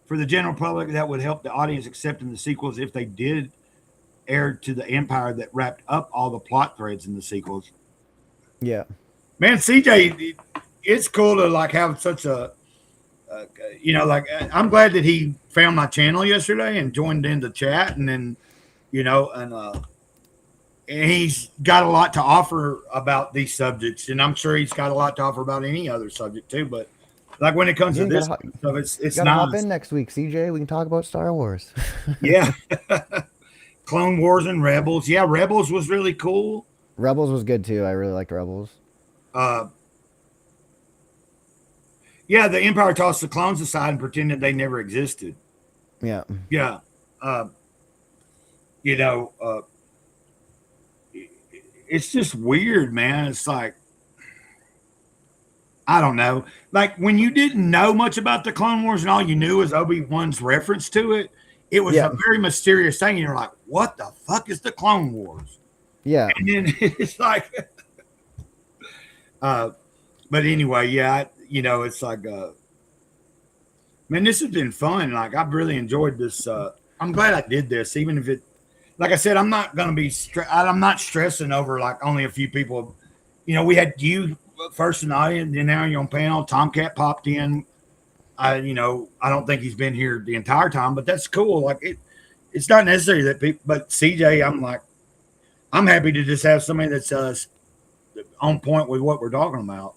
for the general public. That would help the audience accepting the sequels if they did air to the Empire that wrapped up all the plot threads in the sequels. Yeah. Man, CJ, it's cool to like have such a, like I'm glad that he found my channel yesterday and joined in the chat, and then, and he's got a lot to offer about these subjects, and I'm sure he's got a lot to offer about any other subject too. But like when it comes to You this gotta stuff, it's Gotta hop nice. in next week, CJ. We can talk about Star Wars. Yeah, Clone Wars and Rebels. Yeah, Rebels was really cool. Rebels was good too. I really liked Rebels. Yeah, the Empire tossed the clones aside and pretended they never existed. Yeah. Yeah. It's just weird, man. It's like, I don't know. Like when you didn't know much about the Clone Wars and all you knew was Obi-Wan's reference to it, it was Yeah. a very mysterious thing. And you're like, what the fuck is the Clone Wars? Yeah. And then it's like, but anyway, yeah, it's like, man, this has been fun. Like, I've really enjoyed this. I'm glad I did this, even if it, like I said, I'm not going to be, I'm not stressing over like only a few people. We had you first in the audience, and now you're on panel. Tomcat popped in. I don't think he's been here the entire time, but that's cool. Like it's not necessary that people, but CJ, I'm happy to just have somebody that's on point with what we're talking about,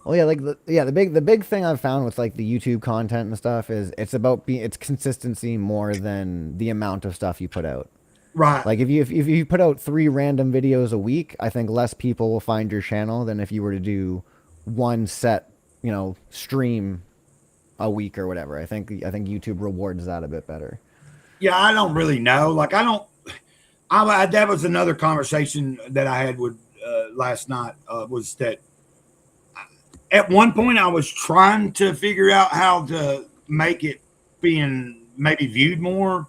Well, yeah, like the big thing I've found with like the YouTube content and stuff is it's about it's consistency more than the amount of stuff you put out. Right. Like if you put out 3 random videos a week, I think less people will find your channel than if you were to do one set, stream a week or whatever. I think YouTube rewards that a bit better. Yeah, I don't really know. Like that was another conversation that I had with last night was that at one point I was trying to figure out how to make it being maybe viewed more.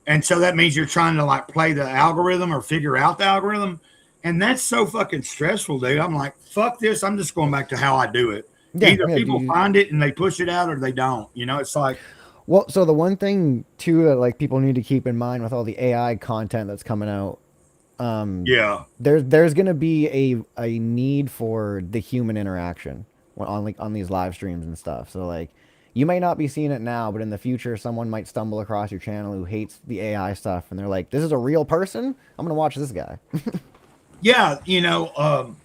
And so that means you're trying to like play the algorithm or figure out the algorithm. And that's so fucking stressful, dude. I'm like, fuck this. I'm just going back to how I do it. Yeah, Either yeah, people dude. find it and they push it out or they don't. You know, it's like, Well, so the one thing too that like people need to keep in mind with all the AI content that's coming out, yeah. there's gonna be a need for the human interaction on like on these live streams and stuff. So like you may not be seeing it now, but in the future someone might stumble across your channel who hates the AI stuff and they're like, this is a real person? I'm gonna watch this guy. Yeah, I'm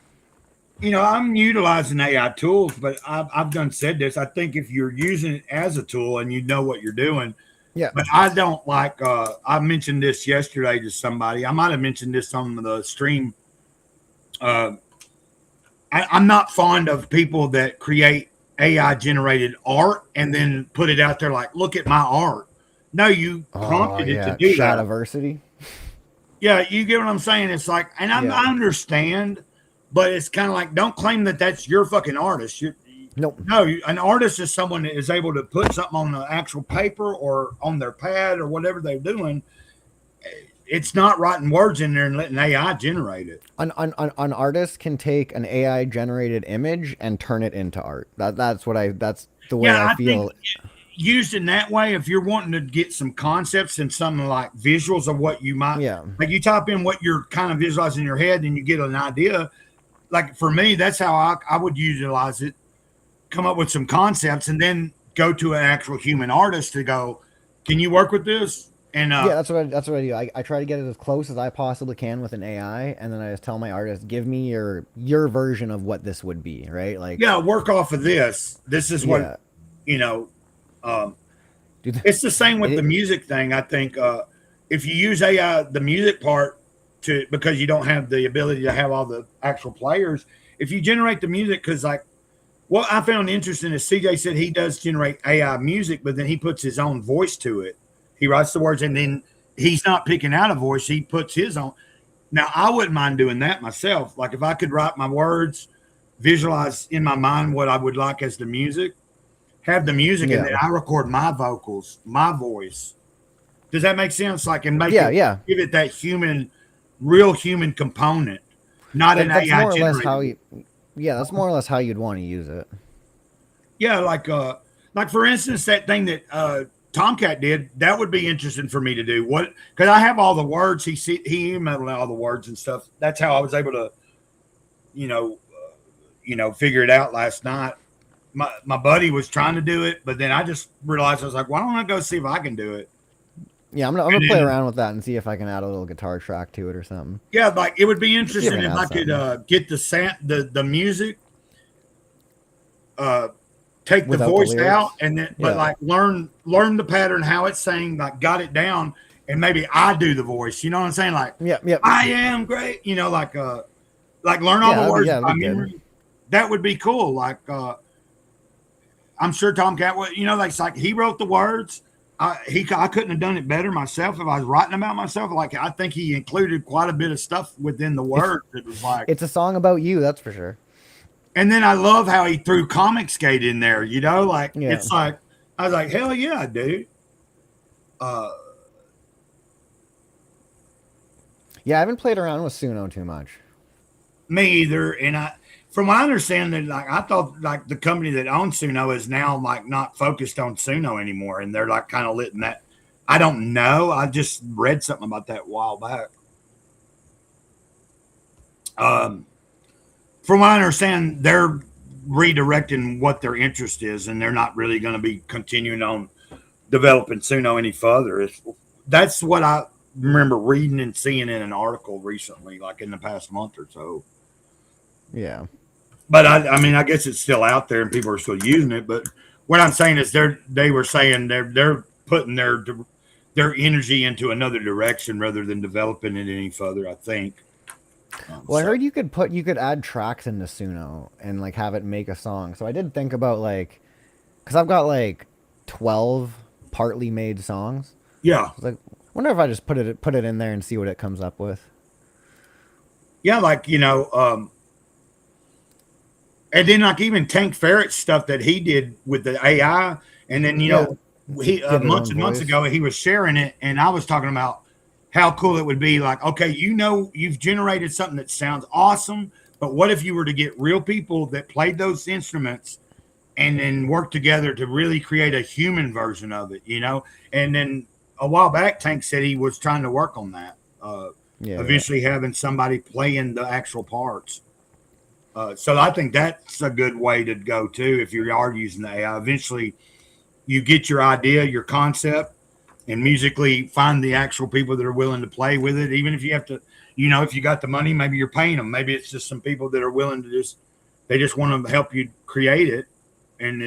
utilizing AI tools, but I've done said this. I think if you're using it as a tool and you know what you're doing, Yeah. but I don't like. I mentioned this yesterday to somebody. I might have mentioned this on the stream. I'm not fond of people that create AI generated art and then put it out there like, look at my art. No, you prompted it to do that. Shadiversity. Yeah, you get what I'm saying? It's like, and I understand, but it's kind of like, don't claim that that's your fucking artist. Nope. No, an artist is someone that is able to put something on the actual paper or on their pad or whatever they're doing. It's not writing words in there and letting AI generate it. An artist can take an AI generated image and turn it into art. That's the way I feel. Think used in that way, if you're wanting to get some concepts and something like visuals of what you might, like you type in what you're kind of visualizing in your head and you get an idea. Like for me, that's how I would utilize it, come up with some concepts and then go to an actual human artist to go, can you work with this? And that's what I do. I try to get it as close as I possibly can with an AI, and then I just tell my artist, give me your version of what this would be, right? Like, work off of this. This is what it's the same with the music thing. I think if you use AI, the music part because you don't have the ability to have all the actual players, if you generate the music, because like what I found interesting is CJ said he does generate AI music, but then he puts his own voice to it. He writes the words and then he's not picking out a voice. He puts his own. Now, I wouldn't mind doing that myself. Like if I could write my words, visualize in my mind what I would like as the music, have the music, and then I record my vocals, my voice. Does that make sense? Like, and make give it that real human component, not an AI generated. That's more or less how you'd want to use it. Yeah, like for instance, that thing that Tomcat did, that would be interesting for me to do. What? Because I have all the words. He emailed all the words and stuff. That's how I was able to, figure it out last night. My buddy was trying to do it, but then I just realized I was like, why don't I go see if I can do it? Yeah, I'm gonna play around with that and see if I can add a little guitar track to it or something. Yeah, like it would be interesting if I could get the music, take the voice out, and then like learn the pattern, how it's saying, like got it down, and maybe I do the voice. You know what I'm saying? Like, I am great. Like learn all the words by memory. That would be cool. Like, I'm sure Tomcat would. Like he wrote the words. I couldn't have done it better myself if I was writing about myself. Like I think he included quite a bit of stuff within the word that was like it's a song about you, that's for sure. And then I love how he threw Comic Skate in there. It's like I was like, hell yeah, dude. I haven't played around with Suno too much. Me either, and from what I understand, that like I thought like the company that owns Suno is now like not focused on Suno anymore, and they're like kind of letting that. I don't know. I just read something about that a while back. From what I understand, they're redirecting what their interest is, and they're not really going to be continuing on developing Suno any further. That's what I remember reading and seeing in an article recently, like in the past month or so. Yeah. But I guess it's still out there and people are still using it. But what I'm saying is they were saying they're putting their energy into another direction rather than developing it any further, I think. I heard you could add tracks into Suno and like have it make a song. So I did think about like, because I've got like 12 partly made songs. Yeah. I was like, wonder if I just put it in there and see what it comes up with. Yeah, like and then like even Tank Ferret's stuff that he did with the AI, and then he months and months ago he was sharing it, and I was talking about how cool it would be. Like, okay, you've generated something that sounds awesome, but what if you were to get real people that played those instruments and then work together to really create a human version of it, And then a while back, Tank said he was trying to work on that. Eventually having somebody playing the actual parts. So I think that's a good way to go too. If you are using the AI, eventually you get your idea, your concept, and musically find the actual people that are willing to play with it. Even if you have to, if you got the money, maybe you're paying them. Maybe it's just some people that are willing to they just want to help you create it. And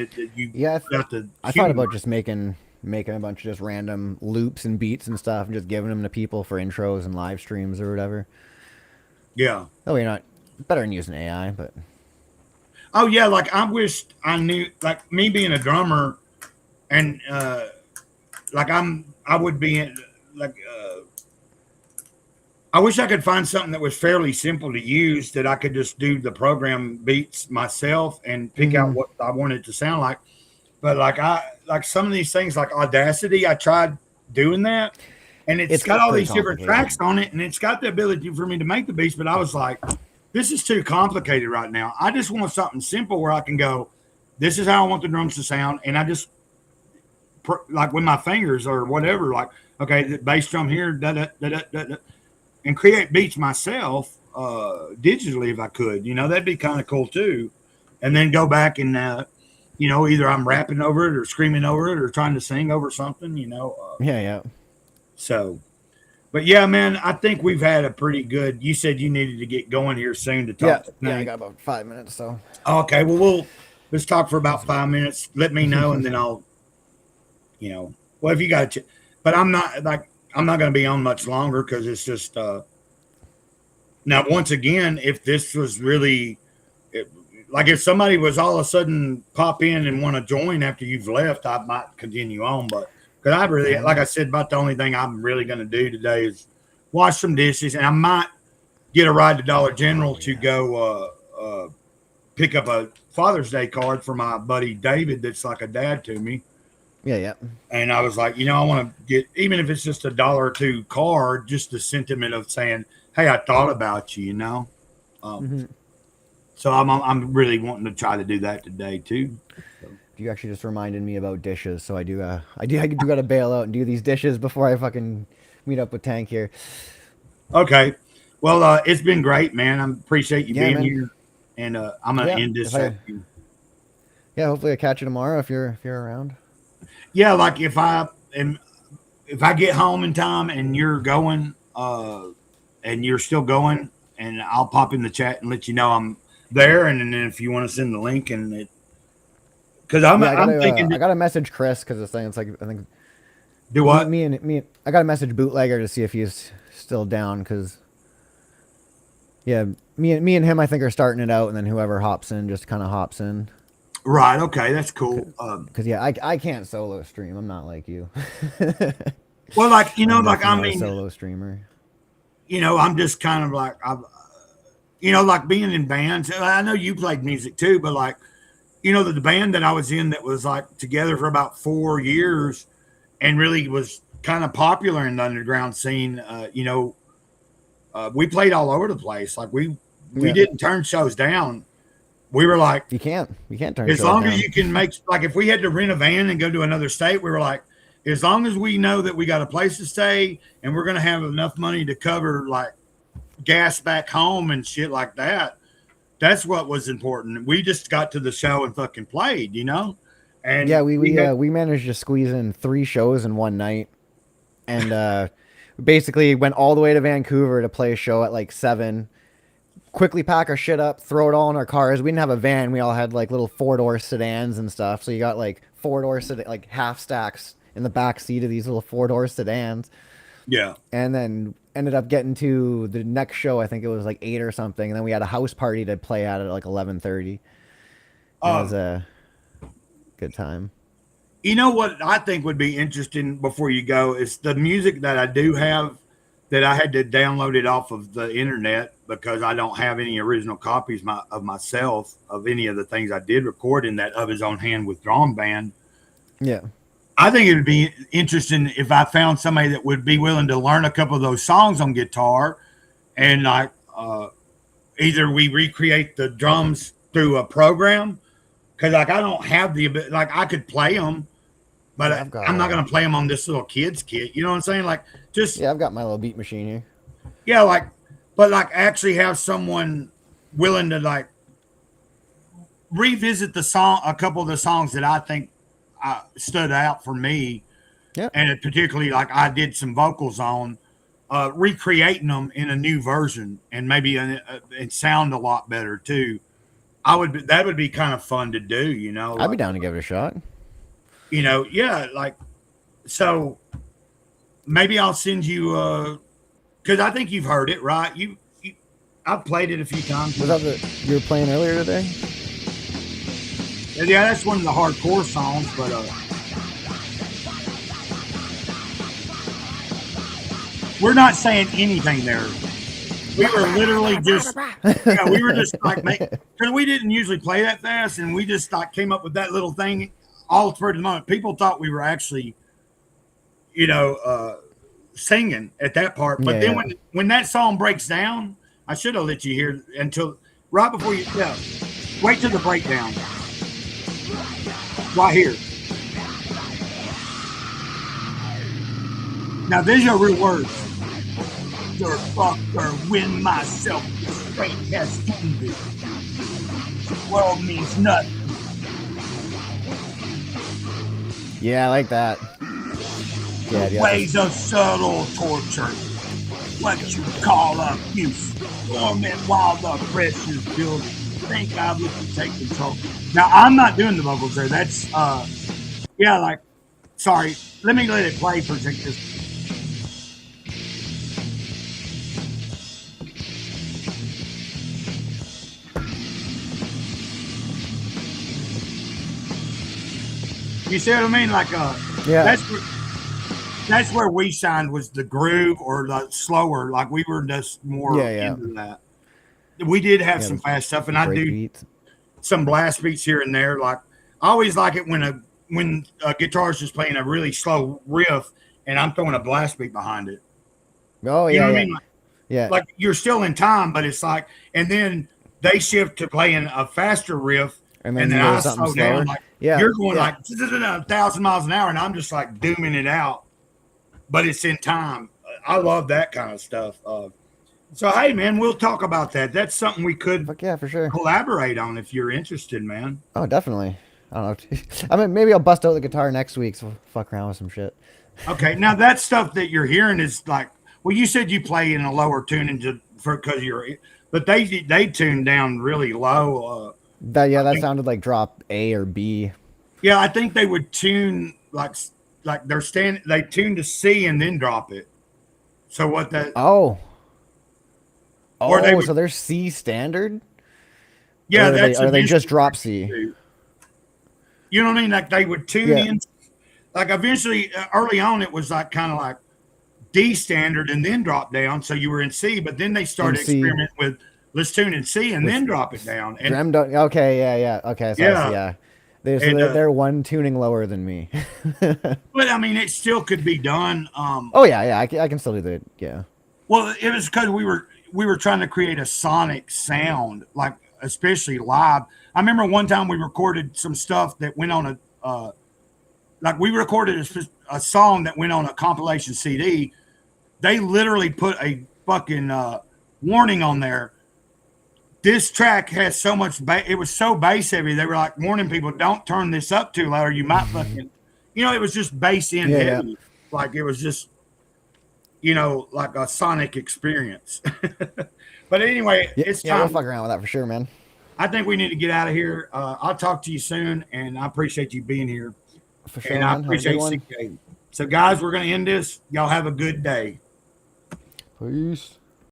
I thought about just making a bunch of just random loops and beats and stuff and just giving them to people for intros and live streams or whatever. Yeah. Oh, you're not better than using AI, but. Oh yeah. Like I wished I knew, like me being a drummer and, I would be I wish I could find something that was fairly simple to use that I could just do the program beats myself and pick out what I want it to sound like. But like some of these things like Audacity, I tried doing that and it's got all these different tracks on it and it's got the ability for me to make the beats. But I was like, this is too complicated right now. I just want something simple where I can go, this is how I want the drums to sound. And I just like with my fingers or whatever, like, okay, the bass drum here, da, da, da, da, da, da, and create beats myself digitally if I could, that'd be kind of cool too. And then go back and, either I'm rapping over it or screaming over it or trying to sing over something, Yeah. So, but yeah, man, I think we've had a pretty good, you said you needed to get going here soon to talk. Yeah, I got about 5 minutes, so. Okay, well, let's talk for about 5 minutes. Let me know and then I'll, well, if you got it, but I'm not going to be on much longer because it's just, now, once again, if this was really, if somebody was all of a sudden pop in and want to join after you've left, I might continue on. But because I really, like I said, about the only thing I'm really going to do today is wash some dishes. And I might get a ride to Dollar General to go pick up a Father's Day card for my buddy David that's like a dad to me. Yeah. And I was like, I want to get, even if it's just $1 or $2 card, just the sentiment of saying, hey, I thought about you, So I'm really wanting to try to do that today too. So. You actually just reminded me about dishes, so I do got to bail out and do these dishes before I fucking meet up with Tank here. Okay, well, it's been great, man. I appreciate you being here, and I'm gonna end this. Hopefully I catch you tomorrow if you're around. Yeah, like if I get home in time and you're going, and you're still going, and I'll pop in the chat and let you know I'm there, and then if you want to send the link and it, because I'm thinking I got to message Chris because it's like I think do what me and I got to message Bootlegger to see if he's still down because me and him I think are starting it out, and then whoever hops in just kind of hops in. Right. Okay, that's cool. Because I can't solo stream. I'm not like you. Well, like I'm a solo streamer. I'm just kind of like like being in bands. I know you played music too, but like, the band that I was in that was like together for about 4 years, and really was kind of popular in the underground scene. We played all over the place. Like we didn't turn shows down. We were like, you can't turn as long as you can make, like if we had to rent a van and go to another state, we were like, as long as we know that we got a place to stay and we're going to have enough money to cover like gas back home and shit like that. That's what was important. We just got to the show and fucking played, And yeah, we managed to squeeze in 3 shows in one night, and basically went all the way to Vancouver to play a show at like 7. Quickly pack our shit up, throw it all in our cars. We didn't have a van. We all had like little 4-door sedans and stuff. So you got like 4-door like half stacks in the back seat of these little 4-door sedans. Yeah. And then ended up getting to the next show. I think it was like 8 or something. And then we had a house party to play at like 11:30. It was a good time. You know what I think would be interesting before you go is the music that I do have that I had to download it off of the internet because I don't have any original copies of myself of any of the things I did record in that Of His Own Hand Withdrawn band. Yeah. I think it would be interesting if I found somebody that would be willing to learn a couple of those songs on guitar, and like either we recreate the drums through a program, because like I don't have the ability, like I could play them, but I'm not going to play them on this little kids kit. You know what I'm saying? Like just I've got my little beat machine here. yeah, like but like actually have someone willing to like revisit the song, a couple of the songs that I think stood out for me. Yeah. And it particularly like I did some vocals on recreating them in a new version and maybe it sound a lot better too. That would be kind of fun to do, you know. I'd be down to give it a shot. You know, yeah, like so maybe I'll send you because I think you've heard it, right? I've played it a few times. Was that you were playing earlier today? Yeah, that's one of the hardcore songs, but we're not saying anything there. We were literally just, we were just like, because we didn't usually play that fast, and we just like came up with that little thing all for the moment. People thought we were actually, singing at that part. But then when that song breaks down, I should have let you hear until right before you, wait till the breakdown. Right here. Now, these are real words. Fucker, win myself straight has ended. The world means nothing. Yeah, I like that. Yeah, Ways of subtle torture. What you call abuse. Dormant while the pressure's building. Think I've looked to take control. Now, I'm not doing the vocals there. That's, sorry. Let it play for a second. You see what I mean? Like, that's where we signed was the groove or the slower. Like, we were just more into that. We did have some fast stuff, and I do beats. Some blast beats here and there. Like, I always like it when a guitarist is playing a really slow riff, and I'm throwing a blast beat behind it. Oh, you know what I mean? Like you're still in time, but it's like, and then they shift to playing a faster riff, and then I slow down. Like, you're going like 1,000 miles an hour, and I'm just like dooming it out, but it's in time. I love that kind of stuff. So, hey, man, we'll talk about that. That's something we could for sure collaborate on if you're interested, man. Oh, definitely. I don't know. I mean, maybe I'll bust out the guitar next week, so we'll fuck around with some shit. Okay. Now, that stuff that you're hearing is like, well, you said you play in a lower tuning because but they tuned down really low. That sounded like drop A or B. Yeah, I think they would tune like they tune to C and then drop it. So what that? So they're C standard? Yeah, or they just drop C. You know what I mean? Like they would tune in. Like eventually, early on, it was like kind of like D standard and then drop down. So you were in C, but then they started experimenting with let's tune in C and then drop it down. And, okay, yeah. Okay, so they're one tuning lower than me. But I mean, it still could be done. I can still do that. Yeah. Well, it was because we were trying to create a sonic sound, like especially live. I remember one time we recorded some stuff that went on we recorded a song that went on a compilation CD. They literally put a fucking warning on there. This track has so much it was so bass heavy. They were like warning people, don't turn this up too loud or you might fucking, it was just bass in heavy. Yeah. Like it was just, like a sonic experience. But anyway, it's time. Yeah, we'll fuck around with that for sure, man. I think we need to get out of here. I'll talk to you soon, and I appreciate you being here. For sure, and I appreciate CK. So, guys, we're going to end this. Y'all have a good day. Peace.